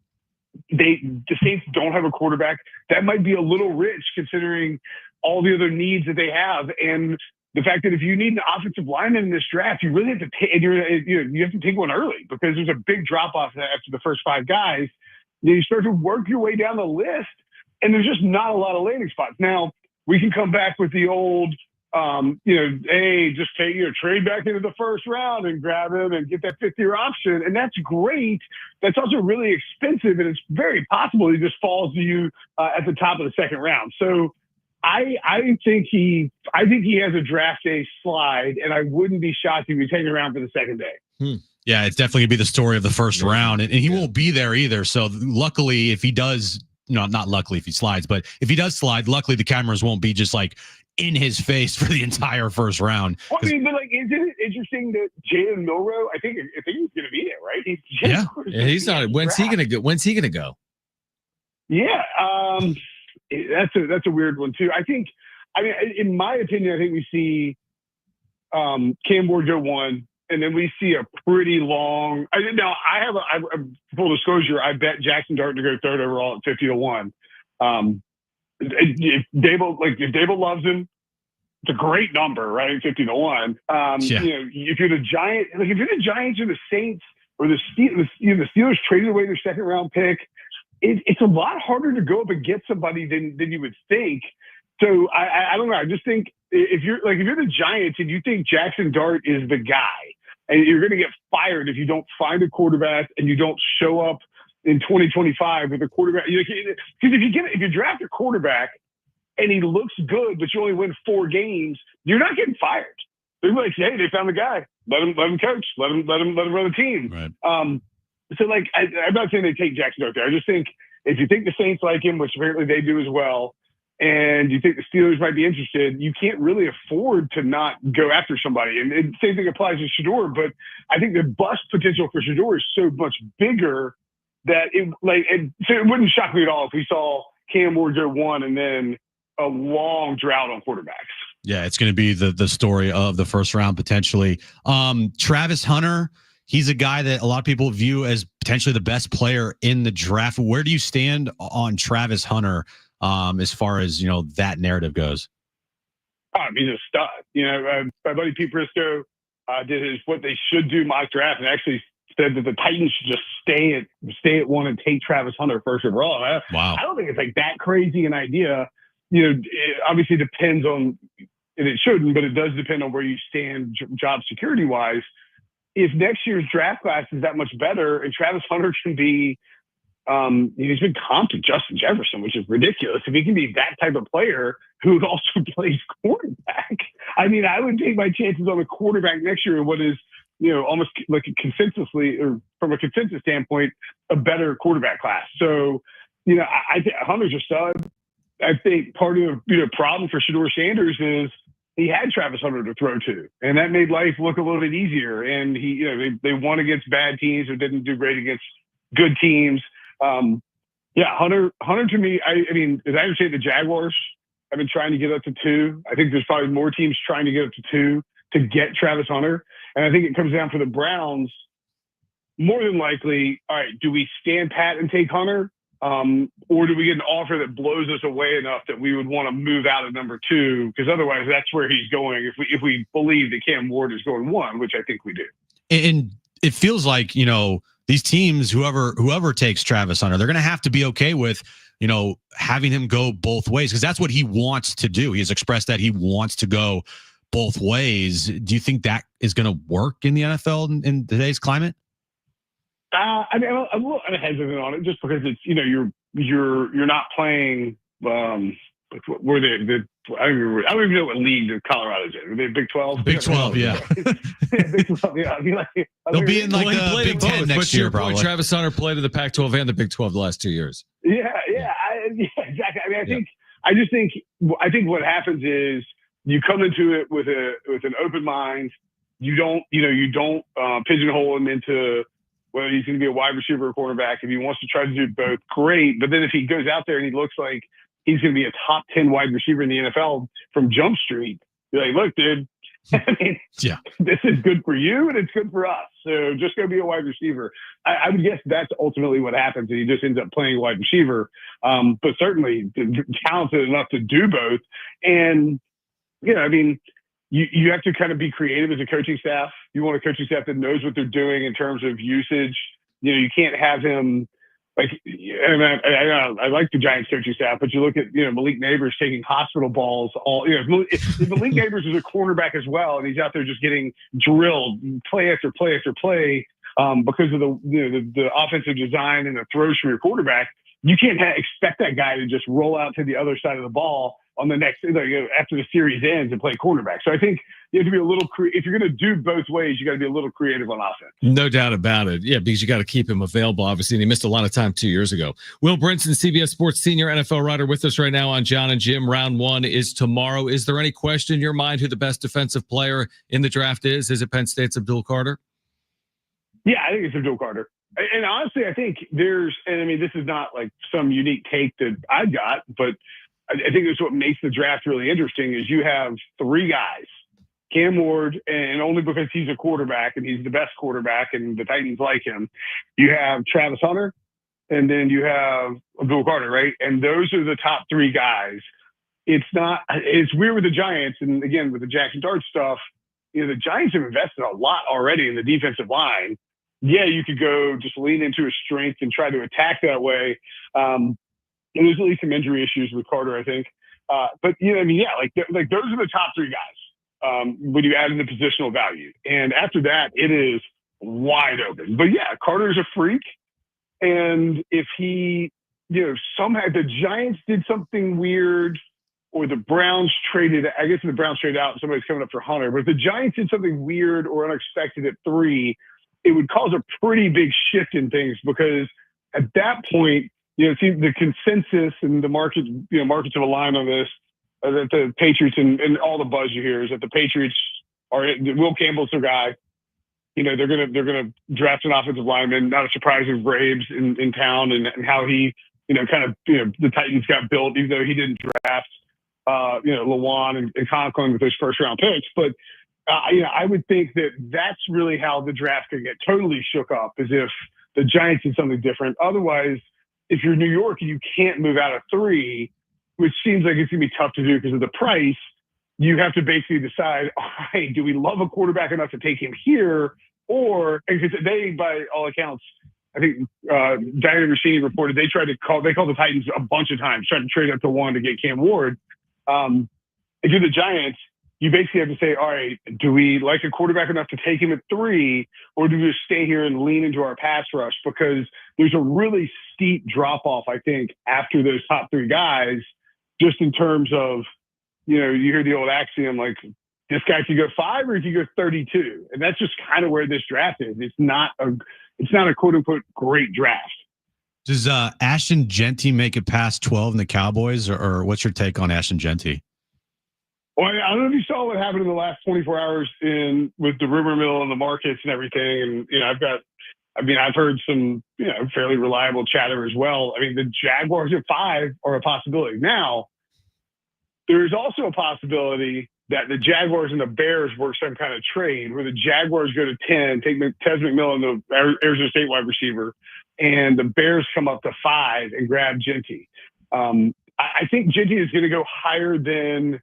The Saints don't have a quarterback. That might be a little rich considering all the other needs that they have, and the fact that if you need an offensive lineman in this draft, you really have to take. You have to take one early because there's a big drop off after the first 5 guys. You start to work your way down the list, and there's just not a lot of landing spots. Now we can come back with the old, hey, just trade back into the first round and grab him and get that 5th-year option. And that's great. That's also really expensive. And it's very possible he just falls to you at the top of the 2nd round. So I think he has a draft day slide, and I wouldn't be shocked if he taken around for the 2nd day. Yeah, it's definitely gonna be the story of the first round, and he won't be there either. So luckily, if he does, not luckily if he slides, but if he does slide, luckily the cameras won't be just like in his face for the entire first round. Well, but isn't it interesting that Jalen Milroe? I think he's going to be there, right? He's not. When's he gonna go? Yeah, that's a weird one too. In my opinion, I think we see Cam Ward go 1, and then we see a pretty long. Full disclosure, I bet Jackson Dart to go 3rd overall at 50-1. If Dable loves him, it's a great number, right? 50-1. If you're the Giants, or the Saints, or the Steelers traded away their 2nd round pick, it's a lot harder to go up and get somebody than you would think. So I don't know. I just think if you're the Giants and you think Jackson Dart is the guy, and you're going to get fired if you don't find a quarterback and you don't show up in 2025 with a quarterback. Because if you draft a quarterback and he looks good, but you only win 4 games, you're not getting fired. They're like, hey, they found the guy. Let him coach. Let him run the team. Right. So I'm not saying they take Jackson Dart there. I just think if you think the Saints like him, which apparently they do as well, and you think the Steelers might be interested, you can't really afford to not go after somebody. And the same thing applies to Shedeur, but I think the bust potential for Shedeur is so much bigger that so it wouldn't shock me at all if we saw Cam Ward go 1 and then a long drought on quarterbacks. Yeah, it's going to be the story of the first round potentially. Travis Hunter, he's a guy that a lot of people view as potentially the best player in the draft. Where do you stand on Travis Hunter as far as that narrative goes? He's a stud. My buddy Pete Briscoe did his what they should do mock draft and actually said that the Titans should just stay at 1 and take Travis Hunter 1st overall. Wow. I don't think it's like that crazy an idea. It obviously depends on, and it shouldn't, but it does depend on where you stand job security wise. If next year's draft class is that much better and Travis Hunter can be, he's been comped to Justin Jefferson, which is ridiculous. If he can be that type of player who also plays quarterback, I would take my chances on a quarterback next year in what is, almost like from a consensus standpoint, a better quarterback class. So, I think Hunter's a stud. I think part of the problem for Shedeur Sanders is he had Travis Hunter to throw to, and that made life look a little bit easier. And they won against bad teams or didn't do great against good teams. Hunter to me, as I understand, the Jaguars have been trying to get up to 2. I think there's probably more teams trying to get up to 2 to get Travis Hunter. And I think it comes down for the Browns, more than likely, all right, do we stand pat and take Hunter? Or do we get an offer that blows us away enough that we would want to move out of number 2? Because otherwise that's where he's going if we believe that Cam Ward is going 1, which I think we do. And it feels like, these teams, whoever takes Travis Hunter, they're going to have to be okay with, having him go both ways, because that's what he wants to do. He has expressed that he wants to go both ways. Do you think that is going to work in the NFL in today's climate? I'm a little hesitant on it just because it's, you're not playing, were they I don't even know what league Colorado's in. Were they Big 12? Big 12, yeah. Big 12, yeah. I mean, like, They'll be in like Well, he the played Big in 10 both, next but to year, your point, probably. Travis Hunter played in the Pac-12 and the Big 12 the last 2 years. yeah, exactly. I mean, I think what happens is you come into it with an open mind. You don't pigeonhole him into whether he's going to be a wide receiver or cornerback. If he wants to try to do both, great. But then if he goes out there and he looks like he's going to be a top 10 wide receiver in the NFL from Jump Street, you're like, look, dude, I mean, Yeah. this is good for you and it's good for us. So just go be a wide receiver. I would guess that's ultimately what happens, and he just ends up playing wide receiver. But certainly talented enough to do both. And, I mean, you have to kind of be creative as a coaching staff. You want a coaching staff that knows what they're doing in terms of usage. You can't have him like, I like the Giants coaching staff, but you look at, Malik Neighbors taking hospital balls if Malik Neighbors is a cornerback as well, and he's out there just getting drilled play after play after play because of the offensive design and the throws from your quarterback, you can't expect that guy to just roll out to the other side of the ball on the next, after the series ends and play cornerback. So I think you have to be a little, if you're going to do both ways, you got to be a little creative on offense. No doubt about it. Yeah, because you got to keep him available, obviously. And he missed a lot of time 2 years ago. Will Brinson, CBS Sports senior NFL writer, with us right now on Jon and Jim. Round 1 is tomorrow. Is there any question in your mind who the best defensive player in the draft is? Is it Penn State's Abdul Carter? Yeah, I think it's Abdul Carter. And honestly, I think this is not like some unique take that I got, but I think it's what makes the draft really interesting is you have 3 guys, Cam Ward, and only because he's a quarterback and he's the best quarterback and the Titans like him. You have Travis Hunter, and then you have Abdul Carter, right? And those are the top 3 guys. It's weird with the Giants, and again, with the Jackson Dart stuff, the Giants have invested a lot already in the defensive line. Yeah, you could go just lean into his strength and try to attack that way. And there's at least some injury issues with Carter, I think. But those are the top 3 guys when you add in the positional value. And after that, it is wide open. But yeah, Carter's a freak. And if he, somehow the Giants did something weird, or the Browns traded, I guess the Browns traded out and somebody's coming up for Hunter. But if the Giants did something weird or unexpected at 3, it would cause a pretty big shift in things, because at that point, the consensus and the market, markets have aligned on this, that the Patriots and all the buzz you hear is that the Patriots Will Campbell's their guy. They're gonna draft an offensive lineman. Not a surprise with Braves in town and how he, the Titans got built, even though he didn't draft, Lewan and Conklin with those first round picks. But I would think that that's really how the draft could get totally shook up, is if the Giants did something different. Otherwise, if you're New York and you can't move out of 3, which seems like it's going to be tough to do because of the price, you have to basically decide, all right, do we love a quarterback enough to take him here? Or, because they, by all accounts, I think Diana Rossini reported they called the Titans a bunch of times, trying to trade up to 1 to get Cam Ward. If you're the Giants, you basically have to say, all right, do we like a quarterback enough to take him at 3, or do we just stay here and lean into our pass rush? Because there's a really steep drop off, I think, after those top 3 guys, just in terms of, you hear the old axiom, like, this guy could go 5 or he could go 32. And that's just kind of where this draft is. It's not a quote unquote great draft. Does Ashton Genty make it past 12 in the Cowboys, or what's your take on Ashton Genty? Well, I don't know if you saw what happened in the last 24 hours with the rumor mill and the markets and everything. And, I've heard some, fairly reliable chatter as well. The Jaguars at 5 are a possibility. Now, there's also a possibility that the Jaguars and the Bears work some kind of trade where the Jaguars go to 10, take Tez McMillan, the Arizona State wide receiver, and the Bears come up to 5 and grab Genty. I think Genty is going to go higher than,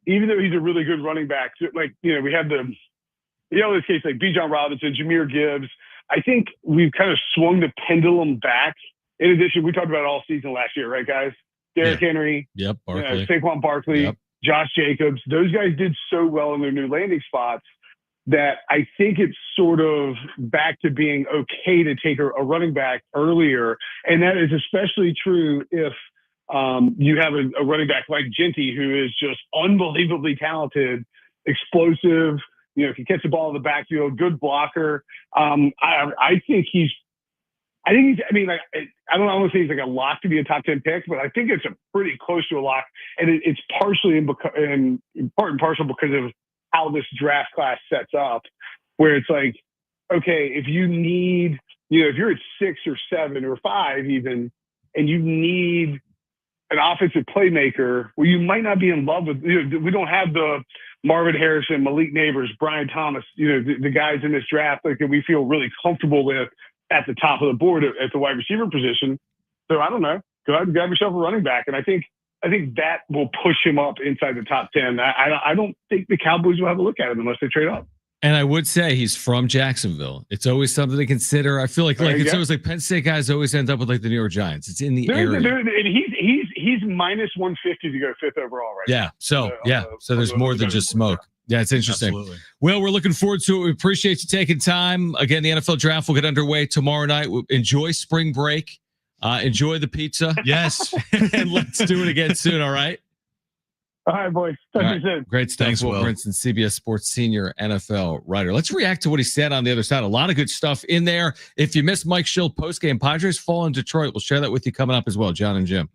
even though he's a really good running back. Like, we have this case like Bijan Robinson, Jahmyr Gibbs. I think we've kind of swung the pendulum back. In addition, we talked about it all season last year, right, guys? Derrick Henry, Barkley. Saquon Barkley, Josh Jacobs. Those guys did so well in their new landing spots that I think it's sort of back to being okay to take a running back earlier. And that is especially true if You have a running back like Ginty, who is just unbelievably talented, explosive, can catch the ball in the backfield, good blocker. I think he's, I mean, like, I don't want to say he's like a lock to be a top 10 pick, but I think it's a pretty close to a lock. And it's partially in part and parcel because of how this draft class sets up, where it's like, okay, if you need, if you're at 6 or 7 or 5 even, and you need an offensive playmaker, well, you might not be in love with, we don't have the Marvin Harrison, Malik Neighbors, Brian Thomas, the guys in this draft like that we feel really comfortable with at the top of the board at the wide receiver position. So I don't know. Go ahead and grab yourself a running back. And I think that will push him up inside the top 10. I don't think the Cowboys will have a look at him unless they trade up. And I would say he's from Jacksonville. It's always something to consider. I feel like it's always like Penn State guys always end up with like the New York Giants. It's in the area. And he's minus 150 to go 5th overall right now. So there's more than just smoke. Yeah, it's interesting. Absolutely. Well, we're looking forward to it. We appreciate you taking time. Again, the NFL draft will get underway tomorrow night. Enjoy spring break. Enjoy the pizza. Yes. And let's do it again soon. All right. All right, boys. Talk to you soon. Great stuff. Thanks, Will Will. Brinson, CBS Sports senior NFL writer. Let's react to what he said on the other side. A lot of good stuff in there. If you missed Mike Shildt postgame, Padres fall in Detroit. We'll share that with you coming up as well. Jon and Jim.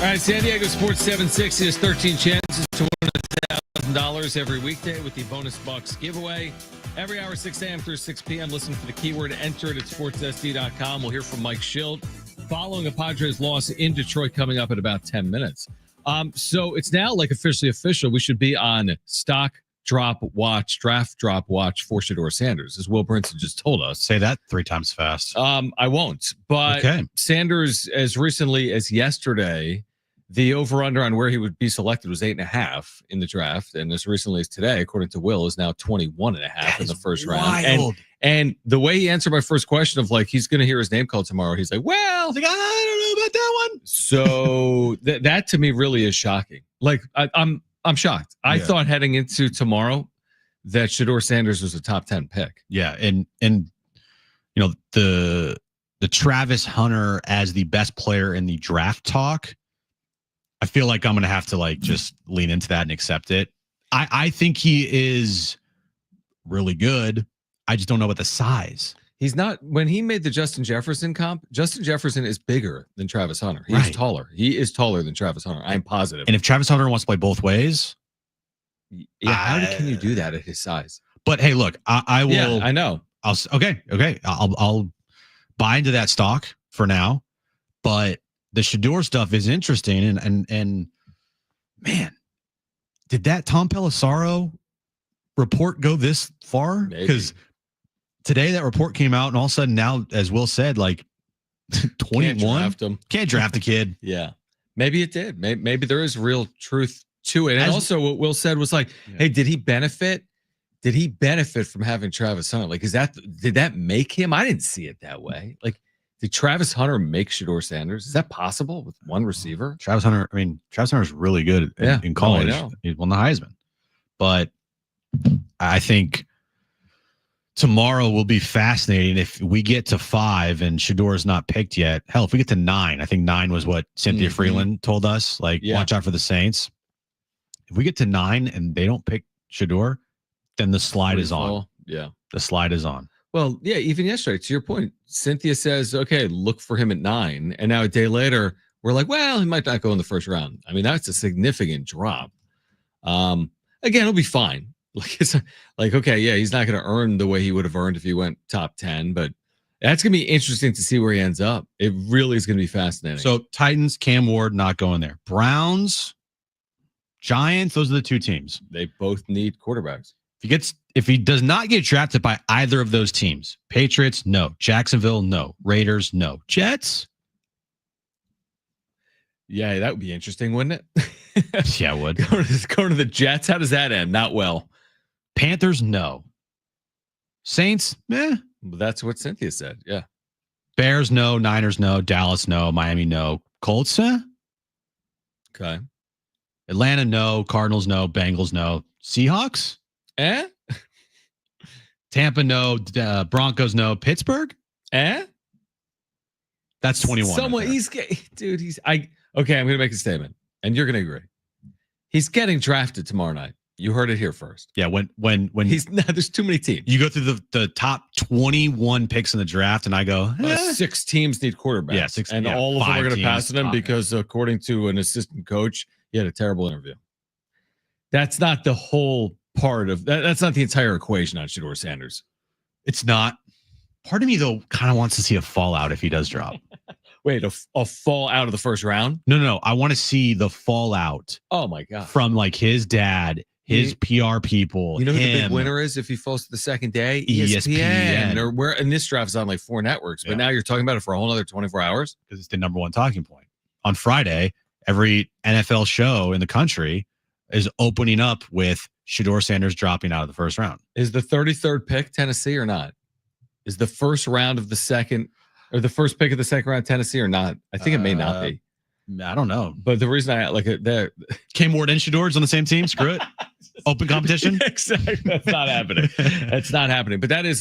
right, San Diego Sports 760 has 13 chances to win $1,000 every weekday with the Bonus Bucks giveaway. Every hour, 6 a.m. through 6 p.m. Listen for the keyword, enter it at sportssd.com. We'll hear from Mike Shildt following a Padres loss in Detroit coming up in about 10 minutes. So it's now like officially official. We should be on stock drop watch, draft drop watch for Shedeur Sanders, as Will Brinson just told us. Say that 3 times fast. I won't. But Okay. Sanders, as recently as yesterday, the over-under on where he would be selected was 8.5 in the draft. And as recently as today, according to Will, is now 21.5 in the first round. And the way he answered my first question of like, he's going to hear his name called tomorrow. He's like, well, I don't know about that one. So that to me really is shocking. Like I'm shocked. I thought heading into tomorrow that Shedeur Sanders was a top 10 pick. Yeah, and you know the Travis Hunter as the best player in the draft talk. I feel like I'm going to have to like just lean into that and accept it. I think he is really good. I just don't know about the size. He's not, when he made the Justin Jefferson comp, Justin Jefferson is bigger than Travis Hunter. He's taller. He is taller than Travis Hunter. I'm positive. And if Travis Hunter wants to play both ways, yeah, how can you do that at his size? But hey, look, I will. Yeah, I know. Okay. I'll buy into that stock for now. But the Shedeur stuff is interesting, and man, did that Tom Pelissero report go this far? Because today that report came out, and all of a sudden now, as Will said, like 21 can't draft the kid. Yeah, maybe it did. Maybe there is real truth to it. And also, what Will said was like, "Hey, did he benefit? Did he benefit from having Travis Hunter? Like, did that make him? I didn't see it that way. Like, did Travis Hunter make Shedeur Sanders? Is that possible with one receiver? Travis Hunter is really good in college. He won the Heisman, but I think tomorrow will be fascinating if we get to 5 and Shedeur is not picked yet. Hell, if we get to 9, I think 9 was what Cynthia Freeland told us. Like, watch out for the Saints. If we get to 9 and they don't pick Shedeur, then the slide is on. Yeah, the slide is on. Well, yeah, even yesterday, to your point, Cynthia says, okay, look for him at 9. And now a day later, we're like, well, he might not go in the first round. I mean, that's a significant drop. Again, it'll be fine. Like, it's like, okay, yeah, he's not going to earn the way he would have earned if he went top 10, but that's going to be interesting to see where he ends up. It really is going to be fascinating. So Titans, Cam Ward, not going there. Browns, Giants, those are the 2 teams. They both need quarterbacks. If he does not get drafted by either of those teams, Patriots, no. Jacksonville, no. Raiders, no. Jets? Yeah, that would be interesting, wouldn't it? Yeah, it would. Going to the Jets, how does that end? Not well. Panthers, no. Saints, meh. Well, that's what Cynthia said, yeah. Bears, no. Niners, no. Dallas, no. Miami, no. Colts, Okay. Atlanta, no. Cardinals, no. Bengals, no. Seahawks? Tampa, no. Broncos, no. Pittsburgh? That's 21. Someone okay, I'm gonna make a statement, and you're gonna agree. He's getting drafted tomorrow night. You heard it here first. Yeah, when there's too many teams. You go through the top 21 picks in the draft, and I go, 6 teams need quarterbacks. Yeah, 6, and all of them are gonna pass on him because according to an assistant coach, he had a terrible interview. That's not the whole part of that. That's not the entire equation on Shedeur Sanders. It's not. Part of me though kind of wants to see a fallout if he does drop. Wait, a fall out of the first round? No. I want to see the fallout. Oh my god! From like his dad, his PR people. You know who the big winner is if he falls to the second day? ESPN. Or where? And this draft's on like 4 networks, but now you're talking about it for a whole other 24 hours because it's the number 1 talking point. On Friday, every NFL show in the country is opening up with Shedeur Sanders dropping out of the first round. Is the 33rd pick Tennessee or not? Is the first round of the second or the first pick of the second round Tennessee or not? I think it may not be. I don't know. But the reason I like it there, Cam Ward and Shedeur on the same team. Screw it. Open competition. Exactly. That's not happening. That's not happening. But that is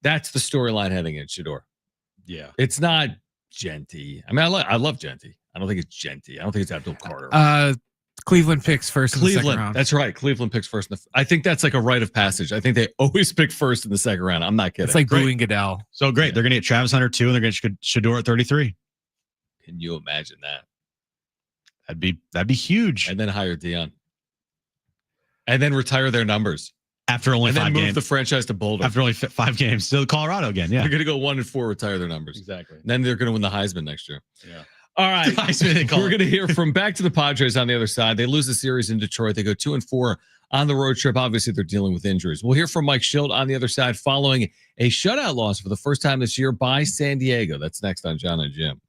that's the storyline heading in Shedeur. Yeah. It's not Genty. I mean, I love Genty. I don't think it's Genty. I don't think it's Abdul Carter. Cleveland picks first in the second round. That's right. Cleveland picks first. I think that's like a rite of passage. I think they always pick first in the second round. I'm not kidding. It's like booing Goodell. So great. They're going to get Travis Hunter 2, and they're going to get Shedeur at 33. Can you imagine that? That'd be huge. And then hire Dion. And then retire their numbers. After only And then 5 move games. the franchise to Boulder. After only 5 games. So Colorado again. Yeah. They're going to go 1-4, retire their numbers. Exactly. And then they're going to win the Heisman next year. Yeah. All right. Heisman, they call We're it. going to hear from back to the Padres on the other side. They lose the series in Detroit. They go 2-4 on the road trip. Obviously, they're dealing with injuries. We'll hear from Mike Shildt on the other side following a shutout loss for the first time this year by San Diego. That's next on Jon and Jim.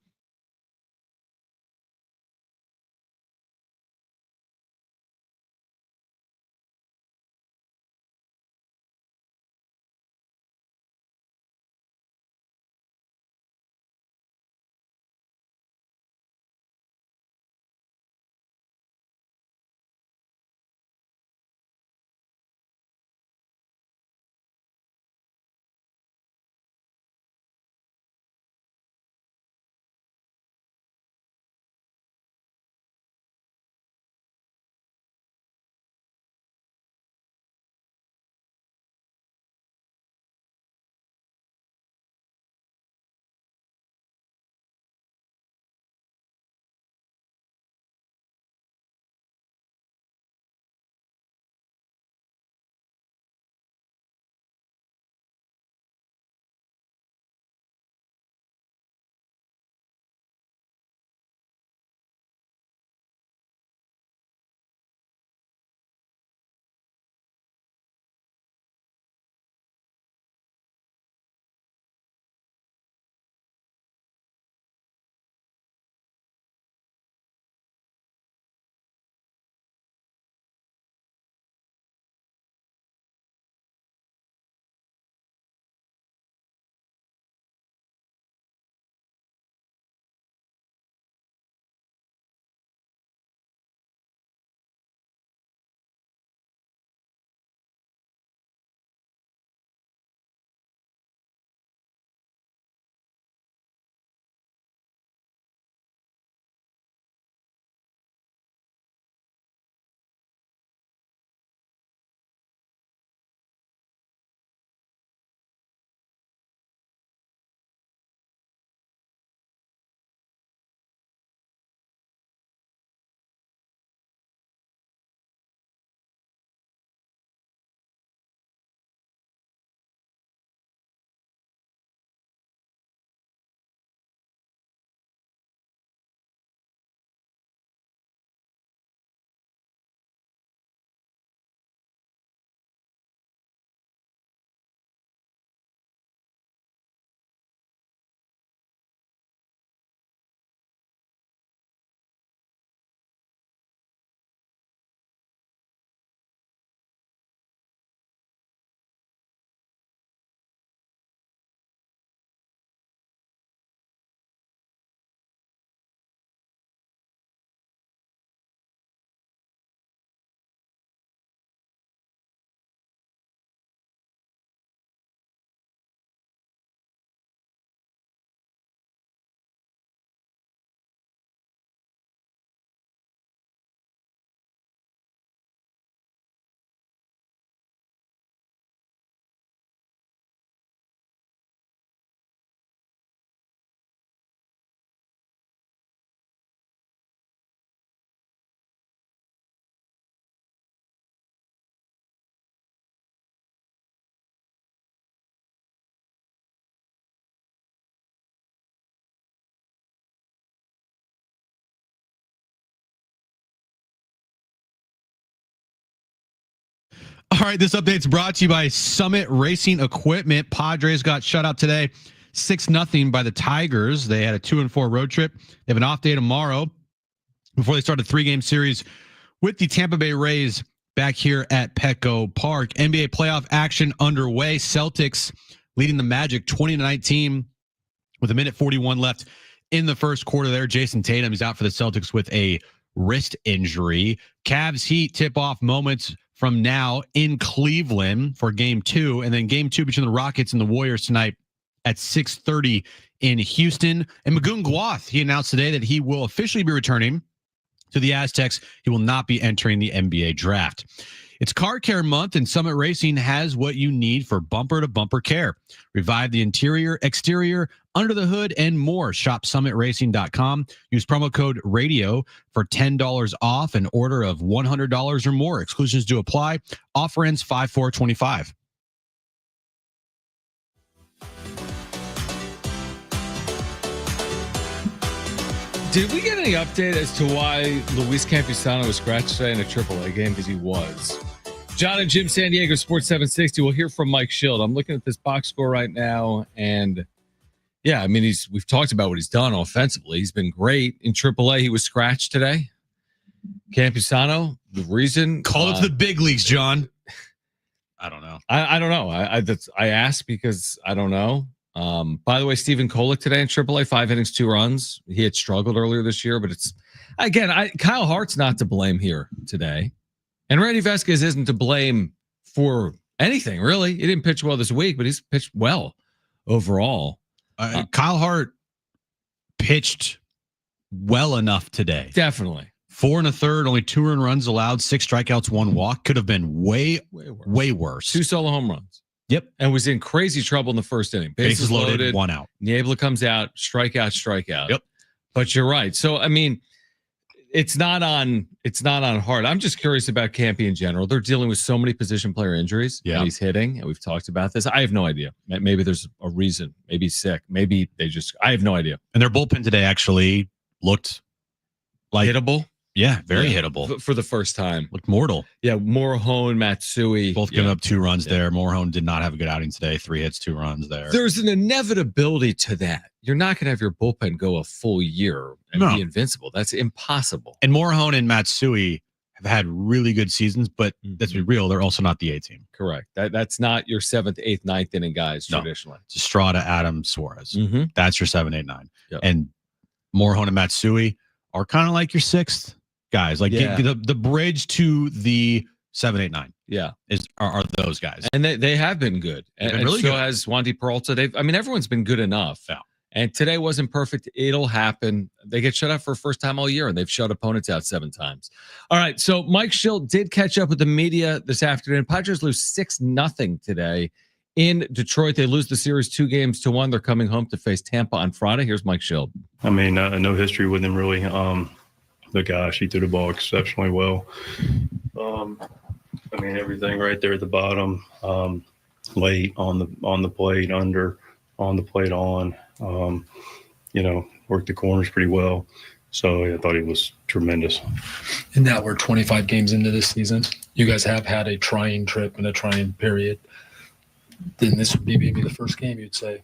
All right, this update's brought to you by Summit Racing Equipment. Padres got shut out today, 6-0 by the Tigers. They had a 2-4 road trip. They have an off day tomorrow before they start a 3-game series with the Tampa Bay Rays back here at Petco Park. NBA playoff action underway. Celtics leading the Magic 20-19 with 1:41 left in the first quarter there. Jason Tatum is out for the Celtics with a wrist injury. Cavs Heat tip off moments from now in Cleveland for game 2, and then game 2 between the Rockets and the Warriors tonight at 6:30 in Houston. And Magoon Gwath, he announced today that he will officially be returning to the Aztecs. He will not be entering the NBA draft. It's car care month, and Summit Racing has what you need for bumper-to-bumper care. Revive the interior, exterior, under the hood, and more. Shop summitracing.com. Use promo code RADIO for $10 off an order of $100 or more. Exclusions do apply. Offer ends 5/4/25. Did we get any update as to why Luis Campusano was scratched today in a AAA game? Because he was. Jon and Jim, San Diego Sports 760. We'll hear from Mike Shildt. I'm looking at this box score right now, and yeah, I mean, we've talked about what he's done offensively. He's been great in AAA. He was scratched today. Campusano, the reason. Call it to the big leagues, John. I don't know. I don't know. I asked because I don't know. By the way, Stephen Kolek today in AAA, 5 innings, 2 runs. He had struggled earlier this year, but it's again, Kyle Hart's not to blame here today, and Randy Vasquez isn't to blame for anything really. He didn't pitch well this week, but he's pitched well overall. Kyle Hart pitched well enough today. Definitely 4 1/3, only 2 earned runs allowed, 6 strikeouts, 1 walk. Could have been way worse. 2 solo home runs. Yep. And was in crazy trouble in the first inning. Bases loaded, 1 out. Niebla comes out, strikeout. Yep. But you're right. So, I mean, it's not on Hart. I'm just curious about Campy in general. They're dealing with so many position player injuries. Yeah. And he's hitting, and we've talked about this. I have no idea. Maybe there's a reason. Maybe he's sick. Maybe I have no idea. And their bullpen today actually looked like hittable. Yeah, very hittable. For the first time. Looked mortal. Yeah, Morihone, Matsui. Both giving up 2 runs there. Morihone did not have a good outing today. 3 hits, 2 runs there. There's an inevitability to that. You're not going to have your bullpen go a full year and be invincible. That's impossible. And Morihone and Matsui have had really good seasons, but let's be real, they're also not the A team. Correct. That's not your 7th, 8th, 9th inning guys traditionally. It's Estrada, Adams, Suarez. Mm-hmm. That's your 7, 8, 9. Yep. And Morihone and Matsui are kind of like your 6th guys. Like the bridge to the 7, 8, 9. Yeah, are those guys, and they have been good. And really so good. has Wandy Peralta. Everyone's been good enough. Yeah. And today wasn't perfect. It'll happen. They get shut out for the first time all year, and they've shut opponents out 7 times. All right. So Mike Shildt did catch up with the media this afternoon. Padres lose 6-0 today in Detroit. They lose the series 2-1. They're coming home to face Tampa on Friday. Here's Mike Shildt. I mean, no history with him really. But gosh, he threw the ball exceptionally well. I mean, everything right there at the bottom, late on the plate, under on the plate, on. Worked the corners pretty well. So I thought he was tremendous. And now we're 25 games into this season. You guys have had a trying trip and a trying period. Then this would be maybe the first game you'd say,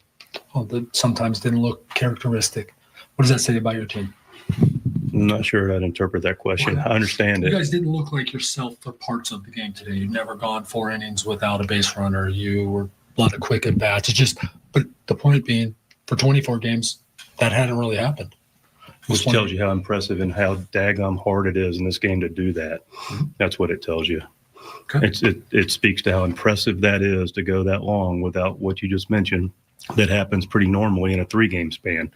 oh, that sometimes didn't look characteristic. What does that say about your team? I'm not sure I'd interpret that question. I understand it. You guys didn't look like yourself for parts of the game today. You've never gone 4 innings without a base runner. You were a lot of quick at bats. But the point being, for 24 games, that hadn't really happened. Which tells you how impressive and how daggum hard it is in this game to do that. Mm-hmm. That's what it tells you. Okay. It speaks to how impressive that is to go that long without what you just mentioned. That happens pretty normally in a 3-game span.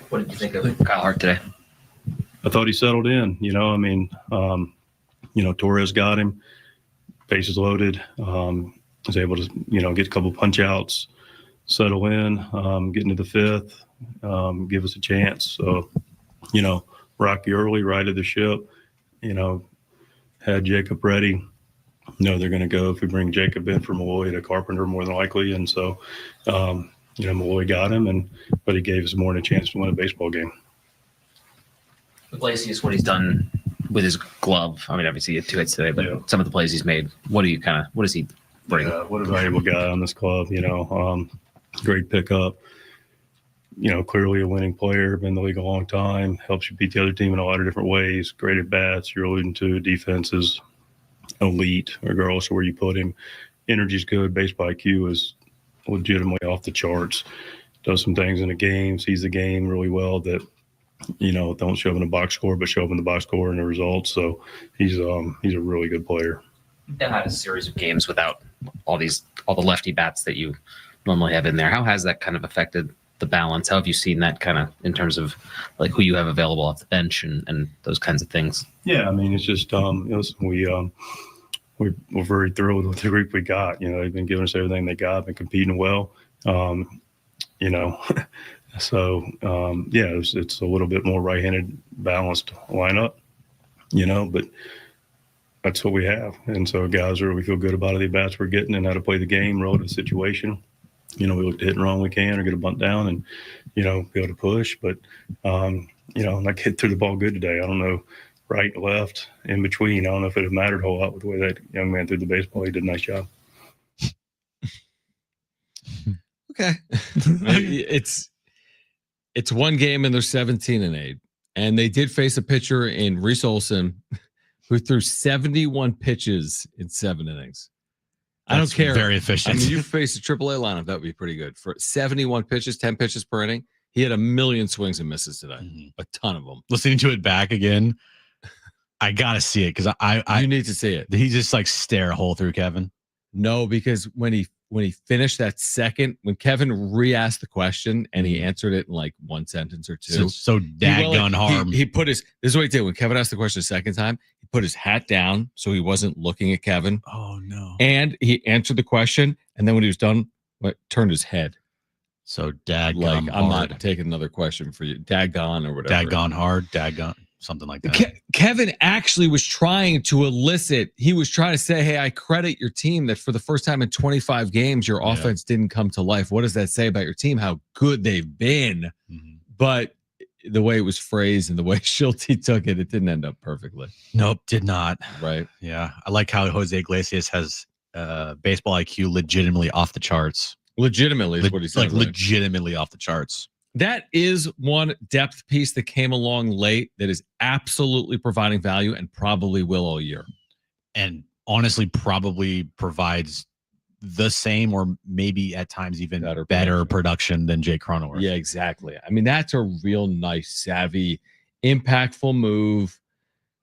What did you think of Kyle Hart today? I thought he settled in. Torres got him, bases loaded, was able to, get a couple punch outs, settle in, get into the 5th, give us a chance. So, Rocky early, righted the ship, had Jacob ready. They're going to go if we bring Jacob in for Malloy to Carpenter more than likely. And so, Malloy got him, but he gave us more than a chance to win a baseball game. The plays what he's done with his glove. I mean, obviously he had 2 hits today, but some of the plays he's made, what does he bring? What a valuable guy on this club, great pickup. Clearly a winning player, been in the league a long time, helps you beat the other team in a lot of different ways. Great at bats, you're alluding to. Defense is elite, regardless of where you put him. Energy's good. Baseball IQ is legitimately off the charts. Does some things in the game, sees the game really well that, don't show up in the box score, but show up in the box score and the results. So he's a really good player. They've had a series of games without all the lefty bats that you normally have in there. How has that kind of affected the balance? How have you seen that kind of in terms of like who you have available off the bench and those kinds of things? Yeah, I mean, it's just we're very thrilled with the group we got. You know, they've been giving us everything they got, been competing well. You know, so yeah, it's a little bit more right-handed balanced lineup. You know, but that's what we have, and so guys we feel good about the at-bats we're getting and how to play the game relative to the situation. You know, we look to hit and run when we can or get a bunt down and, you know, be able to push. But, you know, like hit through the ball good today. I don't know, right, left, in between. I don't know if it mattered a whole lot with the way that young man threw the baseball. He did a nice job. Okay. It's one game and they're 17-8. And they did face a pitcher in Reese Olson who threw 71 pitches in 7 innings. I don't care. Very efficient. I mean, you face a AAA lineup, that would be pretty good. For 71 pitches, 10 pitches per inning, he had a million swings and misses today. A ton of them. Listening to it back again, I gotta see it because I you need to see it. Did he just like stare a hole through Kevin? No, because when he finished that second, when Kevin re-asked the question and he answered it in like one sentence or two. So daggone harm. He put his, this is what he did. When Kevin asked the question the second time, he put his hat down so he wasn't looking at Kevin. Oh no. And he answered the question. And then when he was done, turned his head. So daggone like, I'm hard. not taking another question for you. Daggone or whatever. Daggone hard. Daggone. Something like that. Kevin actually was trying to elicit. He was trying to say, hey, I credit your team that for the first time in 25 games, your offense didn't come to life. What does that say about your team? How good they've been. But the way it was phrased and the way Shildt took it, it didn't end up perfectly. Nope, did not. Right. Yeah. I like how Jose Iglesias has baseball IQ legitimately off the charts. Legitimately is what he said. Like legitimately off the charts. That is one depth piece that came along late that is absolutely providing value and probably will all year. And honestly, probably provides the same or maybe at times even better production than Jake Cronenworth. Yeah, exactly. I mean, that's a real nice, savvy, impactful move.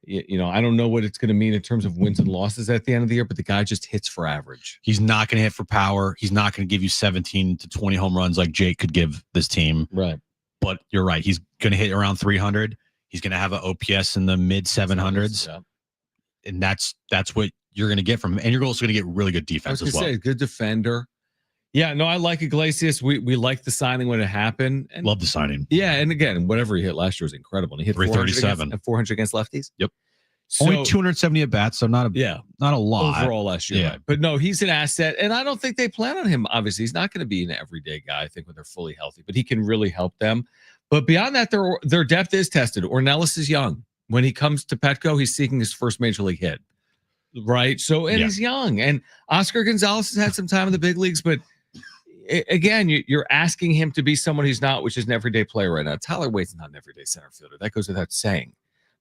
You know, I don't know what it's going to mean in terms of wins and losses at the end of the year, but the guy just hits for average. He's not going to hit for power. He's not going to give you 17 to 20 home runs like Jake could give this team. Right. But you're right. He's going to hit around 300. He's going to have an OPS in the mid 700s. Yeah. And that's what you're going to get from him. And you're also going to get really good defense as well. Say, good defender. Yeah, no, I like Iglesias. We liked the signing when it happened. And love the signing. Yeah, and again, whatever he hit last year was incredible. And he hit 337 and 400 against lefties. Yep. So, only 270 at bats, so not a lot overall last year. Yeah. Right? But no, he's an asset, and I don't think they plan on him. Obviously, he's not going to be an everyday guy. I think when they're fully healthy, but he can really help them. But beyond that, their depth is tested. Ornelas is young. When he comes to Petco, he's seeking his first major league hit. Right. So, and he's young. And Oscar Gonzalez has had some time in the big leagues, but again, you're asking him to be someone he's not, which is an everyday player right now. Tyler Wade's not an everyday center fielder. That goes without saying.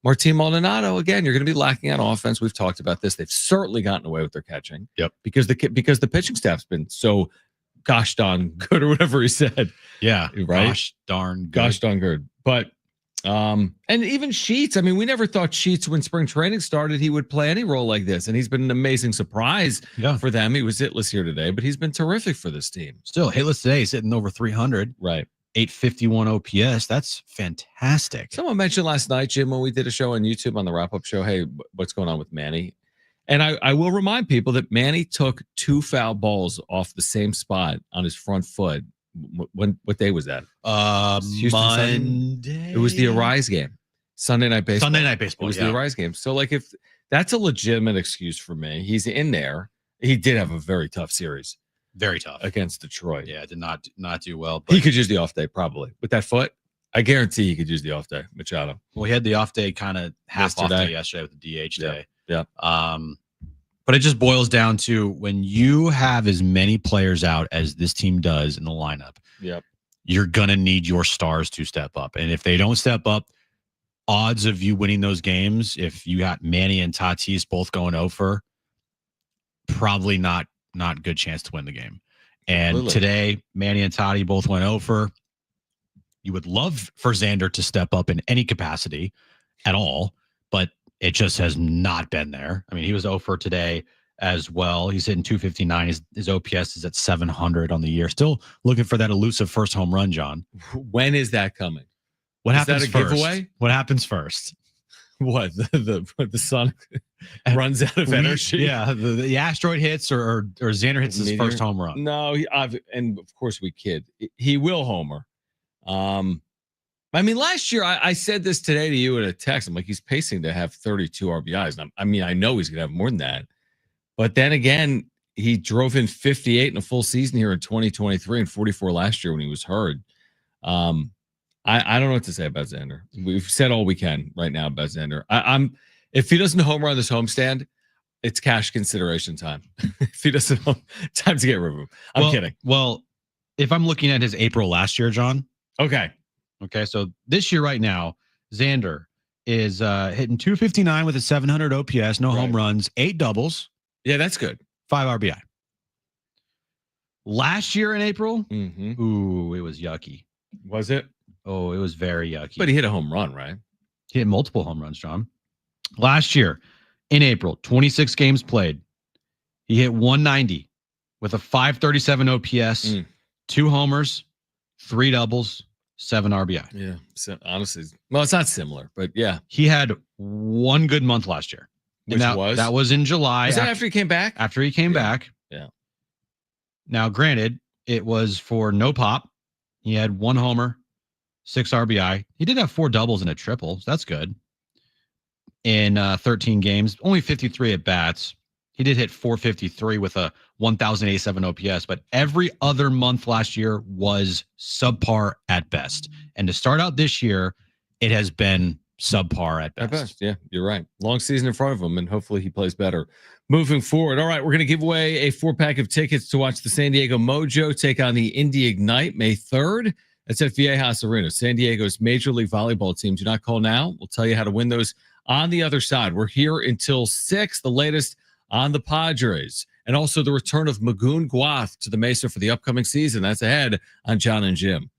Martin Maldonado, again, you're going to be lacking on offense. We've talked about this. They've certainly gotten away with their catching. Yep. Because the pitching staff's been so gosh darn good or whatever he said. Yeah. Right. Gosh darn good. Gosh darn good. But and even Sheets, I mean, we never thought Sheets when spring training started, he would play any role like this. And he's been an amazing surprise for them. He was hitless here today, but he's been terrific for this team. Still hitless today. He's hitting over 300. Right. 851 OPS. That's fantastic. Someone mentioned last night, Jim, when we did a show on YouTube on the wrap-up show, hey, what's going on with Manny? And I will remind people that Manny took 2 foul balls off the same spot on his front foot. What day was that? Monday. It was the Arise game. Sunday Night Baseball. Sunday Night Baseball. It was the Arise game. So, like, if that's a legitimate excuse for me, he's in there. He did have a very tough series. Very tough against Detroit. Yeah, did not do well. But he could use the off day probably with that foot. I guarantee he could use the off day. Machado. Well, he had the off day, kind of half off day yesterday with the DH day. Yeah. But it just boils down to when you have as many players out as this team does in the lineup. Yep. You're gonna need your stars to step up, and if they don't step up, odds of you winning those games, if you got Manny and Tatis both going over, probably not good chance to win the game. And today, Manny and Toddy both went over. You would love for Xander to step up in any capacity at all, but it just has not been there. I mean, he was over today as well. He's hitting 259. His OPS is at 700 on the year. Still looking for that elusive first home run, John. When is that coming? What Is happens that a first? giveaway? What happens first? What the sun runs out of energy? Yeah, the asteroid hits or Xander hits his Meteor? first home run. No, and of course we kid. He will homer. I mean, last year I said this today to you in a text. I'm like, he's pacing to have 32 RBIs. And I mean, I know he's gonna have more than that. But then again, he drove in 58 in a full season here in 2023 and 44 last year when he was hurt. I don't know what to say about Xander. We've said all we can right now about Xander. I'm if he doesn't homer on this homestand, it's cash consideration time. If he doesn't, time to get rid of him. I'm kidding. Well, if I'm looking at his April last year, John. Okay. So this year right now, Xander is hitting 259 with a 700 OPS, no home runs, 8 doubles. Yeah, that's good. 5 RBI. Last year in April, Mm-hmm. ooh, it was yucky. Was it? Oh, it was very yucky. But he hit a home run, right? He hit multiple home runs, John. Last year in April, 26 games played. He hit 190 with a 537 OPS, 2 homers, 3 doubles, 7 RBI. Yeah. So honestly, well, it's not similar, but yeah. He had 1 good month last year. Which was? That was in July. Was that after he came back? After he came back. Yeah. Now, granted, it was for no pop. He had 1 homer, 6 RBI. He did have 4 doubles and a triple. So that's good. In 13 games, only 53 at bats. He did hit 453 with a 1,087 OPS, but every other month last year was subpar at best. And to start out this year, it has been subpar at best. Yeah, you're right. Long season in front of him, and hopefully he plays better moving forward. All right, we're going to give away a 4-pack of tickets to watch the San Diego Mojo take on the Indy Ignite May 3rd. That's at Viejas Arena. San Diego's Major League Volleyball team. Do not call now. We'll tell you how to win those on the other side. We're here until 6, the latest on the Padres, and also the return of Magoon Guath to the Mesa for the upcoming season. That's ahead on Jon and Jim.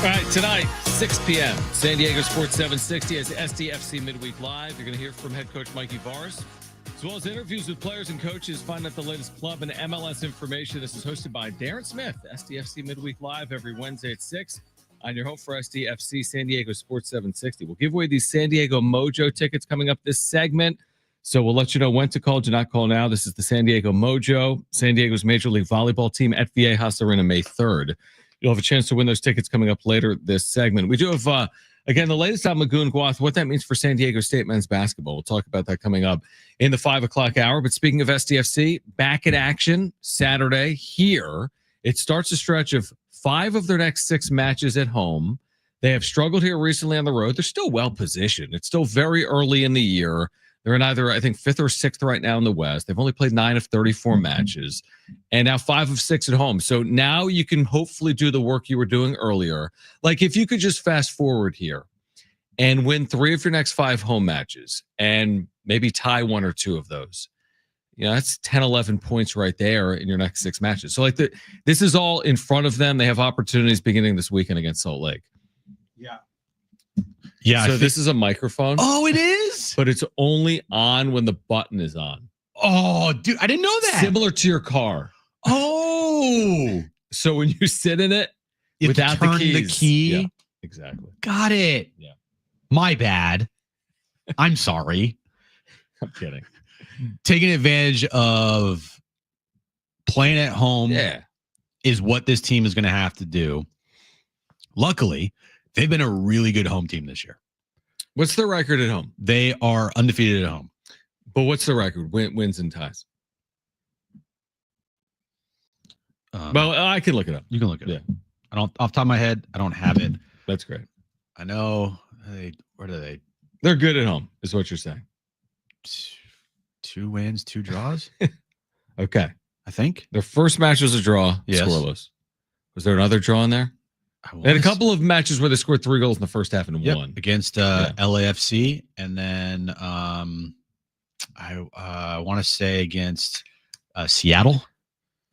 All right, tonight, 6 p.m., San Diego Sports 760 as SDFC Midweek Live. You're going to hear from head coach Mikey Vars, as well as interviews with players and coaches. Find out the latest club and MLS information. This is hosted by Darren Smith, SDFC Midweek Live every Wednesday at 6 on your home for SDFC San Diego Sports 760. We'll give away these San Diego Mojo tickets coming up this segment. So we'll let you know when to call. Do not call now. This is the San Diego Mojo, San Diego's Major League Volleyball team at Viejas Arena May 3rd. You'll have a chance to win those tickets coming up later this segment. We do have, again, the latest on Magoon Guath, what that means for San Diego State men's basketball. We'll talk about that coming up in the 5 o'clock hour. But speaking of SDFC, back in action Saturday here. It starts a stretch of 5 of their next 6 matches at home. They have struggled here recently on the road. They're still well positioned. It's still very early in the year. They're in either, I think, 5th or 6th right now in the West. They've only played 9 of 34 matches and now 5 of 6 at home. So now you can hopefully do the work you were doing earlier. Like if you could just fast forward here and win 3 of your next 5 home matches and maybe tie 1 or 2 of those, you know, that's 10, 11 points right there in your next 6 matches. So like this is all in front of them. They have opportunities beginning this weekend against Salt Lake. Yeah. So this is a microphone. Oh, it is? But it's only on when the button is on. Oh, dude, I didn't know that. Similar to your car. Oh. So when you sit in it You have to without turn the the keys. key. Yeah, exactly. Got it. Yeah. My bad. I'm sorry. I'm kidding. Taking advantage of playing at home is what this team is going to have to do. Luckily, they've been a really good home team this year. What's the record at home? They are undefeated at home. But what's the record? Wins and ties. Well, I can look it up. You can look it up. I don't, off the top of my head, I don't have it. That's great. I know. Where do they? They're good at home, is what you're saying. 2 wins, 2 draws. Okay. I think Their first match was a draw, Yes. scoreless. Was there another draw in there? They had a couple of matches where they scored 3 goals in the first half and won. against LAFC, and then I want to say against Seattle.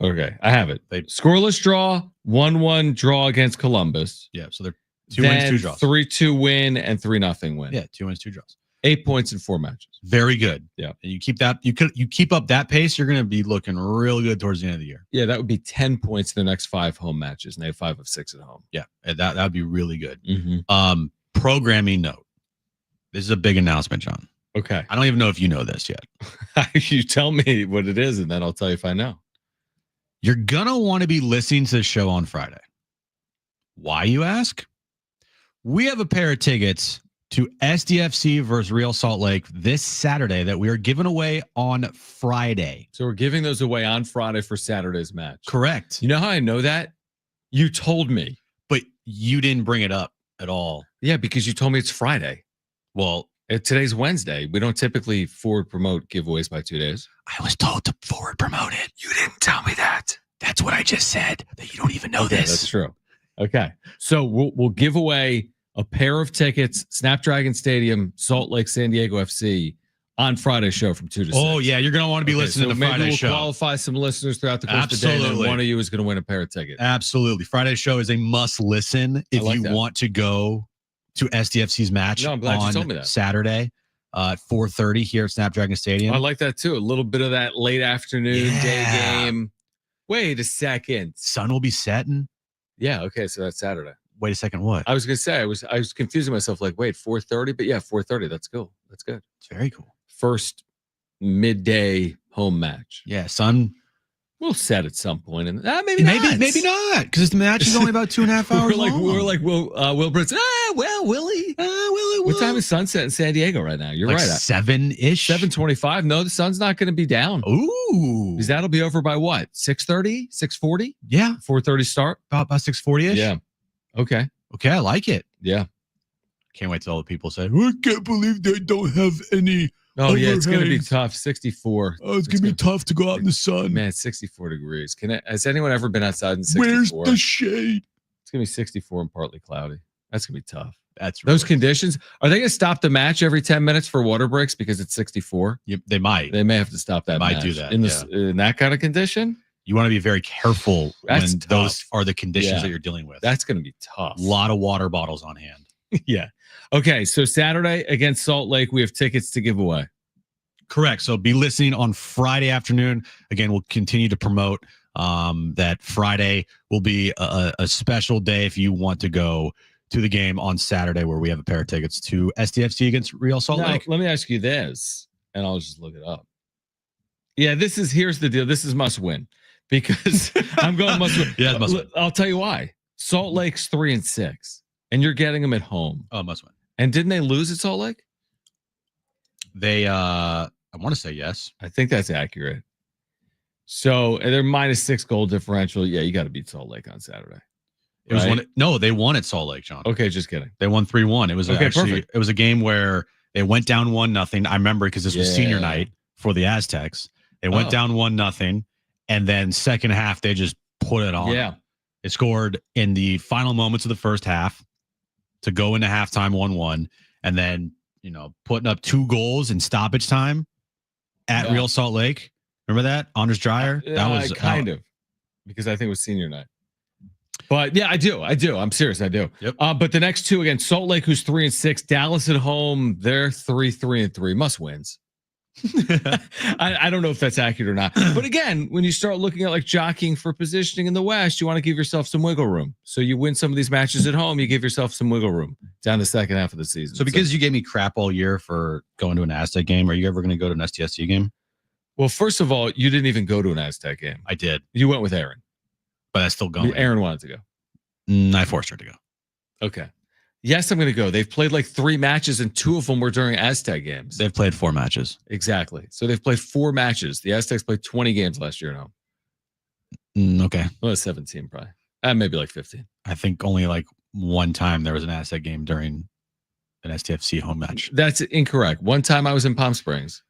Okay, I have it. They scoreless draw, 1-1 draw against Columbus. Yeah, so they're 2 wins, 2 draws. 3-2 win and 3-0 win. Yeah, 2 wins, 2 draws. 8 points in 4 matches. Very good. Yeah. And you keep that, you keep up that pace, you're going to be looking real good towards the end of the year. Yeah, that would be 10 points in the next 5 home matches, and they have 5 of 6 at home. Yeah, and that would be really good. Mm-hmm. Programming note. This is a big announcement, John. Okay. I don't even know if you know this yet. You tell me what it is, and then I'll tell you if I know. You're going to want to be listening to the show on Friday. Why, you ask? We have a pair of tickets to SDFC versus Real Salt Lake this Saturday that we are giving away on Friday. So we're giving those away on Friday for Saturday's match. Correct. You know how I know that? You told me. But you didn't bring it up at all. Yeah, because you told me it's Friday. Well, today's Wednesday. We don't typically forward promote giveaways by 2 days. I was told to forward promote it. You didn't tell me that. That's what I just said, that you don't even know this. That's true. Okay. So we'll give away a pair of tickets, Snapdragon Stadium, Salt Lake, San Diego FC on Friday's show from 2 to 6. Oh, yeah. You're going to want to be listening to maybe Friday's we'll show. Qualify some listeners throughout the course of the day, and then one of you is going to win a pair of tickets. Absolutely. Friday's show is a must listen if like you that. want to go to SDFC's match No, I'm glad you told me on that. Saturday at 4:30 here at Snapdragon Stadium. I like that too. A little bit of that late afternoon day game. Wait a second. Sun will be setting. Yeah. Okay. So that's Saturday. Wait a second. What? I was gonna say I was confusing myself. Like, wait, 4:30, but yeah, 4:30. That's cool. That's good. It's very cool. First midday home match. Yeah, Sun. We'll set at some point, and maybe not, because the match is only about 2.5 hours long. We're like Will Brinson. Willie. What time is sunset in San Diego right now? You're like right. 7-ish. 7:25. No, the sun's not going to be down. Ooh. Because that'll be over by what? 6:30, 6:40. Yeah. 4:30 start. About 6:40ish. Yeah. Okay. Okay, I like it. Yeah. Can't wait till all the people say, I can't believe they don't have any. Oh, yeah, it's going to be overhangs. tough. 64. Oh, it's going to be tough to go out in the sun. Man, it's 64 degrees. Has anyone ever been outside in 64? Where's the shade? It's going to be 64 and partly cloudy. That's going to be tough. That's Those really conditions. Are they going to stop the match every 10 minutes for water breaks because it's 64? They might. They may have to stop that Might match. do that, In that kind of condition? you want to be very careful That's when tough. those are the conditions Yeah. that you're dealing with. That's going to be tough. a lot of water bottles on hand. Yeah. Okay. So Saturday against Salt Lake, we have tickets to give away. Correct. So be listening on Friday afternoon. Again, we'll continue to promote that Friday will be a special day if you want to go to the game on Saturday, where we have a pair of tickets to SDFC against Real Salt Now, Lake. let me ask you this, and I'll just look it up. Yeah, here's the deal. This is must win because I'm going must win. Yeah, must win. I'll tell you why. Salt Lake's 3-6, and you're getting them at home. Oh, must win. And didn't they lose at Salt Lake? They, I want to say yes. I think that's accurate. So they're -6 goal differential. Yeah, you got to beat Salt Lake on Saturday. It was Right? one. No, they won at Salt Lake, John. Okay, just kidding. They won 3-1. It was Okay, actually perfect. it was a game where they went down 1-0. I remember because this was senior Yeah. night for the Aztecs. They went Oh. down 1-0, and then second half they just put it on. Yeah. They scored in the final moments of the first half to go into halftime 1-1, and then putting up 2 goals in stoppage time at Yeah. Real Salt Lake. Remember that? Anders Dreyer? That was kind of, because I think it was senior night. But yeah, I do. I'm serious. I do. Yep. But the next two against Salt Lake, who's 3-6, Dallas at home, they're 3-3 must wins. I don't know if that's accurate or not. But again, when you start looking at like jockeying for positioning in the West, you want to give yourself some wiggle room. So you win some of these matches at home, you give yourself some wiggle room down the second half of the season. So because you gave me crap all year for going to an Aztec game, are you ever going to go to an SDFC game? Well, first of all, you didn't even go to an Aztec game. I did, You went with Aaron. but that's still going. Aaron wanted to go. I forced her to go. Okay. Yes, I'm going to go. They've played like 3 matches, and 2 of them were during Aztec games. They've played 4 matches. Exactly. So they've played 4 matches. The Aztecs played 20 games last year. No, Okay. well, 17 probably. Maybe like 15. I think only like one time there was an Aztec game during an SDFC home match. That's incorrect. One time I was in Palm Springs.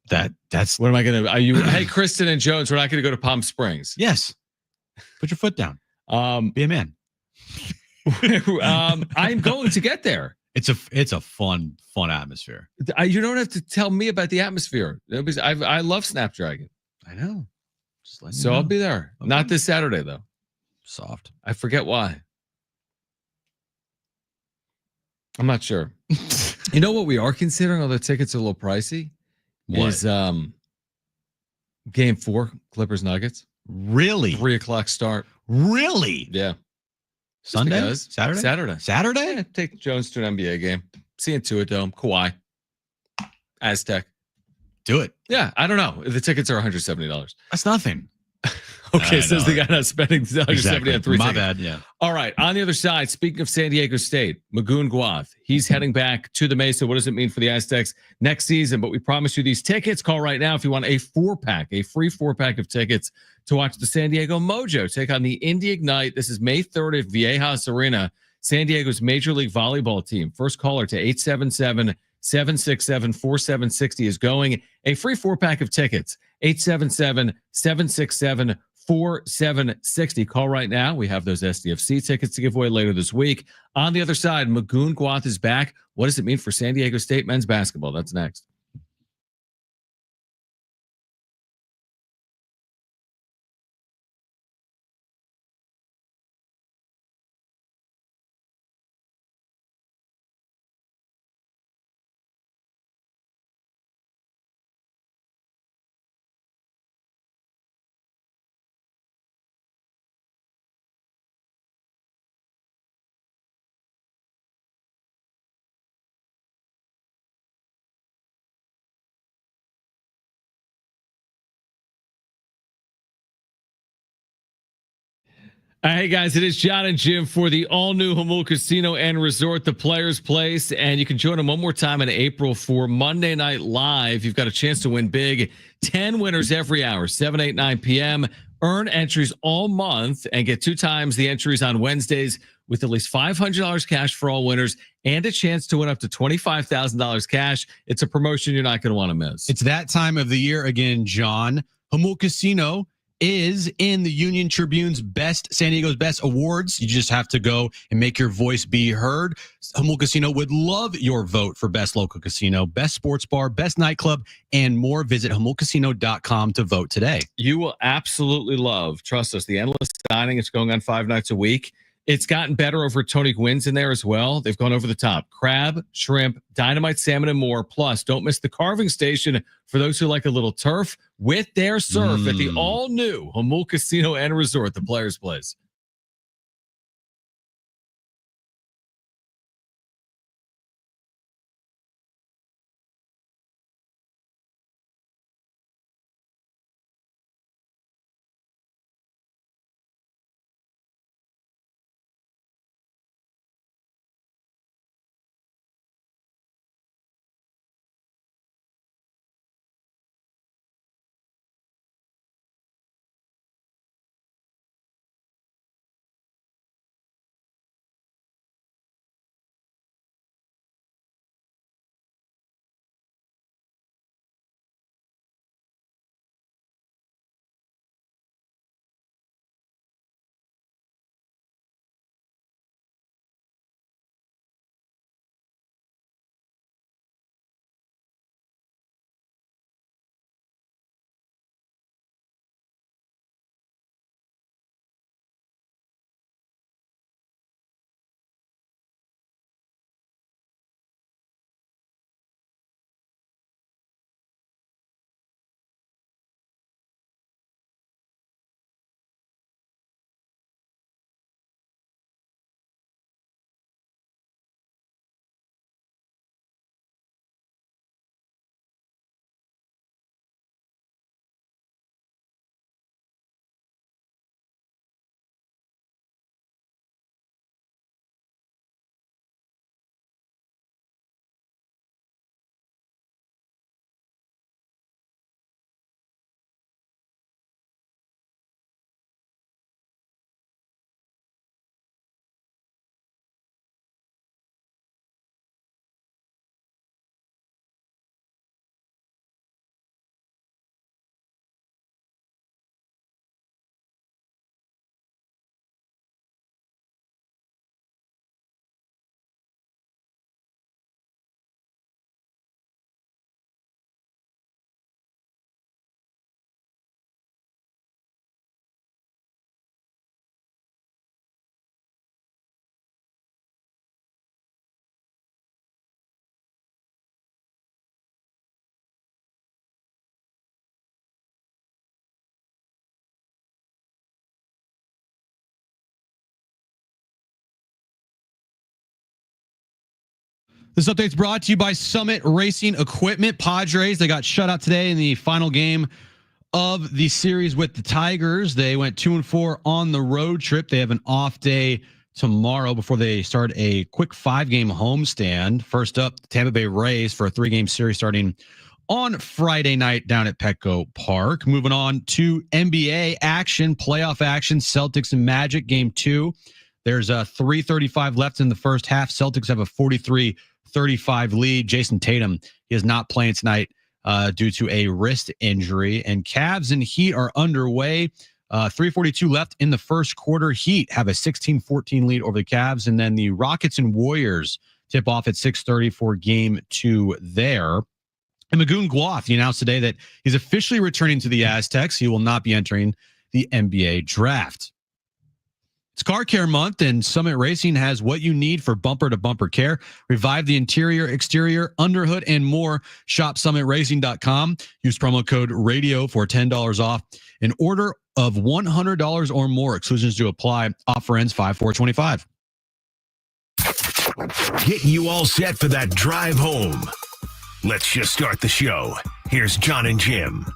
That's What am I going to? Are you? Hey, Kristen and Jones, we're not going to go to Palm Springs. yes. Put your foot down. Be a man. I'm going to get there. It's a fun atmosphere. You don't have to tell me about the atmosphere. Because I love Snapdragon. I know. Just letting you So I'll know. be there. Okay. Not this Saturday though. Soft. I forget why. I'm not sure. You know what we are considering, although tickets are a little pricey, What? is game 4, Clippers Nuggets. Really? 3:00 start. Really? Yeah. Sunday? because. Saturday? Saturday. Saturday? Yeah, take Jones to an NBA game. Seeing to it Dome. Kawhi. Aztec. Do it. Yeah, I don't know. The tickets are $170. That's nothing. Okay, I says know. the guy not spending $170 on 3 My tickets. bad. Yeah. All right. On the other side, speaking of San Diego State, Magoon Guath, he's heading back to the Mesa. What does it mean for the Aztecs next season? But we promise you these tickets. Call right now if you want a 4-pack, a free 4-pack of tickets to watch the San Diego Mojo take on the Indy Ignite. This is May 3rd at Viejas Arena, San Diego's Major League Volleyball team. First caller to 877-767-4760 is going. A free 4-pack of tickets, 877-767-4760. Call right now. We have those SDFC tickets to give away later this week. On the other side, Magoon Guath is back. What does it mean for San Diego State men's basketball? That's next. Hey guys, it is Jon and Jim for the all-new Jamul Casino and Resort, the Players Place, and you can join them one more time in April for Monday Night Live. You've got a chance to win big. 10 winners every hour, 7, 8, 9 p.m. Earn entries all month and get 2 times the entries on Wednesdays with at least $500 cash for all winners and a chance to win up to $25,000 cash. It's a promotion you're not going to want to miss. It's that time of the year again, John. Jamul Casino is in the Union Tribune's San Diego's Best Awards. You just have to go and make your voice be heard. Humboldt Casino would love your vote for Best Local Casino, Best Sports Bar, Best Nightclub, and more. Visit HumboldtCasino.com to vote today. You will absolutely love, trust us, the endless dining. It's going on 5 nights a week. It's gotten better over Tony Gwynn's in there as well. They've gone over the top. Crab, shrimp, dynamite salmon, and more. Plus, don't miss the carving station for those who like a little turf with their surf at the all-new Humboldt Casino and Resort, the Players' Place. This update's brought to you by Summit Racing Equipment. Padres, they got shut out today in the final game of the series with the Tigers. They went 2-4 on the road trip. They have an off day tomorrow before they start a quick 5-game homestand. First up, the Tampa Bay Rays for a 3-game series starting on Friday night down at Petco Park. Moving on to NBA action, playoff action, Celtics and Magic game 2. There's a 3:35 left in the first half. Celtics have a 43-35 lead. Jason Tatum, he is not playing tonight due to a wrist injury. And Cavs and Heat are underway. 3:42 left in the first quarter. Heat have a 16-14 lead over the Cavs. And then the Rockets and Warriors tip off at 6:30 for game 2 there. And Magoon Guath, he announced today that he's officially returning to the Aztecs. He will not be entering the NBA draft. It's Car Care Month, and Summit Racing has what you need for bumper-to-bumper care. Revive the interior, exterior, underhood, and more. Shop summitracing.com. Use promo code RADIO for $10 off. An order of $100 or more. Exclusions do apply. Offer ends 5/4/25. Getting you all set for that drive home. Let's just start the show. Here's Jon and Jim.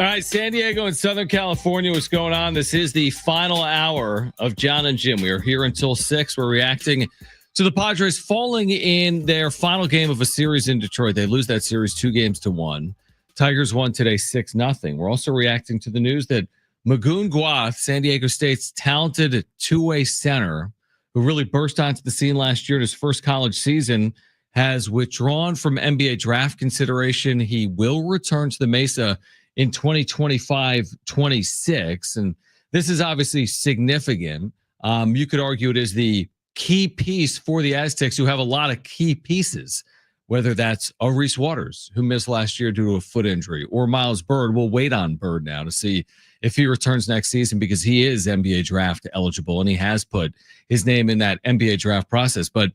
All right, San Diego and Southern California, what's going on? This is the final hour of Jon and Jim. We are here until 6. We're reacting to the Padres falling in their final game of a series in Detroit. They lose that series 2-1. Tigers won today 6-0. We're also reacting to the news that Magoon Guath, San Diego State's talented two-way center, who really burst onto the scene last year in his first college season, has withdrawn from NBA draft consideration. He will return to the Mesa in 2025-26. And this is obviously significant. You could argue it is the key piece for the Aztecs, who have a lot of key pieces, whether that's a Reese Waters, who missed last year due to a foot injury, or Miles Bird. We'll wait on Bird now to see if he returns next season, because he is NBA draft eligible and he has put his name in that NBA draft process. But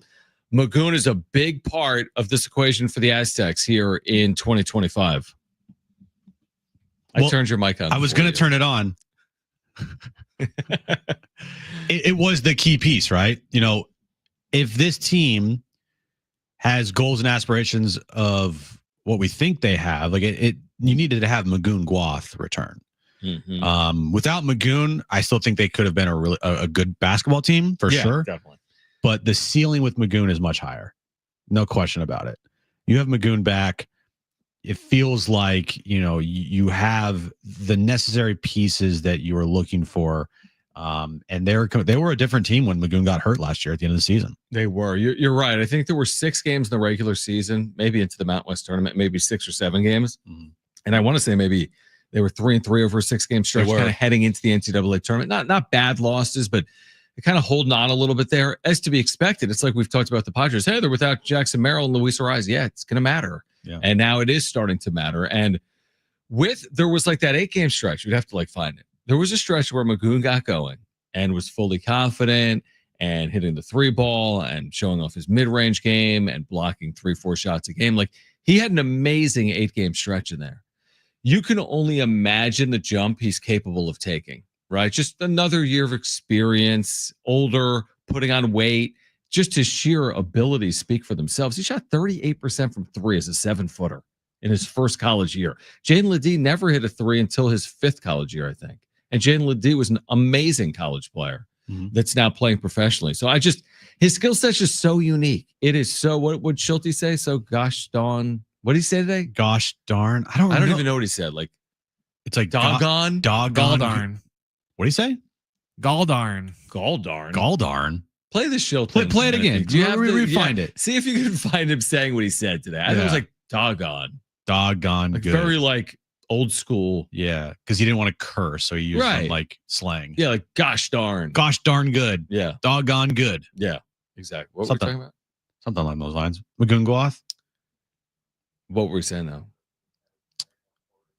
Magoon is a big part of this equation for the Aztecs here in 2025. I turned your mic on. I was going to turn it on. it was the key piece, right? You know, if this team has goals and aspirations of what we think they have, like you needed to have Magoon Guath return. Mm-hmm. Without Magoon, I still think they could have been a good basketball team for sure. Definitely. But the ceiling with Magoon is much higher. No question about it. You have Magoon back. It feels like, you know, you have the necessary pieces that you were looking for. And they were a different team when Magoon got hurt last year at the end of the season. They were. You're right. I think there were 6 games in the regular season, maybe into the Mountain West tournament, maybe 6 or 7 games. Mm-hmm. And I want to say maybe they were 3-3 over a 6-game stretch, kind of heading into the NCAA tournament. Not bad losses, but they're kind of holding on a little bit there, as to be expected. It's like we've talked about the Padres. Hey, they're without Jackson Merrill and Luis Ariz. Yeah, it's going to matter. Yeah. And now it is starting to matter. And there was like that 8-game stretch. You'd have to like find it. There was a stretch where Magoon got going and was fully confident and hitting the 3 ball and showing off his mid-range game and blocking 3-4 shots a game. Like, he had an amazing 8-game stretch in there. You can only imagine the jump he's capable of taking, right? Just another year of experience, older, putting on weight, just his sheer abilities speak for themselves. He shot 38% from 3 as a 7-footer in his first college year. Jaden Ledee never hit a 3 until his 5th college year, I think. And Jaden Ledee was an amazing college player that's now playing professionally. So his skill set's just so unique. It is so, what would Shildt say? So gosh darn. What did he say today? Gosh darn. I don't even know what he said. Like, it's like doggone. Galdarn. What do you say? Galdarn. Galdarn. Play the Shildt. Play it again. Do you have to find it? See if you can find him saying what he said today. I think it was like doggone. Doggone Like good. very like old school. Yeah, because he didn't want to curse, so he used some, like slang. Yeah, like gosh darn. Gosh darn good. Yeah. Doggone good. Yeah, exactly. What Something. were we talking about? Something along those lines. Magoon Guath. What were we saying now?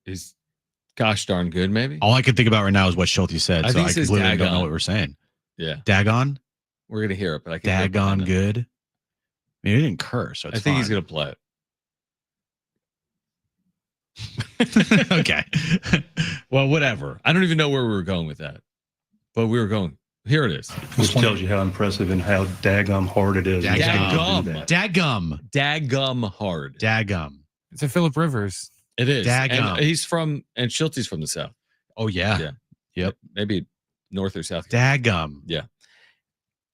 Is gosh darn good, maybe? All I can think about right now is what Schulte said. I So think I he says completely don't daggone. know what we're saying. Yeah. Daggone? We're gonna hear it, but I can't. Daggone good. I mean, he didn't curse. So I think he's gonna play it. Okay. Well, whatever. I don't even know where we were going with that, but we were going. Here it is. Which tells you how impressive and how daggum hard it is. Daggum. Daggum hard. Daggum. It's a Phillip Rivers. It is. Daggum. And Schilte's from the South. Oh, yeah. Yeah. Yep. Maybe North or South. Daggum. Yeah.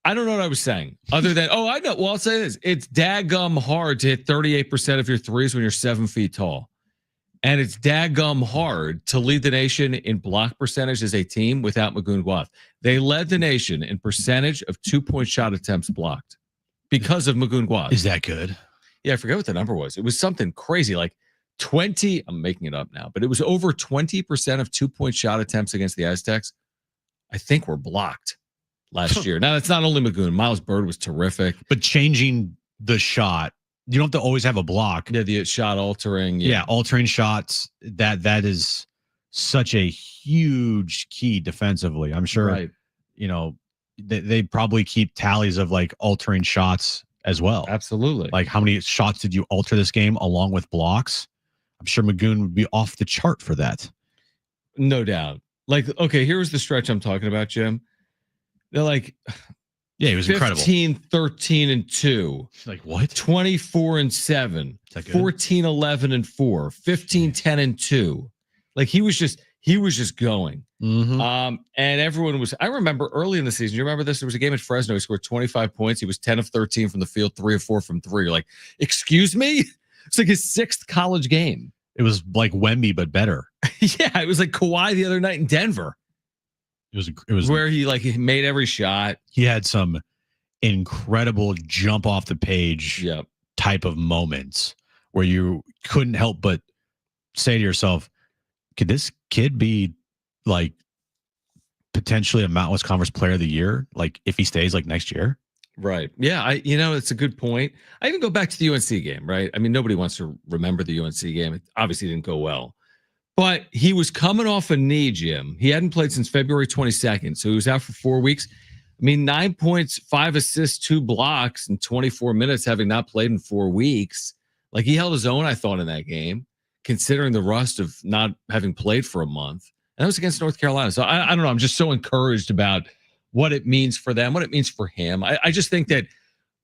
I don't know what I was saying other than, I know. Well, I'll say this. It's daggum hard to hit 38% of your threes when you're 7 feet tall. And it's daggum hard to lead the nation in block percentage as a team without Magoon Guath. They led the nation in percentage of 2-point shot attempts blocked because of Magoon Guath. Is that good? Yeah, I forget what the number was. It was something crazy, like 20. I'm making it up now, but it was over 20% of 2-point shot attempts against the Aztecs, I think, were blocked last year. Now, it's not only Magoon. Miles Bird was terrific. But changing the shot, you don't have to always have a block. Yeah, the shot altering. Yeah, altering shots. That is such a huge key defensively. I'm sure, they probably keep tallies of like altering shots as well. Absolutely. Like, how many shots did you alter this game along with blocks? I'm sure Magoon would be off the chart for that. No doubt. Like, okay, here's the stretch I'm talking about, Jim. They're like, yeah, he was 15, incredible. 13 and 2. Like, what? 24 and 7. 14, 11 and 4. 15, 10 and 2. Like, he was just going. Mm-hmm. And everyone was, I remember early in the season, you remember this? There was a game at Fresno. He scored 25 points. He was 10 of 13 from the field, 3 of 4 from 3. You're like, excuse me? It's like his 6th college game. It was like Wemby, but better. Yeah, it was like Kawhi the other night in Denver. It was where he made every shot. He had some incredible jump off the page type of moments where you couldn't help but say to yourself, could this kid be like potentially a Mountain West Conference Player of the Year? Like if he stays like next year? Right. Yeah. It's a good point. I even go back to the UNC game, right? I mean, nobody wants to remember the UNC game. It obviously didn't go well, but he was coming off a knee, Jim. He hadn't played since February 22nd. So he was out for 4 weeks. I mean, 9 points, 5 assists, 2 blocks in 24 minutes, having not played in 4 weeks. Like he held his own, I thought, in that game, considering the rust of not having played for a month. And that was against North Carolina. So I don't know. I'm just so encouraged about what it means for them, what it means for him. I just think that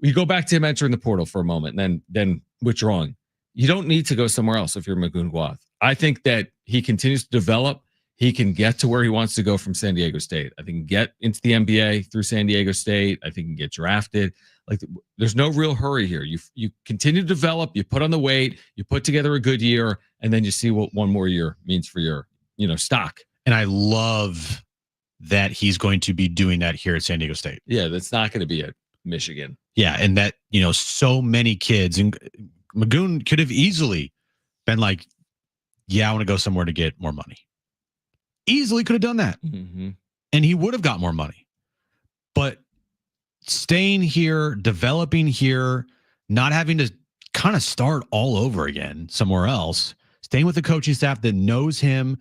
you go back to him entering the portal for a moment and then withdrawing. You don't need to go somewhere else if you're Magoon Guath. I think that he continues to develop. He can get to where he wants to go from San Diego State. I think he can get into the NBA through San Diego State. I think he can get drafted. Like there's no real hurry here. You continue to develop, you put on the weight, you put together a good year, and then you see what one more year means for your, stock. And I love that he's going to be doing that here at San Diego State. Yeah, that's not going to be at Michigan. Yeah, and that, so many kids, and Magoon could have easily been like, yeah, I want to go somewhere to get more money. Easily could have done that. Mm-hmm. And he would have got more money. But staying here, developing here, not having to kind of start all over again somewhere else, staying with the coaching staff that knows him,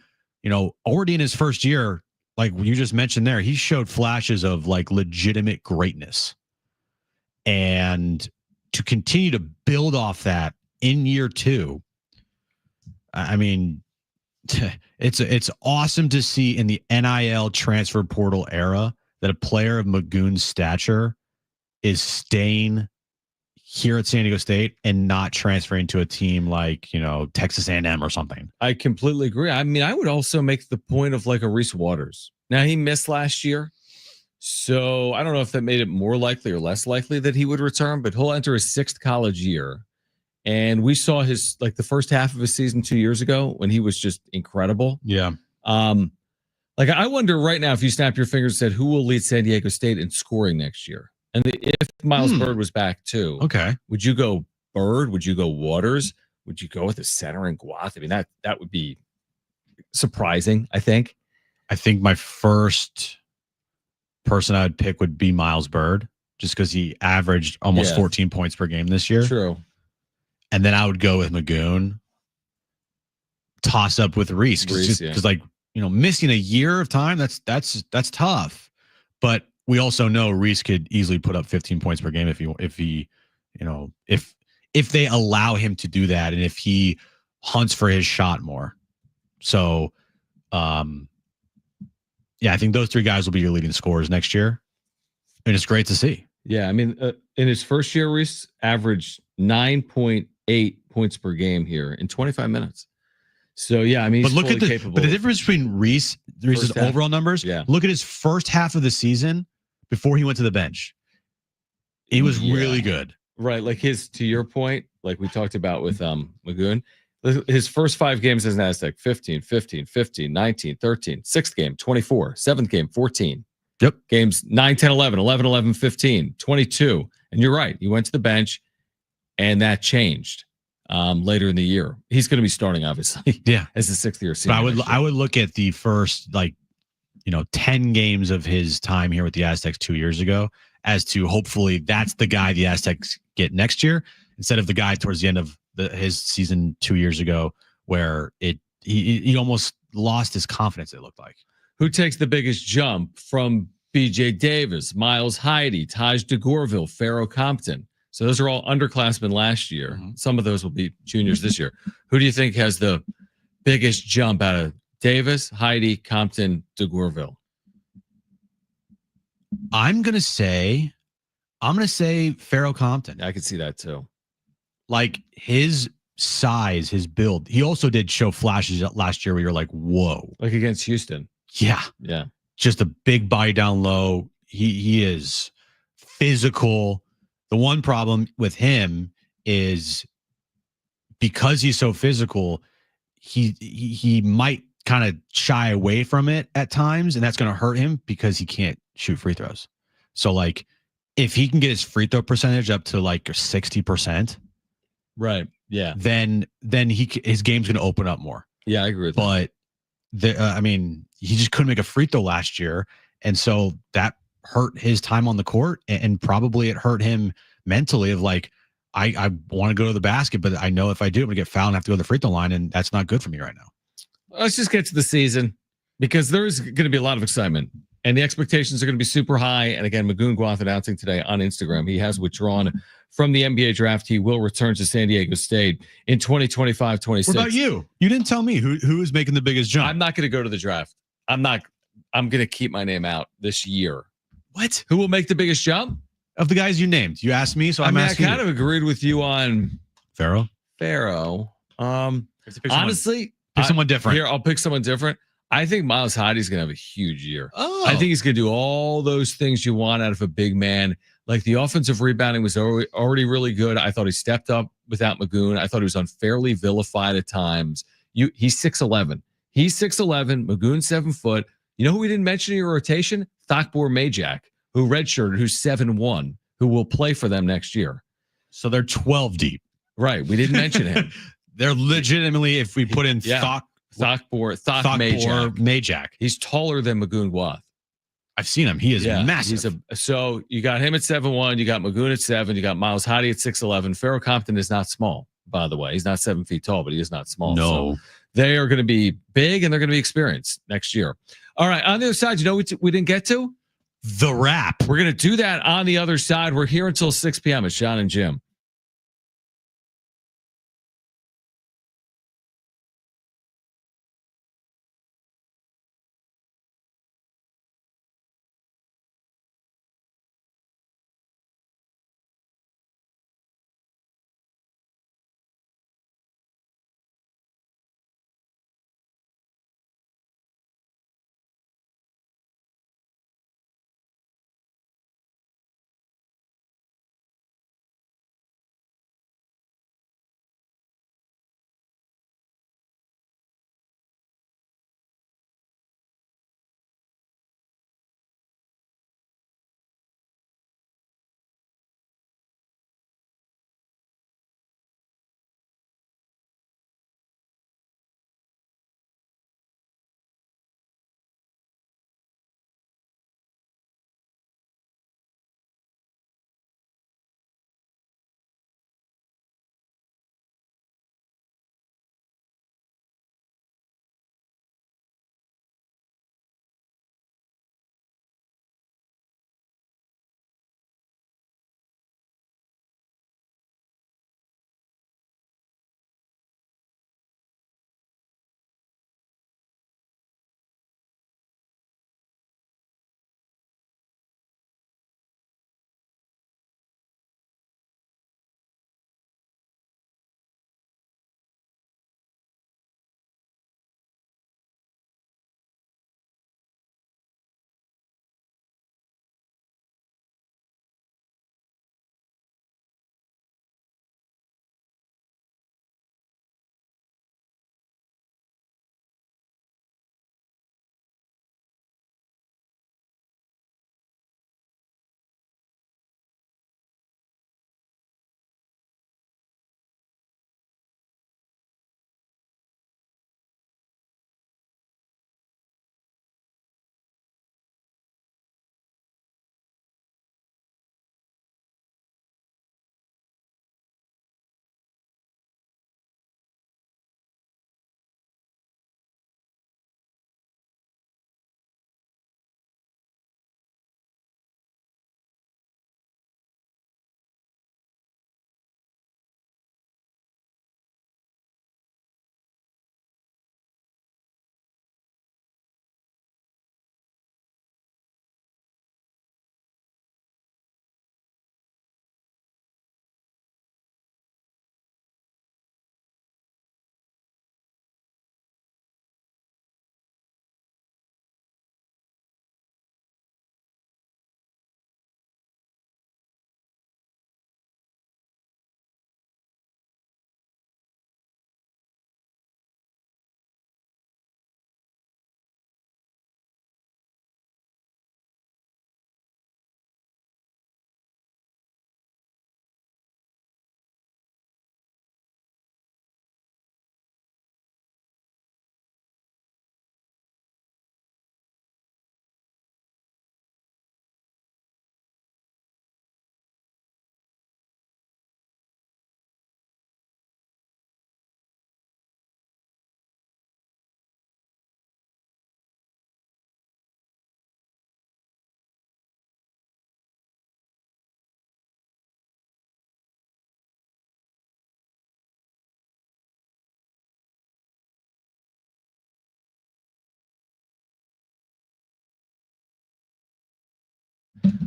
already in his first year, like you just mentioned there, he showed flashes of like legitimate greatness. And to continue to build off that in year 2, I mean, it's awesome to see in the NIL transfer portal era that a player of Magoon's stature is staying here at San Diego State and not transferring to a team like, Texas A&M or something. I completely agree. I mean, I would also make the point of like a Reese Waters. Now, he missed last year, so I don't know if that made it more likely or less likely that he would return, but he'll enter his 6th college year. And we saw his, like the first half of his season 2 years ago when he was just incredible. Yeah. Like I wonder right now if you snap your fingers and said, who will lead San Diego State in scoring next year? And if Miles Bird was back too, okay, would you go Bird? Would you go Waters? Would you go with a center and Guath? I mean, that would be surprising, I think. I think my first person I would pick would be Miles Bird, just because he averaged almost 14 points per game this year. True. And then I would go with Magoon, toss up with Reese, because missing a year of time, that's tough. But we also know Reese could easily put up 15 points per game if they allow him to do that, and if he hunts for his shot more. So, I think those 3 guys will be your leading scorers next year, and it's great to see. Yeah, I mean, in his first year, Reese averaged 9.8 points per game here in 25 minutes. So yeah, I mean, he's fully capable. But the difference between Reese's overall numbers. Yeah. Look at his first half of the season before he went to the bench. He was really good. Right, like to your point, like we talked about with Magoon, his first 5 games as an Aztec, 15, 15, 15, 19, 13, 6th game, 24, 7th game, 14. Yep. Games 9, 10, 11, 11, 11, 15, 22. And you're right. He went to the bench and that changed later in the year. He's going to be starting, obviously, as a 6th year senior. But I would look at the first 10 games of his time here with the Aztecs 2 years ago as to hopefully that's the guy the Aztecs get next year instead of the guy towards the end of his season 2 years ago where he almost lost his confidence, it looked like. Who takes the biggest jump from BJ Davis, Miles Heide, Taj DeGorville, Pharaoh Compton? So those are all underclassmen last year. Mm-hmm. Some of those will be juniors this year. Who do you think has the biggest jump out of Davis, Heide, Compton, DeGorville? I'm gonna say Pharaoh Compton. I could see that too. Like his size, his build. He also did show flashes last year where you're like, whoa. Like against Houston. Yeah. Yeah. Just a big body down low. He is physical. The one problem with him is because he's so physical, he might kind of shy away from it at times, and that's going to hurt him because he can't shoot free throws. So like if he can get his free throw percentage up to like 60%, right? Yeah. Then his game's going to open up more. Yeah, I agree with that. I mean, he just couldn't make a free throw last year, and so that hurt his time on the court, and probably it hurt him mentally. Of like, I want to go to the basket, but I know if I do, I'm gonna get fouled and have to go to the free throw line, and that's not good for me right now. Let's just get to the season because there's going to be a lot of excitement and the expectations are going to be super high. And again, Magoon Guath announcing today on Instagram, he has withdrawn from the NBA draft. He will return to San Diego State in 2025-26. What about you? You didn't tell me who is making the biggest jump. I'm not going to go to the draft. I'm going to keep my name out this year. What? Who will make the biggest jump? Of the guys you named. You asked me, so I'm asking I kind of agreed with you on Pharaoh. Honestly, pick someone different. Here, I'll pick someone different. I think Miles Heidi's going to have a huge year. Oh. I think he's going to do all those things you want out of a big man. Like the offensive rebounding was already really good. I thought he stepped up without Magoon. I thought he was unfairly vilified at times. He's 6'11". He's 6'11". Magoon 7 foot. You know who we didn't mention in your rotation? Thakbor Majak, who redshirted, who's 7'1", who will play for them next year. So they're 12 deep. Right. We didn't mention him. They're legitimately, if we put in Thakbor Majak. He's taller than Magoon Guath. I've seen him. He is massive. So you got him at 7'1", you got Magoon at 7, you got Miles Heidi at 6'11". Pharaoh Compton is not small, by the way. He's not 7 feet tall, but he is not small. No. So they are going to be big and they're going to be experienced next year. All right. On the other side, you know what we didn't get to? The wrap. We're going to do that on the other side. We're here until 6 p.m. It's Jon and Jim.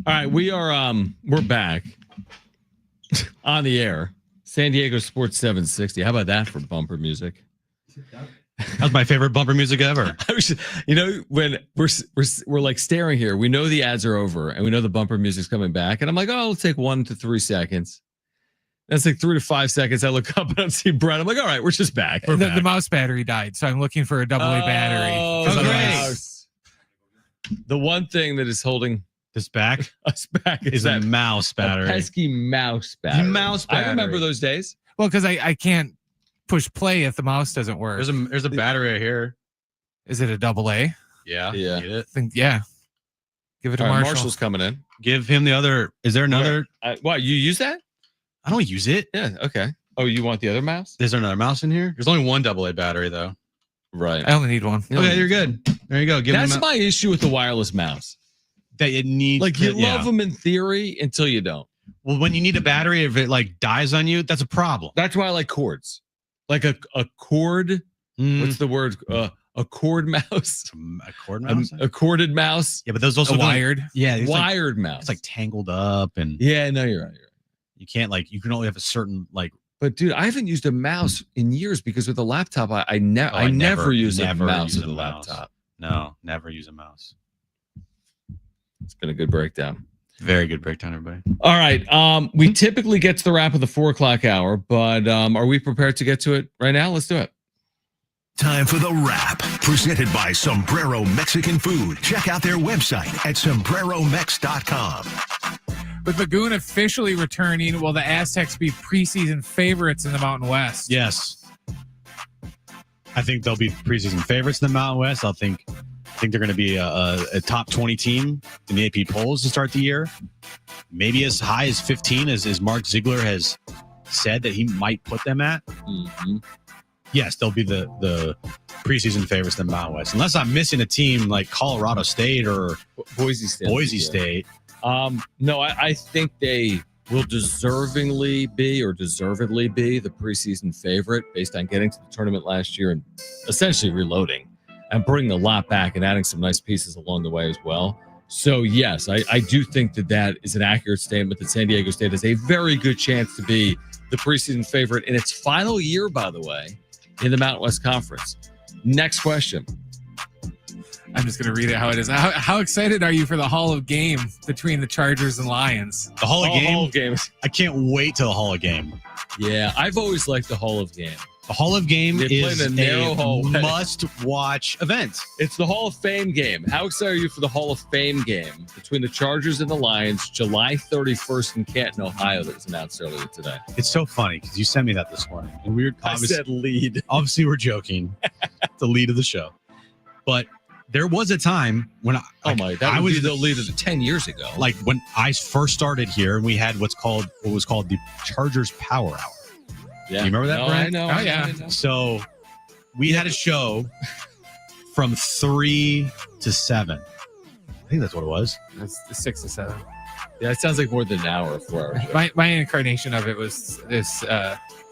All right, we're back on the air. San Diego Sports 760. How about that for bumper music? That was my favorite bumper music ever. When we're like staring here, we know the ads are over and we know the bumper music's coming back, and I'm like, oh, it'll take 1 to 3 seconds. That's like 3 to 5 seconds. I look up and I see Brett. I'm like, all right, we're just back. The mouse battery died, so I'm looking for a AA battery. Oh, great. The one thing that is holding This back us back is that a mouse battery. pesky mouse battery. Mouse battery. I remember those days. Well, because I can't push play if the mouse doesn't work. There's a battery right here. Is it a AA? Yeah. Yeah. Need it. Yeah. Give it to All right, Marshall. Marshall's coming in. Give him the other. Is there another? What, you use that? I don't use it. Yeah. Okay. Oh, you want the other mouse? Is there another mouse in here? There's only one AA battery though. Right. I only need one. Okay, you're good. There you go. That's my issue with the wireless mouse. That it needs. Like you love them in theory until you don't. Well, when you need a battery, if it like dies on you, that's a problem. That's why I like cords. Like a cord. What's the word? A cord mouse. A cord mouse. A corded mouse. Yeah, but those also wired. Yeah, it's wired mouse. It's like tangled up and. Yeah, no, you're right. You can't you can only have a certain like. But dude, I haven't used a mouse in years because with a laptop, I never use a mouse with a laptop. No, never use a mouse. It's been a good breakdown. Very good breakdown, everybody. All right. We typically get to the wrap of the 4 o'clock hour, but are we prepared to get to it right now? Let's do it. Time for the wrap. Presented by Sombrero Mexican Food. Check out their website at sombreromex.com. With Lagoon officially returning, will the Aztecs be preseason favorites in the Mountain West? Yes. I think they'll be preseason favorites in the Mountain West. I think they're going to be a top 20 team in the AP polls to start the year. Maybe as high as 15, as Mark Ziegler has said that he might put them at. Mm-hmm. Yes, they'll be the preseason favorites in the Mountain West. Unless I'm missing a team like Colorado State or Boise State. No, I think they will deservedly be the preseason favorite based on getting to the tournament last year and essentially reloading and bringing a lot back and adding some nice pieces along the way as well. So, yes, I do think that is an accurate statement that San Diego State has a very good chance to be the preseason favorite in its final year, by the way, in the Mountain West Conference. Next question. I'm just going to read it how it is. How excited are you for the Hall of Game between the Chargers and Lions? The Hall of Game? I can't wait till the Hall of Game. Yeah, I've always liked the Hall of Game. The Hall of Game is a must-watch event. It's the Hall of Fame game. How excited are you for the Hall of Fame game between the Chargers and the Lions, July 31st in Canton, Ohio, that was announced earlier today? It's so funny because you sent me that this morning. And we were I said lead. Obviously, we're joking. The lead of the show. But there was a time when I was the lead of 10 years ago. Like when I first started here and we had what was called the Chargers Power Hour. Yeah. You remember that, Brent? I know. Oh, yeah. I know. So we had a show from 3 to 7. I think that's what it was. It's 6 to 7. Yeah, it sounds like more than an hour, 4 hours. My incarnation of it was this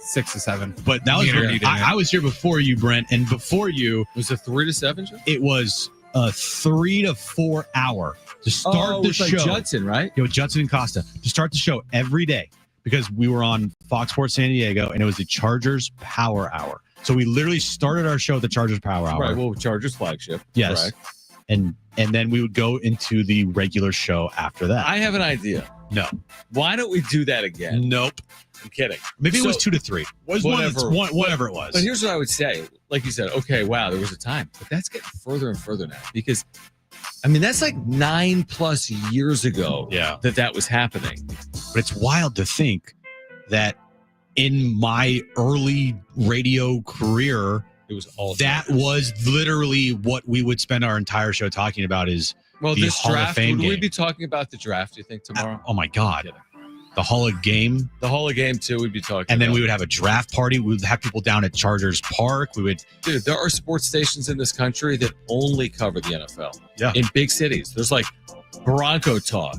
6 to 7. But that was I was here before you, Brent, and before you was a 3 to 7 show. It was a 3 to 4 hour to start the show. Like Judson, right? Yeah, with Judson and Costa to start the show every day because we were on Fox Sports San Diego and it was the Chargers Power Hour. So we literally started our show at the Chargers Power Hour. Right. Well, Chargers flagship. Yes. Correct. And then we would go into the regular show after that. I have an idea. No. Why don't we do that again? Nope. I'm kidding. Maybe it was 2 to 3. Whatever it was. But here's what I would say. Like you said, okay, wow, there was a time. But that's getting further and further now because, I mean, that's like 9+ years ago that was happening. But it's wild to think that in my early radio career, it was all that was literally what we would spend our entire show talking about is the this Hall draft, of Fame would game. we be talking about the draft, do you think, tomorrow? Oh, my God. The Hall of Game. The Hall of Game, too, we'd be talking And then about. we would have a draft party. We would have people down at Chargers Park. Dude, there are sports stations in this country that only cover the NFL. Yeah. In big cities. There's like Bronco Talk,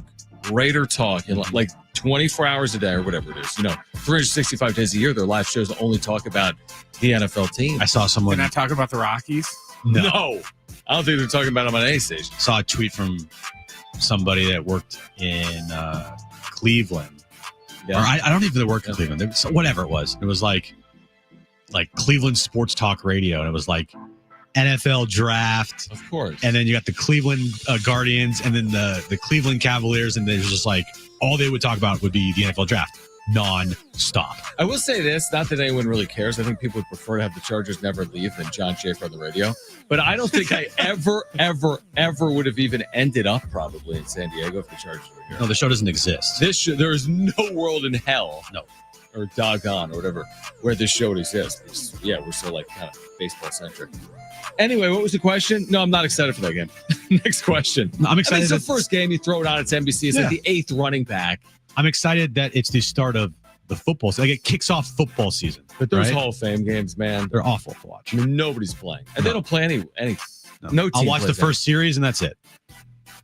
Raider Talk, and like 24 hours a day or whatever it is. 365 days a year, their live shows only talk about the NFL team. I saw someone. Can I talk about the Rockies? No. I don't think they're talking about him on any station. Saw a tweet from somebody that worked in Cleveland. Yeah. Or I don't even know they worked in Cleveland. Whatever it was. It was like Cleveland Sports Talk Radio. And it was like NFL draft. Of course. And then you got the Cleveland Guardians and then the Cleveland Cavaliers. And there's just like all they would talk about would be the NFL draft. Non-stop. I will say this, not that anyone really cares. I think people would prefer to have the Chargers never leave than John Schaefer on the radio. But I don't think I ever would have even ended up probably in San Diego if the Chargers were here. No, the show doesn't exist. There is no world in hell. No. Or doggone or whatever where this show would exist. Yeah, we're so like kind of baseball centric. Anyway, what was the question? No, I'm not excited for that game. Next question. I'm excited. It's the first game you throw it on. It's NBC. It's like the 8th running back. I'm excited that it's the start of the football season. Like it kicks off football season. But those Hall of Fame games, man, they're awful to watch. I mean, nobody's playing. And they don't play any no team. I'll watch the first series and that's it.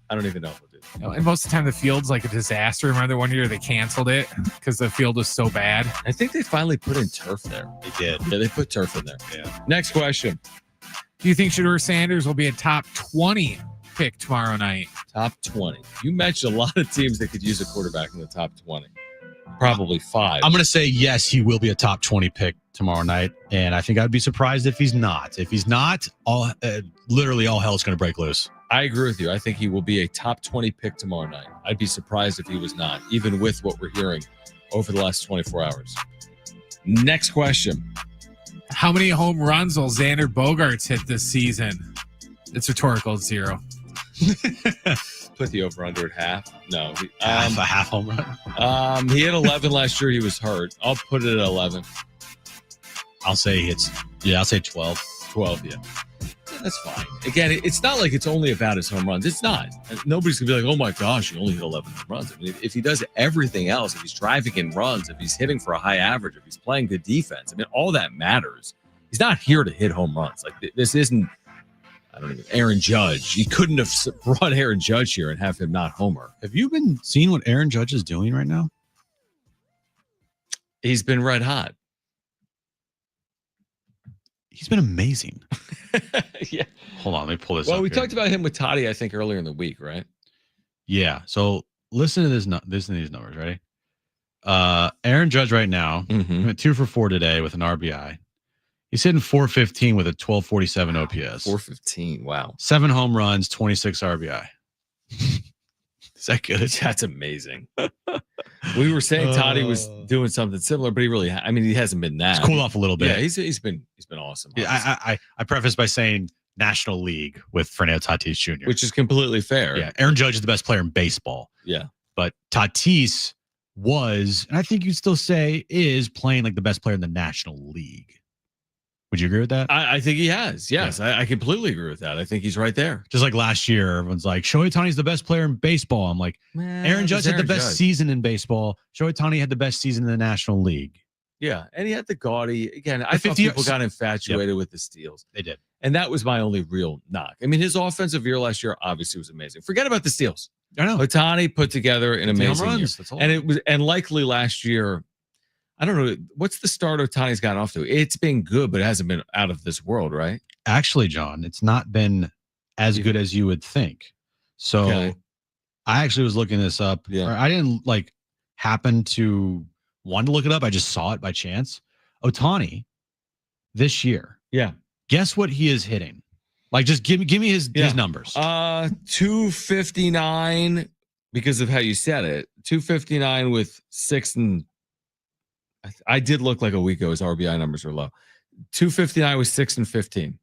I don't even know what it is. And most of the time, the field's like a disaster. Remember one year they canceled it because the field was so bad? I think they finally put in turf there. They did. Yeah, they put turf in there. Yeah. Next question. Do you think Shedeur Sanders will be a top 20 pick tomorrow night? Top 20. You mentioned a lot of teams that could use a quarterback in the top 20. Probably 5. I'm going to say yes, he will be a top 20 pick tomorrow night. And I think I'd be surprised if he's not. If he's not, literally all hell is going to break loose. I agree with you. I think he will be a top 20 pick tomorrow night. I'd be surprised if he was not, even with what we're hearing over the last 24 hours. Next question. How many home runs will Xander Bogaerts hit this season? It's rhetorical. It's 0. Put the over under at half. No. A half home run? He hit 11 last year. He was hurt. I'll put it at 11. I'll say 12. 12, yeah. That's fine. Again, it's not like it's only about his home runs. It's not. Nobody's going to be like, oh my gosh, he only hit 11 home runs. I mean, if he does everything else, if he's driving in runs, if he's hitting for a high average, if he's playing good defense, I mean, all that matters. He's not here to hit home runs. Like, this isn't, I don't know, Aaron Judge. He couldn't have brought Aaron Judge here and have him not homer. Have you been seeing what Aaron Judge is doing right now? He's been red hot. He's been amazing. Yeah. Hold on, let me pull this up. Well, we here. talked about him with Toddy, I think, earlier in the week, right? Yeah. So listen to listen to these numbers. Ready? Aaron Judge right now went 2 for 4 today with an RBI. He's hitting 415 with a 1247 OPS. 415. Wow. 7 home runs, 26 RBI. Is that good? That's amazing. We were saying Toddy was doing something similar, but he really, he hasn't been that. He's cooled off a little bit. Yeah, he's been awesome. Yeah, I preface by saying National League with Fernando Tatis Jr., which is completely fair. Yeah, Aaron Judge is the best player in baseball. Yeah, but Tatis was, and I think you'd still say is playing like the best player in the National League. Would you agree with that? I think he has. Yes, yeah. I completely agree with that. I think he's right there. Just like last year, everyone's like, Shohei Ohtani's the best player in baseball. I'm like, Aaron Judge had the best season in baseball. Shohei Ohtani had the best season in the National League. Yeah, and he had the gaudy. Again, I thought people got infatuated with the steals. They did. And that was my only real knock. I mean, his offensive year last year obviously was amazing. Forget about the steals. I know. Ohtani put together an amazing year. That's all. And it was, and likely last year, I don't know, what's the start Ohtani's gotten off to? It's been good, but it hasn't been out of this world, right? Actually, John, it's not been as good as you would think. So Okay. I actually was looking this up. Yeah. I didn't happen to want to look it up. I just saw it by chance. Ohtani this year. Yeah. Guess what he is hitting? Just give me his numbers. 259 because of how you said it. 259 with 6 and I did look like a week ago his RBI numbers are low. 259 with 6 and 15.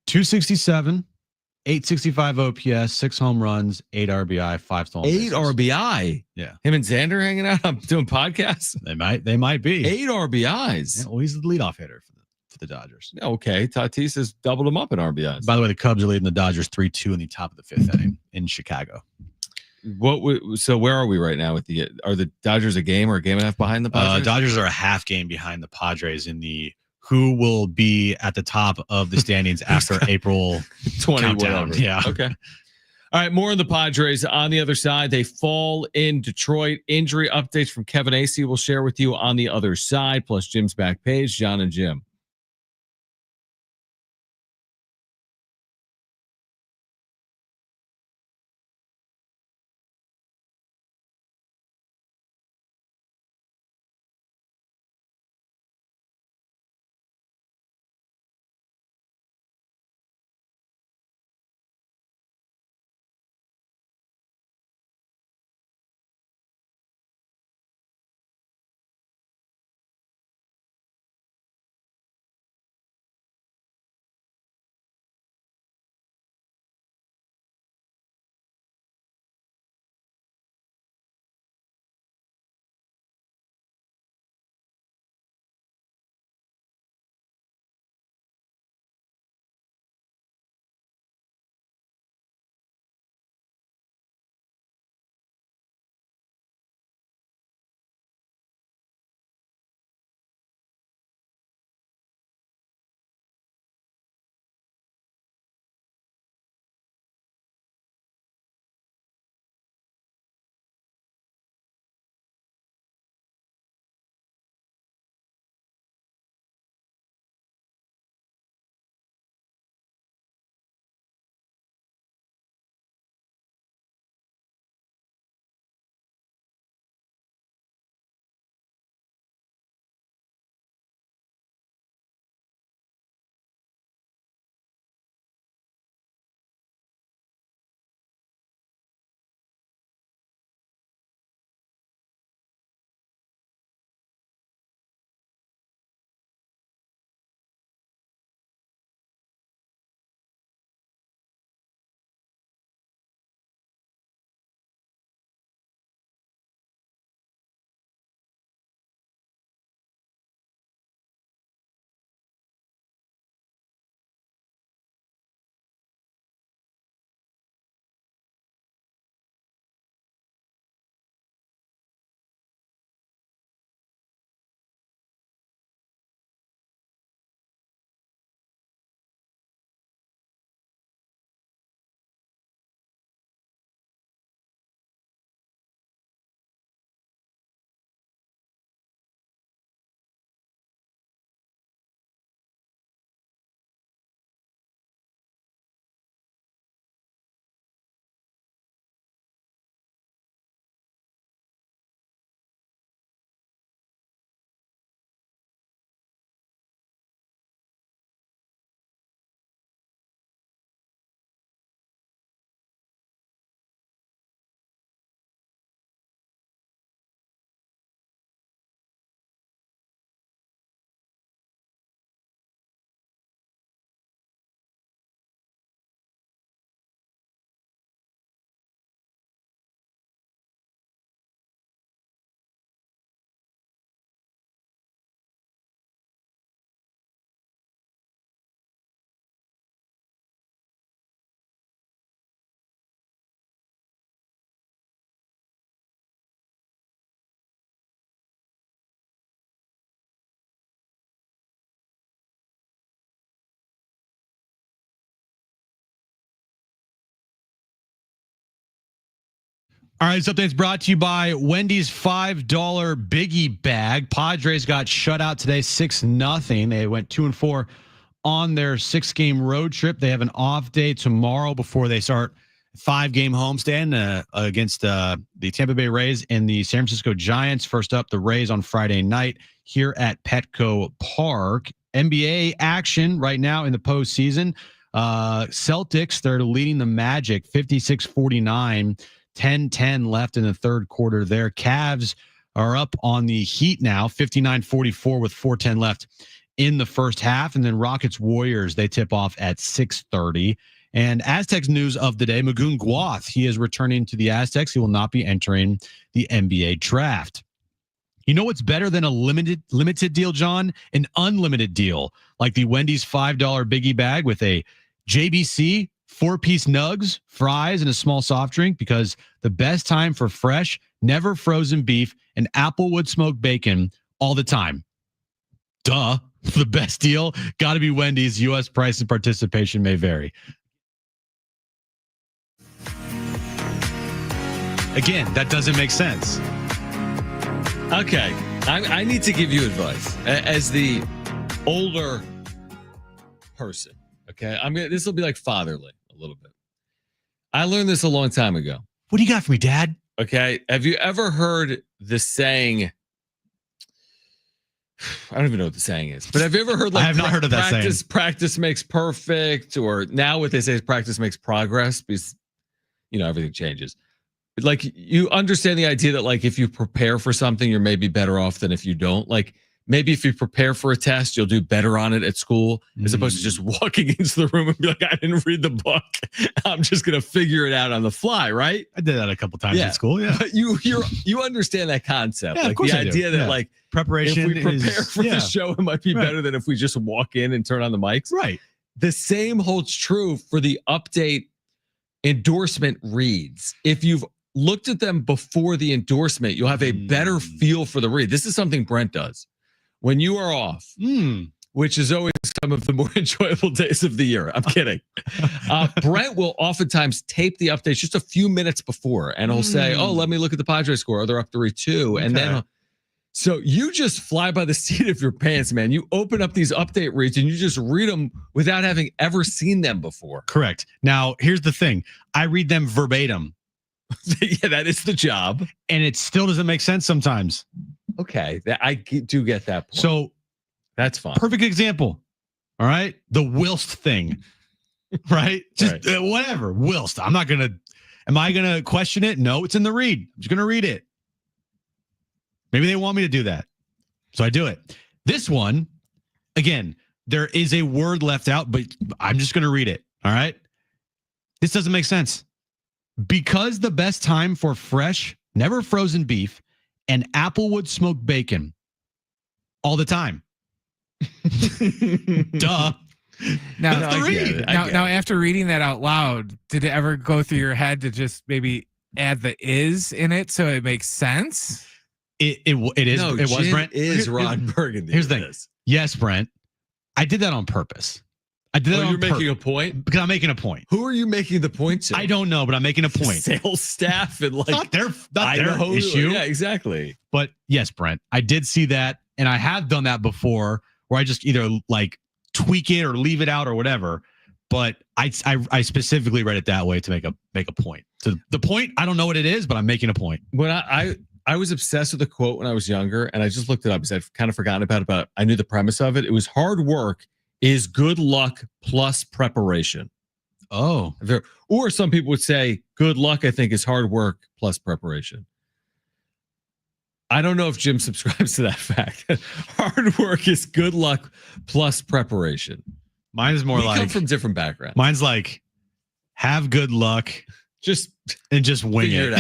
267, 865 OPS, 6 home runs, 8 RBI, 5 stolen 8 bases. RBI. Yeah. Him and Xander hanging out. I'm doing podcasts. They might be. 8 RBIs. Yeah, well, he's the leadoff hitter for the Dodgers. Okay. Tatis has doubled him up in RBIs. By the way, the Cubs are leading the Dodgers 3-2 in the top of the 5th inning in Chicago. So where are we right now with are the Dodgers a game or a game and a half behind the Padres? Dodgers are a half game behind the Padres in the who will be at the top of the standings after April 20 countdown. whatever. Yeah. Okay. All right, more on the Padres. On the other side, they fall in Detroit. Injury updates from Kevin Acee we'll share with you on the other side, plus Jim's back page, Jon and Jim. All right, this update's brought to you by Wendy's $5 biggie bag. Padres got shut out today, 6-0. They went 2-4 on their 6-game road trip. They have an off day tomorrow before they start 5-game homestand against the Tampa Bay Rays and the San Francisco Giants. First up, the Rays on Friday night here at Petco Park. NBA action right now in the postseason. Celtics, they're leading the Magic 56-49. 10-10 left in the third quarter there. Cavs are up on the Heat now, 59-44 with 4:10 left in the first half. And then Rockets Warriors, they tip off at 6:30. And Aztecs news of the day, Magoon Guath, he is returning to the Aztecs. He will not be entering the NBA draft. You know what's better than a limited deal, John? An unlimited deal, like the Wendy's $5 biggie bag with a JBC 4-piece nugs, fries, and a small soft drink, because the best time for fresh, never frozen beef and applewood smoked bacon all the time. Duh. The best deal got to be Wendy's. U.S. price and participation may vary. Again, that doesn't make sense. Okay, I need to give you advice as the older person. Okay, this will be like fatherly a little bit. I learned this a long time ago. What do you got for me, Dad? Okay, have you ever heard the saying? I don't even know what the saying is, but have you ever heard? Like, I have not heard of that saying. Practice makes perfect, or now what they say is practice makes progress, because everything changes. Like, you understand the idea that, like, if you prepare for something, you're maybe better off than if you don't. Like, maybe if you prepare for a test, you'll do better on it at school, as opposed to just walking into the room and be like, I didn't read the book. I'm just going to figure it out on the fly, right? I did that a couple times in school, yeah. But you understand that concept. Yeah, like, of course the I do. idea that, like, preparation, if we prepare for the show, it might be better than if we just walk in and turn on the mics. Right. The same holds true for the update endorsement reads. If you've looked at them before the endorsement, you'll have a better feel for the read. This is something Brent does when you are off, which is always some of the more enjoyable days of the year. I'm kidding. Brent will oftentimes tape the updates just a few minutes before, and he'll say, oh, let me look at the Padres score. Oh, they're up 3-2. And then so you just fly by the seat of your pants, man. You open up these update reads and you just read them without having ever seen them before. Correct. Now, here's the thing. I read them verbatim. Yeah, that is the job. And it still doesn't make sense sometimes. Okay, I do get that point. So that's fine. Perfect example. All right. The whilst thing, right? Just whatever. Whilst. Am I going to question it? No, it's in the read. I'm just going to read it. Maybe they want me to do that. So I do it. This one, again, there is a word left out, but I'm just going to read it. All right. This doesn't make sense. Because the best time for fresh, never frozen beef and applewood smoked bacon all the time. Duh. Now, after reading that out loud, did it ever go through your head to just maybe add the is in it so it makes sense? It is. No, it was Jim Brent. is Ron Burgundy. Here's the thing. Yes, Brent. I did that on purpose. I did that on you're making a point? Because I'm making a point. Who are you making the point to? I don't know, but I'm making a point. Sales staff and like not their issue. Yeah, exactly. But yes, Brent, I did see that, and I have done that before, where I just either like tweak it or leave it out or whatever. But I specifically read it that way to make a point. So the point, I don't know what it is, but I'm making a point. When I was obsessed with the quote when I was younger, and I just looked it up because I've kind of forgotten about it, but I knew the premise of it. It was hard work is good luck plus preparation. Oh. Or some people would say good luck, I think, is hard work plus preparation. I don't know if Jim subscribes to that fact. Hard work is good luck plus preparation. Mine is more we like come from different backgrounds. Mine's like have good luck. Just wing it.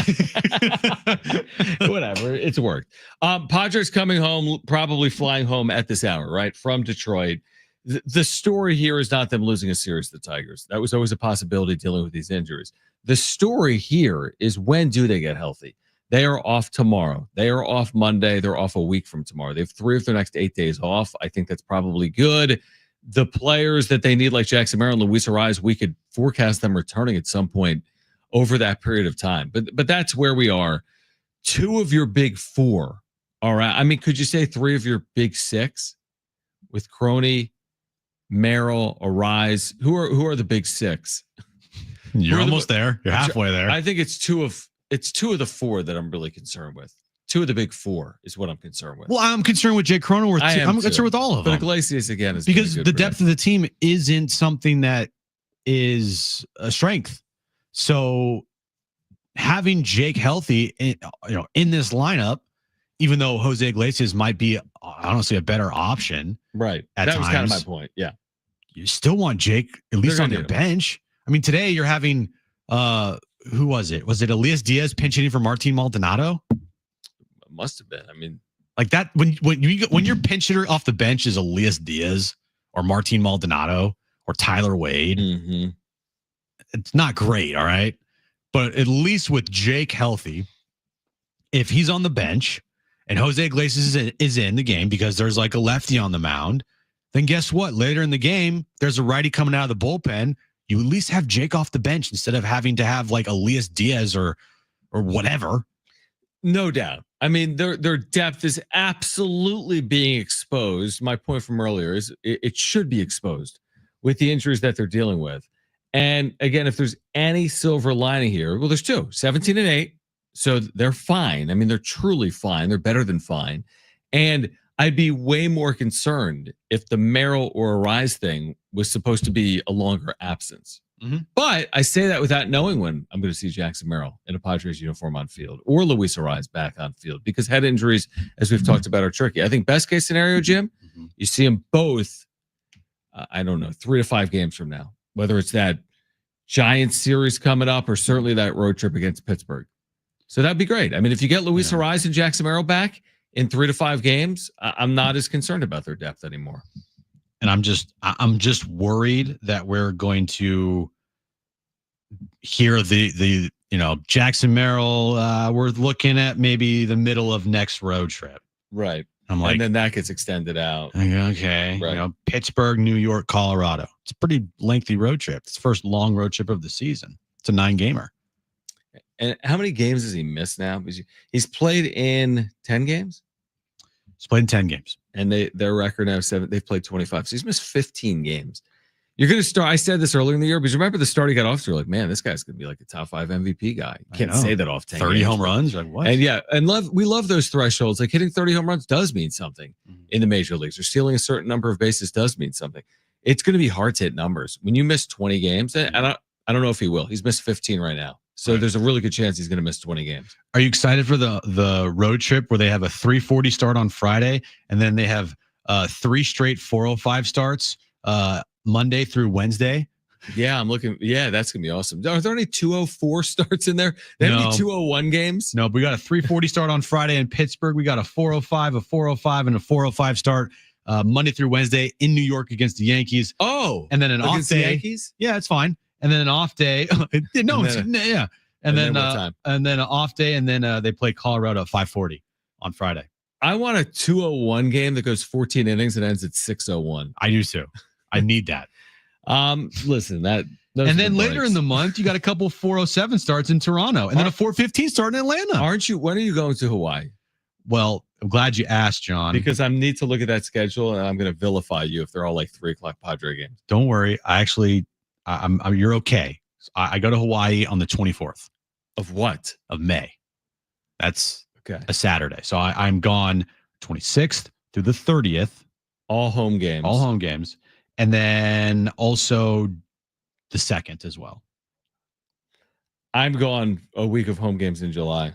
Whatever. It's worked. Padres coming home, probably flying home at this hour, right? From Detroit. The story here is not them losing a series to the Tigers. That was always a possibility dealing with these injuries. The story here is, when do they get healthy? They are off tomorrow. They are off Monday. They're off a week from tomorrow. They have 3 of their next 8 days off. I think that's probably good. The players that they need, like Jackson Merrill and Luis Ariz, we could forecast them returning at some point over that period of time. But that's where we are. 2 of your big 4 are out. I mean, could you say 3 of your big 6 with Crony, Merrill, Arise? Who are the big 6? You're almost there. You're halfway there. I think it's 2 of the 4 that I'm really concerned with. 2 of the big 4 is what I'm concerned with. Well, I'm concerned with Jake Cronenworth. I'm concerned with all of them. But Iglesias again is because the depth of the team isn't something that is a strength. So having Jake healthy, in this lineup, even though Jose Iglesias might be honestly a better option, right? That was kind of my point. Yeah, you still want Jake at least on your bench. I mean, today you're having who was it? Was it Elias Diaz pinch hitting for Martin Maldonado? Must have been. I mean, like that when your pinch hitter off the bench is Elias Diaz or Martin Maldonado or Tyler Wade, it's not great. All right, but at least with Jake healthy, if he's on the bench and Jose Iglesias is in the game because there's like a lefty on the mound, then guess what? Later in the game, there's a righty coming out of the bullpen. You at least have Jake off the bench instead of having to have like Elias Diaz or whatever. No doubt. I mean, their depth is absolutely being exposed. My point from earlier is it should be exposed with the injuries that they're dealing with. And again, if there's any silver lining here, well, there's 2, 17-8. So they're fine. I mean, they're truly fine. They're better than fine. And I'd be way more concerned if the Merrill or Arise thing was supposed to be a longer absence. But I say that without knowing when I'm going to see Jackson Merrill in a Padres uniform on field or Luis Arise back on field, because head injuries, as we've talked about, are tricky. I think best case scenario, Jim, you see them both, 3 to 5 games from now, whether it's that Giants series coming up or certainly that road trip against Pittsburgh. So that'd be great. I mean, if you get Luis Arise and Jackson Merrill back in 3 to 5 games, I'm not as concerned about their depth anymore. And I'm just worried that we're going to hear the Jackson Merrill. We're looking at maybe the middle of next road trip. Right. I'm like, and then that gets extended out. Okay. Right. Pittsburgh, New York, Colorado. It's a pretty lengthy road trip. It's the first long road trip of the season. It's a 9-gamer. And how many games has he missed now? Because he's played in 10 games. He's played in 10 games. And their record now is 7. They've played 25. So he's missed 15 games. You're going to start. I said this earlier in the year, because remember the start he got off to, you're like, man, this guy's going to be like a top 5 MVP guy. You can't say that off 10 30 games, home runs. Like what? And we love those thresholds. Like hitting 30 home runs does mean something in the major leagues, or stealing a certain number of bases does mean something. It's going to be hard to hit numbers when you miss 20 games. And I don't know if he will. He's missed 15 right now. So there's a really good chance he's going to miss 20 games. Are you excited for the road trip where they have a 3:40 start on Friday, and then they have 3 straight 4:05 starts Monday through Wednesday? Yeah, I'm looking. Yeah, that's going to be awesome. Are there any 2:04 starts in there? They have any 2:01 games? No, but we got a 3:40 start on Friday in Pittsburgh. We got a 4:05, a 4:05, and a 4:05 start Monday through Wednesday in New York against the Yankees. Oh, and then an off day. The Yankees? Yeah, it's fine. And then an off day. And then an off day, and then they play Colorado at 5:40 on Friday. I want a 2:01 game that goes 14 innings and ends at 6:01. I do too. I need that. Listen, and then later in the month, you got a couple 4:07 starts in Toronto, and then a 4:15 start in Atlanta. Aren't you? When are you going to Hawaii? Well, I'm glad you asked, John. Because I need to look at that schedule, and I'm going to vilify you if they're all like 3:00 Padre games. Don't worry. You're okay. I go to Hawaii on the 24th. Of what? Of May. That's okay. A Saturday. So I'm gone 26th through the 30th. All home games. And then also the 2nd as well. I'm gone a week of home games in July.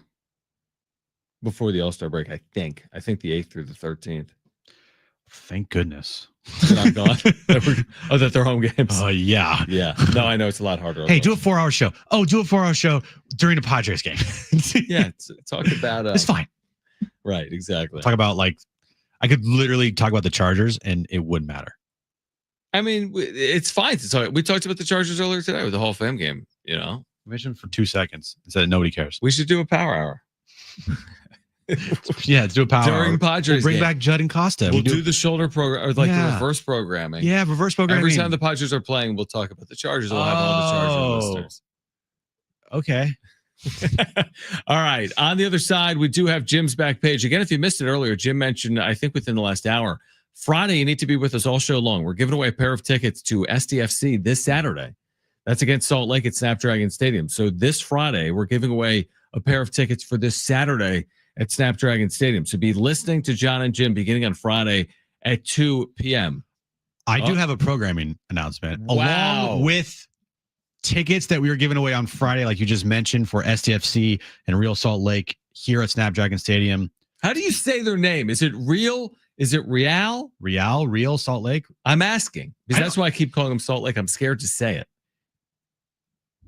Before the All-Star break, I think the 8th through the 13th. Thank goodness. That I'm gone. That they're home games. Oh, yeah. Yeah. No, I know it's a lot harder. Hey, do a 4-hour show. Oh, do a 4-hour show during a Padres game. Yeah. Talk about it's fine. Right. Exactly. Talk about I could literally talk about the Chargers and it wouldn't matter. I mean, it's fine to talk. We talked about the Chargers earlier today with the Hall of Fame game, We mentioned for 2 seconds and said nobody cares. We should do a power hour. Yeah, let's do a power during hour. Padres. Bring back Judd and Costa. We'll do the shoulder program, or the reverse programming. Yeah, reverse programming. Every time the Padres are playing, we'll talk about the Chargers. We'll have all the Chargers listeners. Okay. All right. On the other side, we do have Jim's back page. Again, if you missed it earlier, Jim mentioned, I think within the last hour, Friday, you need to be with us all show long. We're giving away a pair of tickets to SDFC this Saturday. That's against Salt Lake at Snapdragon Stadium. So this Friday, we're giving away a pair of tickets for this Saturday at Snapdragon Stadium. So be listening to Jon and Jim beginning on Friday at 2 p.m. I do have a programming announcement. Wow. Along with tickets that we were giving away on Friday, like you just mentioned, for SDFC and Real Salt Lake here at Snapdragon Stadium. How do you say their name? Is it Real? Is it Real? Real Salt Lake? I'm asking because that's why I keep calling them Salt Lake. I'm scared to say it.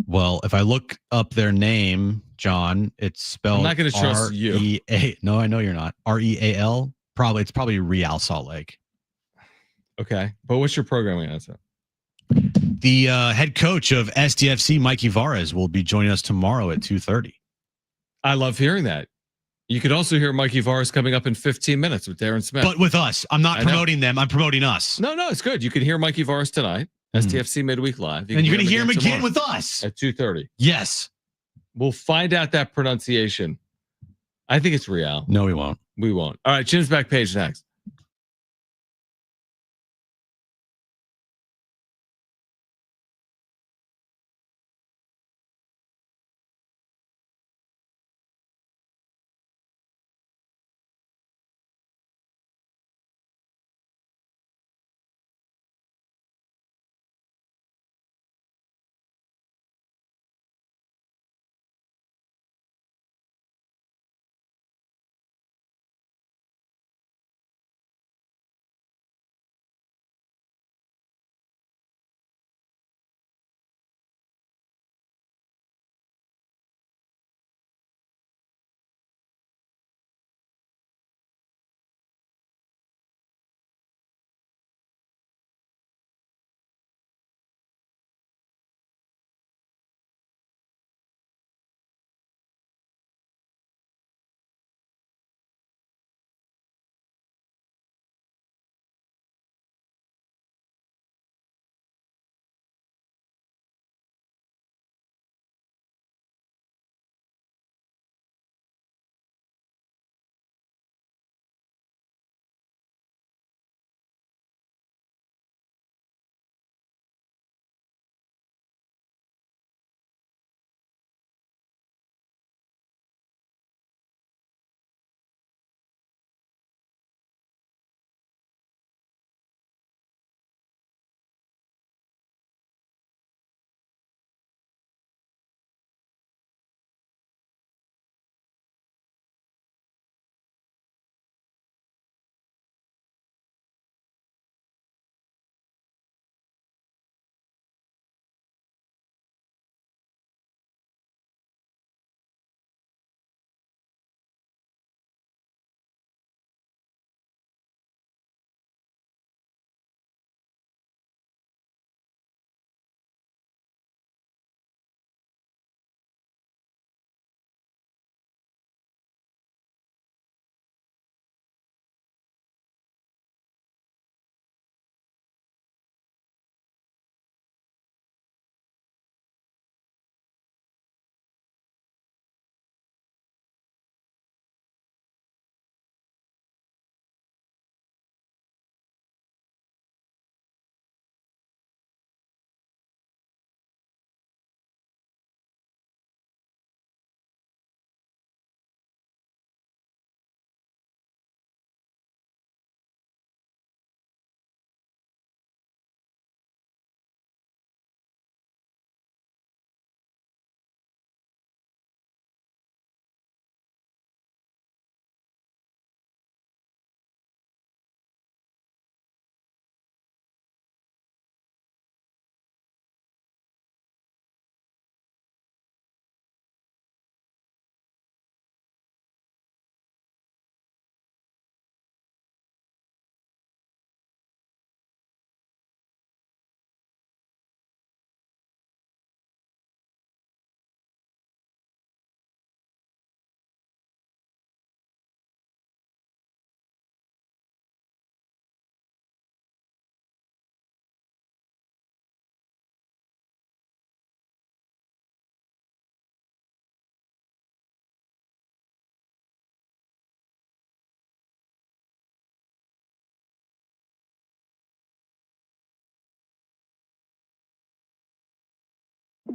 Well, if I look up their name, Jon, it's spelled I'm not going to trust you. R-E-A. No, I know you're not. R-E-A-L. It's probably Real Salt Lake. Okay. But what's your programming answer? The head coach of SDFC, Mikey Vares, will be joining us tomorrow at 2:30. I love hearing that. You could also hear Mikey Vares coming up in 15 minutes with Darren Smith. But with us. I'm not promoting them. I'm promoting us. No, it's good. You can hear Mikey Vares tonight. SDFC Midweek Live. And you're going to hear him again with us at 2:30. Yes. We'll find out that pronunciation. I think it's Real. No, we won't. We won't. All right. Jim's back page next.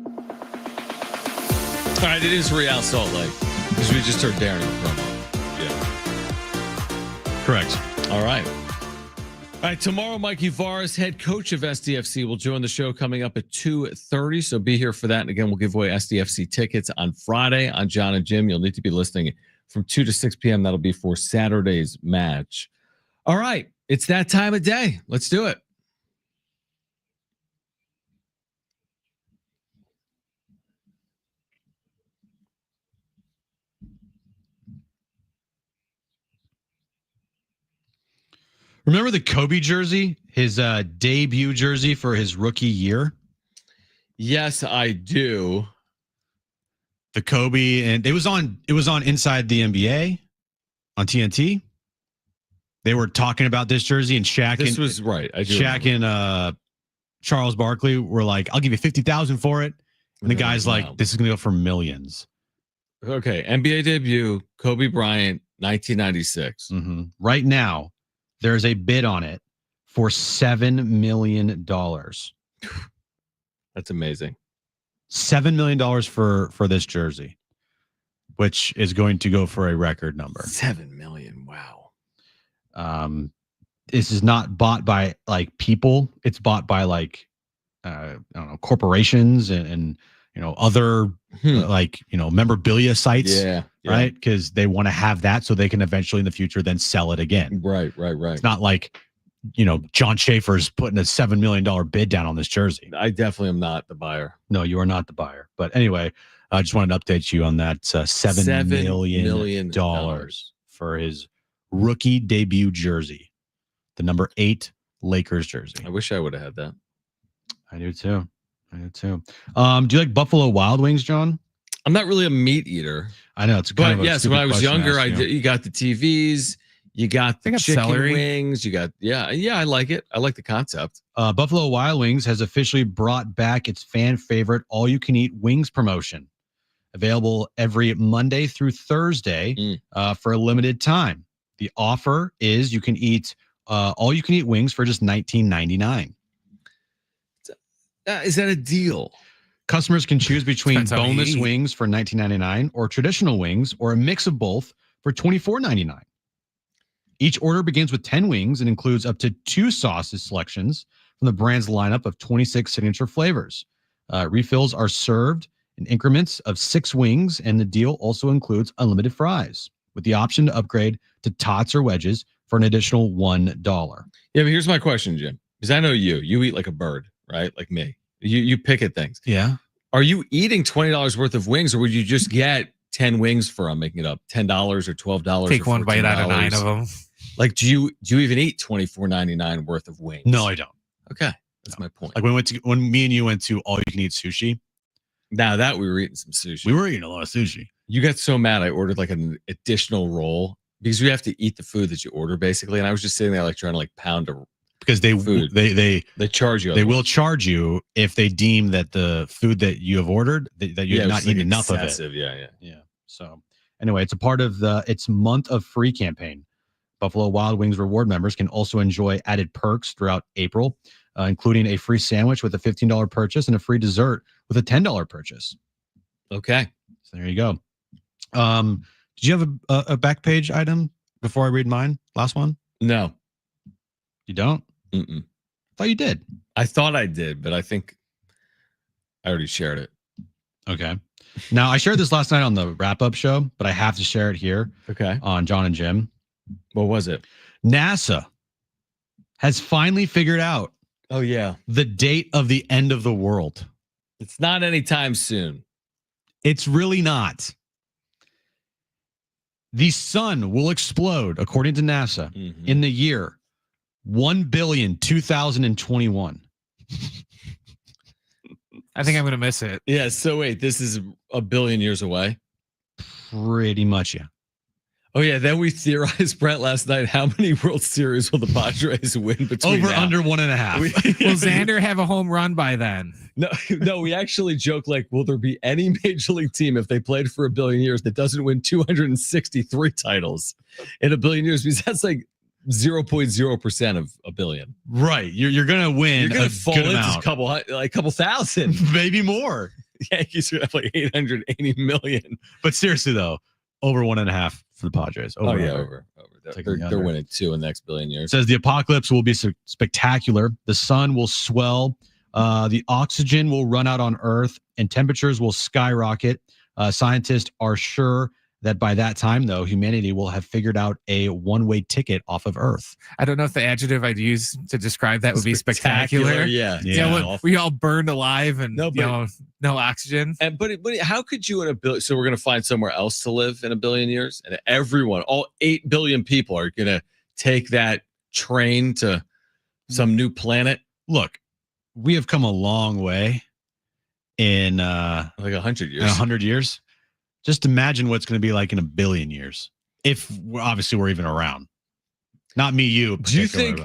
All right, it is Real Salt Lake because we just heard Darren in the promo. Yeah. Correct. All right. All right, tomorrow, Mikey Varas, head coach of SDFC, will join the show coming up at 2:30. So be here for that. And again, we'll give away SDFC tickets on Friday on Jon and Jim. You'll need to be listening from 2 to 6 p.m. That'll be for Saturday's match. All right, it's that time of day. Let's do it. Remember the Kobe jersey, his debut jersey for his rookie year? Yes, I do. The Kobe, and it was on Inside the NBA on TNT. They were talking about this jersey, and Shaq. This was right. Shaq and Charles Barkley were like, "I'll give you 50,000 for it," and the guy's like, "This is gonna go for millions." Okay, NBA debut, Kobe Bryant, 1996. Mm-hmm. Right now, there's a bid on it for $7 million. That's amazing. $7 million for this jersey, which is going to go for a record number. 7 million. Wow. This is not bought by like people. It's bought by like I don't know, corporations and other memorabilia sites. Yeah. Right. Because they want to have that so they can eventually in the future then sell it again. Right. It's not like, John Schaefer's putting a $7 million bid down on this jersey. I definitely am not the buyer. No, you are not the buyer. But anyway, I just wanted to update you on that $7 million for his rookie debut jersey, the number 8 Lakers jersey. I wish I would have had that. I do too. Do you like Buffalo Wild Wings, John? I'm not really a meat eater. I know it's kind of a yes, when I was younger, you got the TVs, you got the chicken celery wings, you got I like it. I like the concept. Buffalo Wild Wings has officially brought back its fan favorite all-you-can-eat wings promotion, available every Monday through Thursday for a limited time. The offer is you can eat all-you-can-eat wings for just $19.99. Is that a deal? Customers can choose between Depends how you boneless eat. wings for $19.99 or traditional wings or a mix of both for $24.99. Each order begins with 10 wings and includes up to 2 sauces selections from the brand's lineup of 26 signature flavors. Refills are served in increments of 6 wings, and the deal also includes unlimited fries with the option to upgrade to tots or wedges for an additional $1. Yeah, but here's my question, Jim. Because I know you eat like a bird, right? Like me. You pick at things. Yeah. Are you eating $20 worth of wings, or would you just get 10 wings for, I'm making it up, $10 or $12? Take or one bite out of $14? 9 of them. Like, do you even eat $24.99 worth of wings? No, I don't. Okay, that's my point. Like when me and you went to all you can eat sushi. Now that we were eating some sushi, We were eating a lot of sushi. you got so mad. I ordered like an additional roll because you have to eat the food that you order basically, and I was just sitting there like trying to like pound a Because they food. they charge you. they will charge you if they deem that the food that you have ordered that you've not eaten enough of it. Yeah. So anyway, it's a part of its month of free campaign. Buffalo Wild Wings reward members can also enjoy added perks throughout April, including a free sandwich with a $15 purchase and a free dessert with a $10 purchase. Okay. So there you go. Did you have a back page item before I read mine? Last one? No. You don't? Mm-mm. I thought you did. I thought I did, but I think I already shared it. Okay. Now, I shared this last night on the wrap-up show, but I have to share it here Okay. on Jon and Jim. What was it? NASA has finally figured out Oh, yeah. the date of the end of the world. It's not anytime soon. It's really not. The sun will explode, according to NASA, Mhm. in the year 1,000,2021. I think I'm going to miss it. Yeah. So wait, this is a billion years away. Pretty much, yeah. Oh yeah. Then we theorized, Brent, last night. How many World Series will the Padres win between Over now? under 1.5. Will Xander have a home run by then? No. We actually joke like, will there be any major league team if they played for a billion years that doesn't win 263 titles in a billion years? Because that's like 0.0% of a billion. Right. You're going to win You're going a to fall good into amount. a couple thousand. Maybe more. Yankees are gonna have like 880 million. But seriously though, over 1.5 for the Padres. Over. Taking They're the under. winning 2 in the next billion years. It says the apocalypse will be spectacular. The sun will swell. The oxygen will run out on Earth, and temperatures will skyrocket. Scientists are sure that by that time, though, humanity will have figured out a one-way ticket off of Earth. I don't know if the adjective I'd use to describe that would be spectacular. Yeah. We all burned alive and no oxygen. And but how could you in a billion? So we're going to find somewhere else to live in a billion years, and everyone, all 8 billion people, are going to take that train to some new planet. Look, we have come a long way in like 100 years. 100 years. Just imagine what it's going to be like in a billion years, if we're even around. Not me, you. Do you think?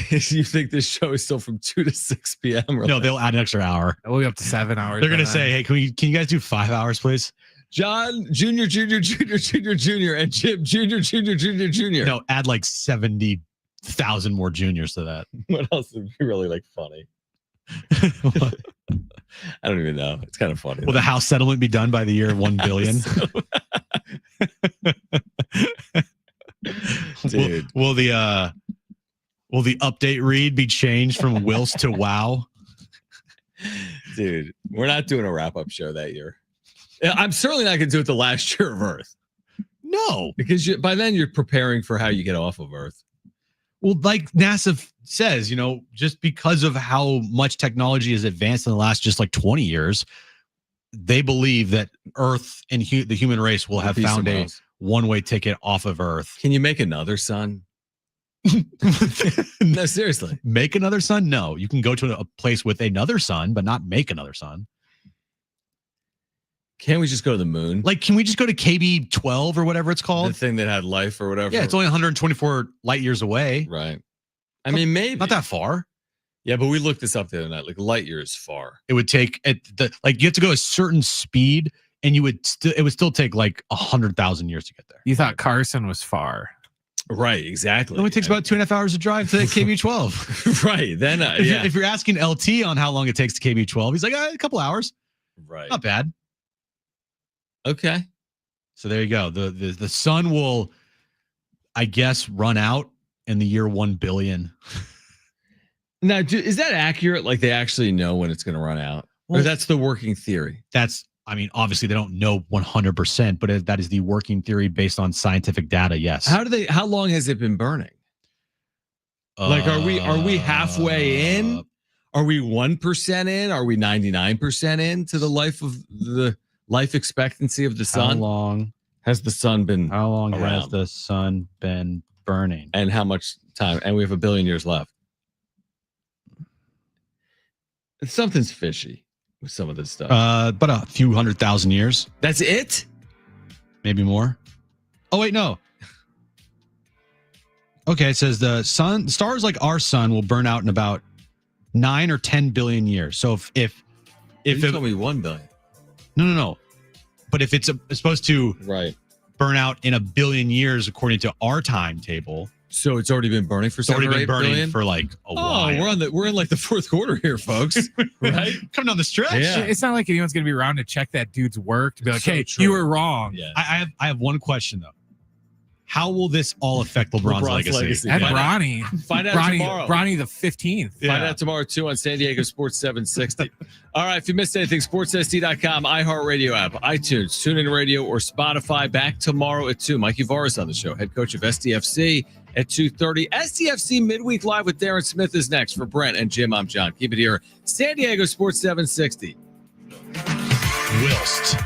You think this show is still from 2 to 6 p.m.? No, they'll add an extra hour. We'll be up to 7 hours. They're going to say, "Hey, can you guys do 5 hours, please?" John Jr., and Jim Jr. No, add like 70,000 more juniors to that. What else would be really like funny? I don't even know. It's kind of funny. Will the house settlement be done by the year 1 billion? Dude. Will the update read be changed from Wills to Wow? Dude, we're not doing a wrap-up show that year. I'm certainly not going to do it the last year of Earth. No, because by then you're preparing for how you get off of Earth. Well, like NASA says, just because of how much technology has advanced in the last just like 20 years, they believe that Earth and the human race will have found a one-way ticket off of Earth. Can you make another sun? No, seriously. Make another sun? No. You can go to a place with another sun, but not make another sun. Can't we just go to the moon? Like, can we just go to KB12 or whatever it's called? The thing that had life or whatever. Yeah, it's only 124 light years away. Right. I mean, maybe. Not that far. Yeah, but we looked this up the other night. Like, light years far. It would take, you have to go a certain speed, and it would still take like 100,000 years to get there. You thought Carson was far. Right, exactly. It only takes about 2.5 hours to drive to KB12. Right. Then, if you're asking LT on how long it takes to KB12, he's like, a couple hours. Right. Not bad. Okay. So there you go. The sun will, I guess, run out in the year 1 billion. Now, is that accurate? Like, they actually know when it's going to run out? Well, or that's the working theory? Obviously they don't know 100%, but that is the working theory based on scientific data. Yes. How long has it been burning? Like, are we halfway in? Are we 1% in? Are we 99% in to the life expectancy of the sun? How long has the sun been around? Has the sun been burning? And how much time? And we have 1 billion years left. Something's fishy with some of this stuff. But a few 100,000 years. That's it? Maybe more. Oh, wait, no. Okay, it says the stars like our sun will burn out in about 9 or 10 billion years. So if you told me 1 billion. No. But if it's supposed to burn out in 1 billion years according to our timetable, so it's already been burning for 7 or 8 billion? For like a while. We're in like the fourth quarter here, folks. Right? Coming down the stretch. Yeah. It's not like anyone's going to be around to check that dude's work to be like, hey, true. you were wrong. Yeah. I have one question though. How will this all affect LeBron's legacy? And Bronny. Find out tomorrow. Bronny the 15th. Find out tomorrow, too, on San Diego Sports 760. All right, if you missed anything, sportssd.com, iHeartRadio app, iTunes, TuneIn Radio, or Spotify. Back tomorrow at 2. Mikey Varas on the show, head coach of SDFC at 2:30. SDFC Midweek Live with Darren Smith is next. For Brent and Jim, I'm John. Keep it here. San Diego Sports 760. Wilst.